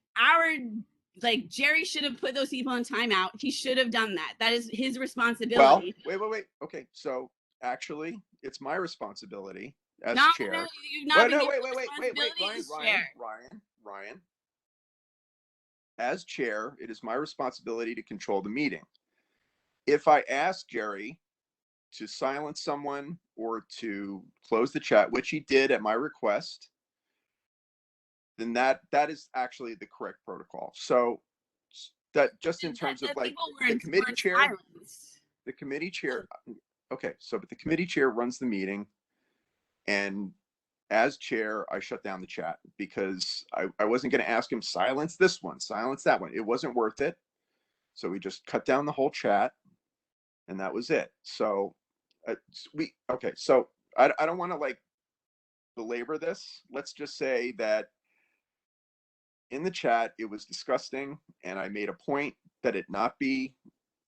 Speaker 6: Jerry should have put those people in timeout. He should have done that. That is his
Speaker 2: Well,
Speaker 6: responsibility.
Speaker 2: wait. Okay, so actually, it's my responsibility as
Speaker 6: No,
Speaker 2: chair.
Speaker 6: you've not been
Speaker 2: No,
Speaker 6: given
Speaker 2: wait,
Speaker 6: responsibility as chair.
Speaker 2: Ryan. As chair, it is my responsibility to control the meeting. If I ask Jerry to silence someone or to close the chat, which he did at my request, then that is actually the correct protocol. So that just in terms of like the committee chair, okay, so but the committee chair runs the meeting, and as chair, I shut down the chat because I wasn't going to ask him silence this one, silence that one. It wasn't worth it. So we just cut down the whole chat, and that was it. So so I don't want to like belabor this. Let's just say that in the chat, it was disgusting, and I made a point that it not be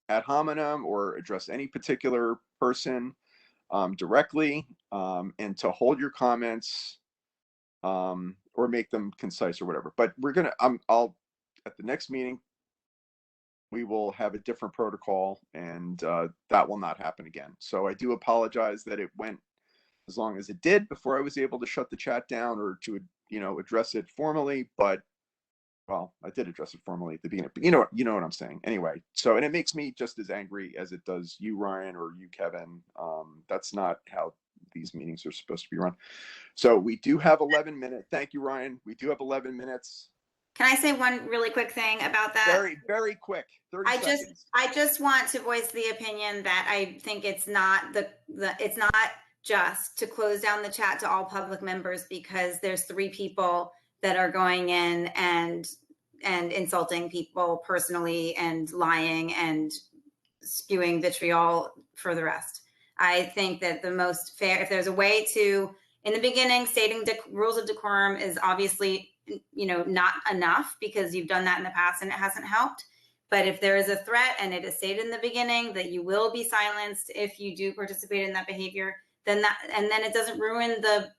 Speaker 2: ad hominem or address any particular person directly, and to hold your comments or make them concise or whatever. But I'll at the next meeting, we will have a different protocol, and that will not happen again. So I do apologize that it went as long as it did before I was able to shut the chat down or to address it formally. But well, I did address it formally at the beginning, but you know what I'm saying. Anyway, so, and it makes me just as angry as it does you, Ryan, or you, Kevin. That's not how these meetings are supposed to be run. So we do have 11 minutes. Thank you, Ryan. We do have 11 minutes.
Speaker 1: Can I say one really quick thing about that?
Speaker 2: Very, very quick. 30 seconds.
Speaker 1: I just want to voice the opinion that I think it's not it's not just to close down the chat to all public members, because there's 3 people that are going in and insulting people personally and lying and spewing vitriol for the rest. I think that the most fair, if there's a way to, in the beginning, stating rules of decorum is obviously, not enough, because you've done that in the past and it hasn't helped. But if there is a threat and it is stated in the beginning that you will be silenced if you do participate in that behavior, then it doesn't ruin the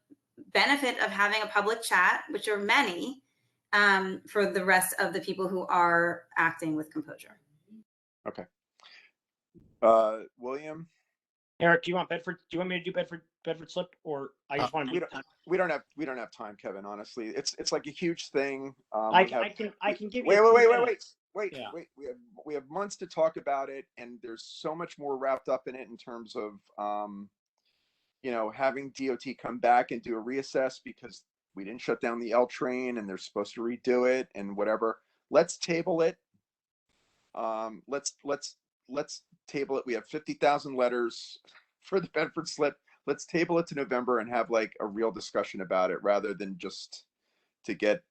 Speaker 1: benefit of having a public chat, which are many, for the rest of the people who are acting with composure.
Speaker 2: Okay. William?
Speaker 17: Eric, do you want me to do Bedford slip, or I just want to?
Speaker 2: We don't have time, Kevin. Honestly, it's like a huge thing.
Speaker 17: I can give you.
Speaker 2: Wait. We have months to talk about it, and there's so much more wrapped up in it in terms of having DOT come back and do a reassess because we didn't shut down the L train and they're supposed to redo it and whatever. Let's table it. Let's table it. We have 50,000 letters for the Bedford slip. Let's table it to November and have like a real discussion about it rather than just to get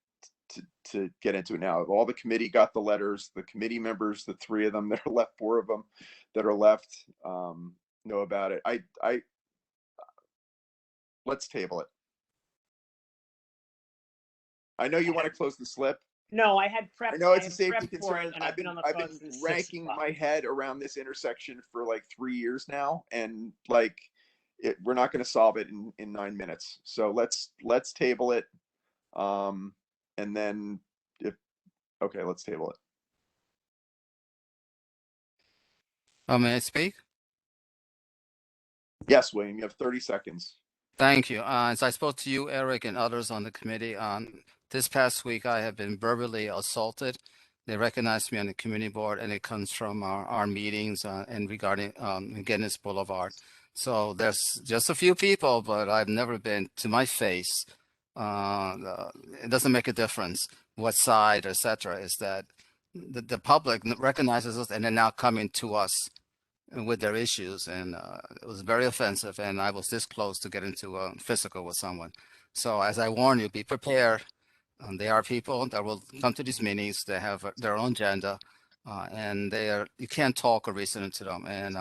Speaker 2: into it now. All the committee got the letters, the committee members, the 3 of them that are left, 4 of them that are left, know about it. Let's table it. I know you want to close the slip.
Speaker 17: No, I had prepped.
Speaker 2: I know it's a safety
Speaker 17: prepped for it,
Speaker 2: concern.
Speaker 17: and I've been on the
Speaker 2: I've
Speaker 17: phone
Speaker 2: been
Speaker 17: since 6
Speaker 2: ranking
Speaker 17: o'clock.
Speaker 2: my head around this intersection for like 3 years now, and like we're not going to solve it in 9 minutes. So let's table it, and then let's table it.
Speaker 16: May I speak?
Speaker 2: Yes, William, you have 30 seconds.
Speaker 16: Thank you. As I spoke to you, Eric, and others on the committee, this past week I have been verbally assaulted. They recognized me on the community board, and it comes from our meetings and regarding Guinness Boulevard. So there's just a few people, but I've never been to my face. It doesn't make a difference what side, etc. Is that the public recognizes us, and they're now coming to us with their issues, and it was very offensive, and I was this close to getting into physical with someone. So as I warn you, be prepared. There are people that will come to these meetings. They have their own agenda, and you can't talk or reason to them. And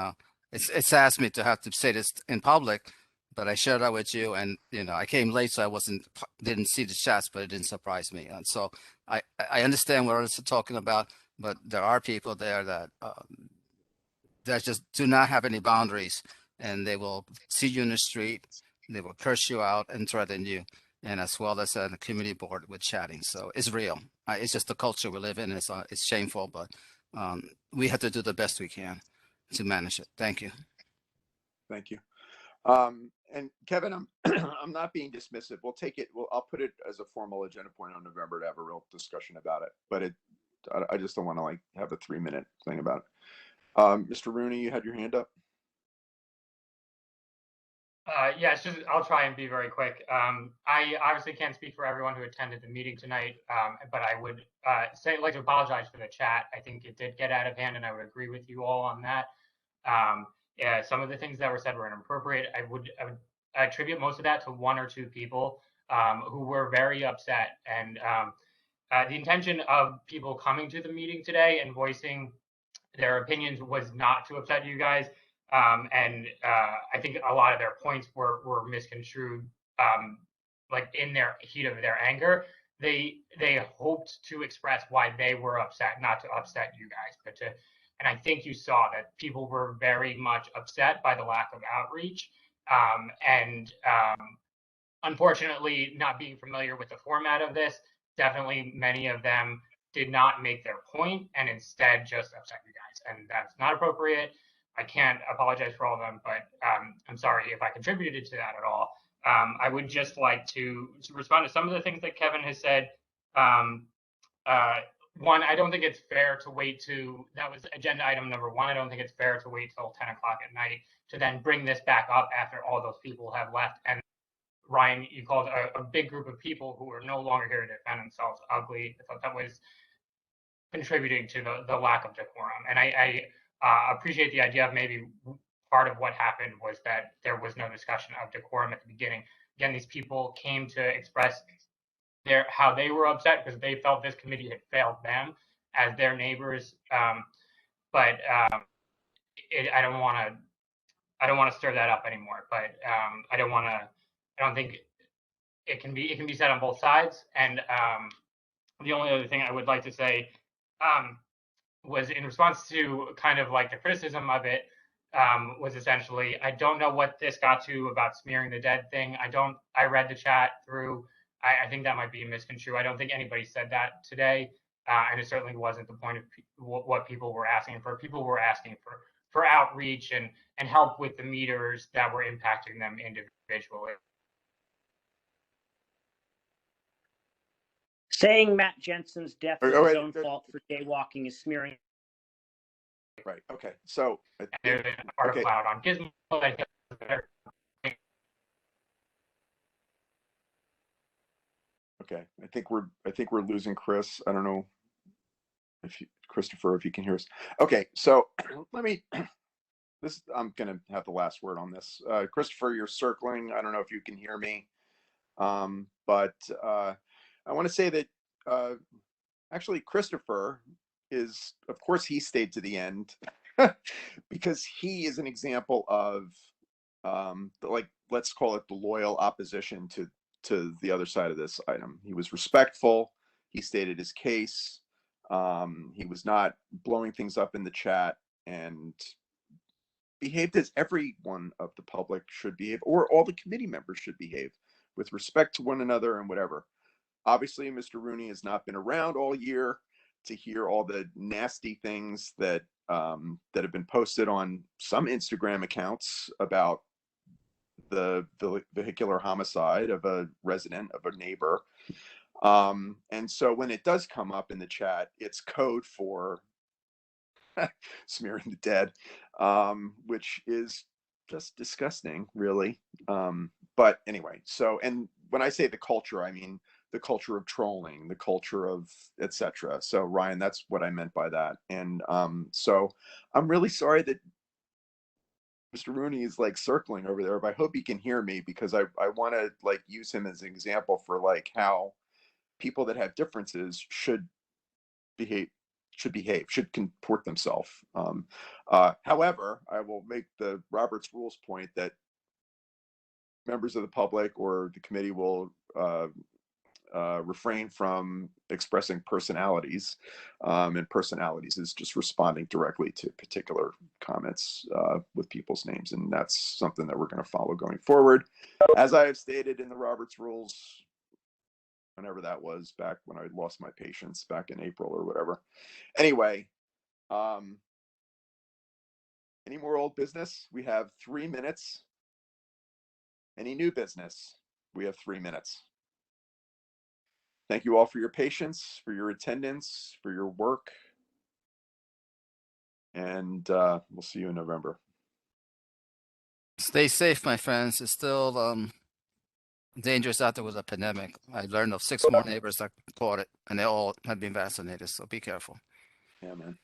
Speaker 16: it saddens me to have to say this in public, but I shared that with you. And I came late, so I didn't see the chats, but it didn't surprise me. And so I understand what others are talking about, but there are people there that just do not have any boundaries, and they will see you in the street, they will curse you out and threaten you, and as well as the community board with chatting. So it's real. It's just the culture we live in. It's shameful, but we have to do the best we can to manage it. Thank you.
Speaker 2: Thank you. And Kevin, I'm I'm not being dismissive. We'll take it. I'll put it as a formal agenda point on November to have a real discussion about it. But I just don't want to like have a 3-minute thing about it. Mr. Rooney, you had your hand up.
Speaker 10: Yeah, it's just I'll try and be very quick. I obviously can't speak for everyone who attended the meeting tonight, but I would like to apologize for the chat. I think it did get out of hand, and I would agree with you all on that. Yeah, some of the things that were said were inappropriate. I would attribute most of that to 1 or 2 people who were very upset. And the intention of people coming to the meeting today and voicing their opinions was not to upset you guys. I think a lot of their points were misconstrued, like in their heat of their anger. They hoped to express why they were upset, not to upset you guys, and I think you saw that people were very much upset by the lack of outreach. Unfortunately, not being familiar with the format of this, definitely many of them did not make their point and instead just upset you guys. And that's not appropriate. I can't apologize for all of them, but I'm sorry if I contributed to that at all. I would just like to respond to some of the things that Kevin has said. One, I don't think it's fair to wait that was agenda item number 1. I don't think it's fair to wait till 10 o'clock at night to then bring this back up after all those people have left. And Ryan, you called a big group of people who are no longer here to defend themselves ugly. I thought that was contributing to the lack of decorum. And I appreciate the idea of maybe part of what happened was that there was no discussion of decorum at the beginning. Again, these people came to express how they were upset because they felt this committee had failed them as their neighbors. I don't want to stir that up anymore. But I don't think it can be said on both sides. And the only other thing I would like to say was in response to kind of like the criticism of it, was essentially, I don't know what this got to about smearing the dead thing. I read the chat through. I think that might be misconstrued. I don't think anybody said that today. And it certainly wasn't the point of what people were asking for. People were asking for outreach and help with the meters that were impacting them individually.
Speaker 17: Saying Matt Jensen's death is his own fault for jaywalking is smearing.
Speaker 2: Right. Okay. So.
Speaker 10: There's an article out on Gizmo.
Speaker 2: Okay. I think we're losing Chris. I don't know Christopher, if you can hear us. Okay. So I'm going to have the last word on this. Christopher, you're circling. I don't know if you can hear me. But I want to say that actually Christopher is, of course, he stayed to the end because he is an example of let's call it the loyal opposition to the other side of this item. He was respectful. He stated his case. He was not blowing things up in the chat and behaved as everyone of the public should behave, or all the committee members should behave, with respect to one another and whatever. Obviously, Mr. Rooney has not been around all year to hear all the nasty things that have been posted on some Instagram accounts about the vehicular homicide of a resident, of a neighbor. And so when it does come up in the chat, it's code for smearing the dead, which is just disgusting, really. But anyway, so, and when I say the culture, I mean the culture of trolling, the culture of etc. So Ryan, that's what I meant by that. And so I'm really sorry that Mr. Rooney is like circling over there, but I hope he can hear me, because I want to like use him as an example for like how people that have differences should comport themselves. However, I will make the Robert's Rules point that members of the public or the committee will refrain from expressing personalities, and personalities is just responding directly to particular comments with people's names, and that's something that we're going to follow going forward. As I have stated in the Roberts rules, whenever that was, back when I lost my patience back in April or whatever. Anyway, any more old business? We have 3 minutes. Any new business? We have 3 minutes. Thank you all for your patience, for your attendance, for your work. And we'll see you in November.
Speaker 16: Stay safe, my friends. It's still dangerous out there with a pandemic. I learned of 6 more neighbors that caught it, and they all had been vaccinated. So be careful.
Speaker 2: Yeah, man.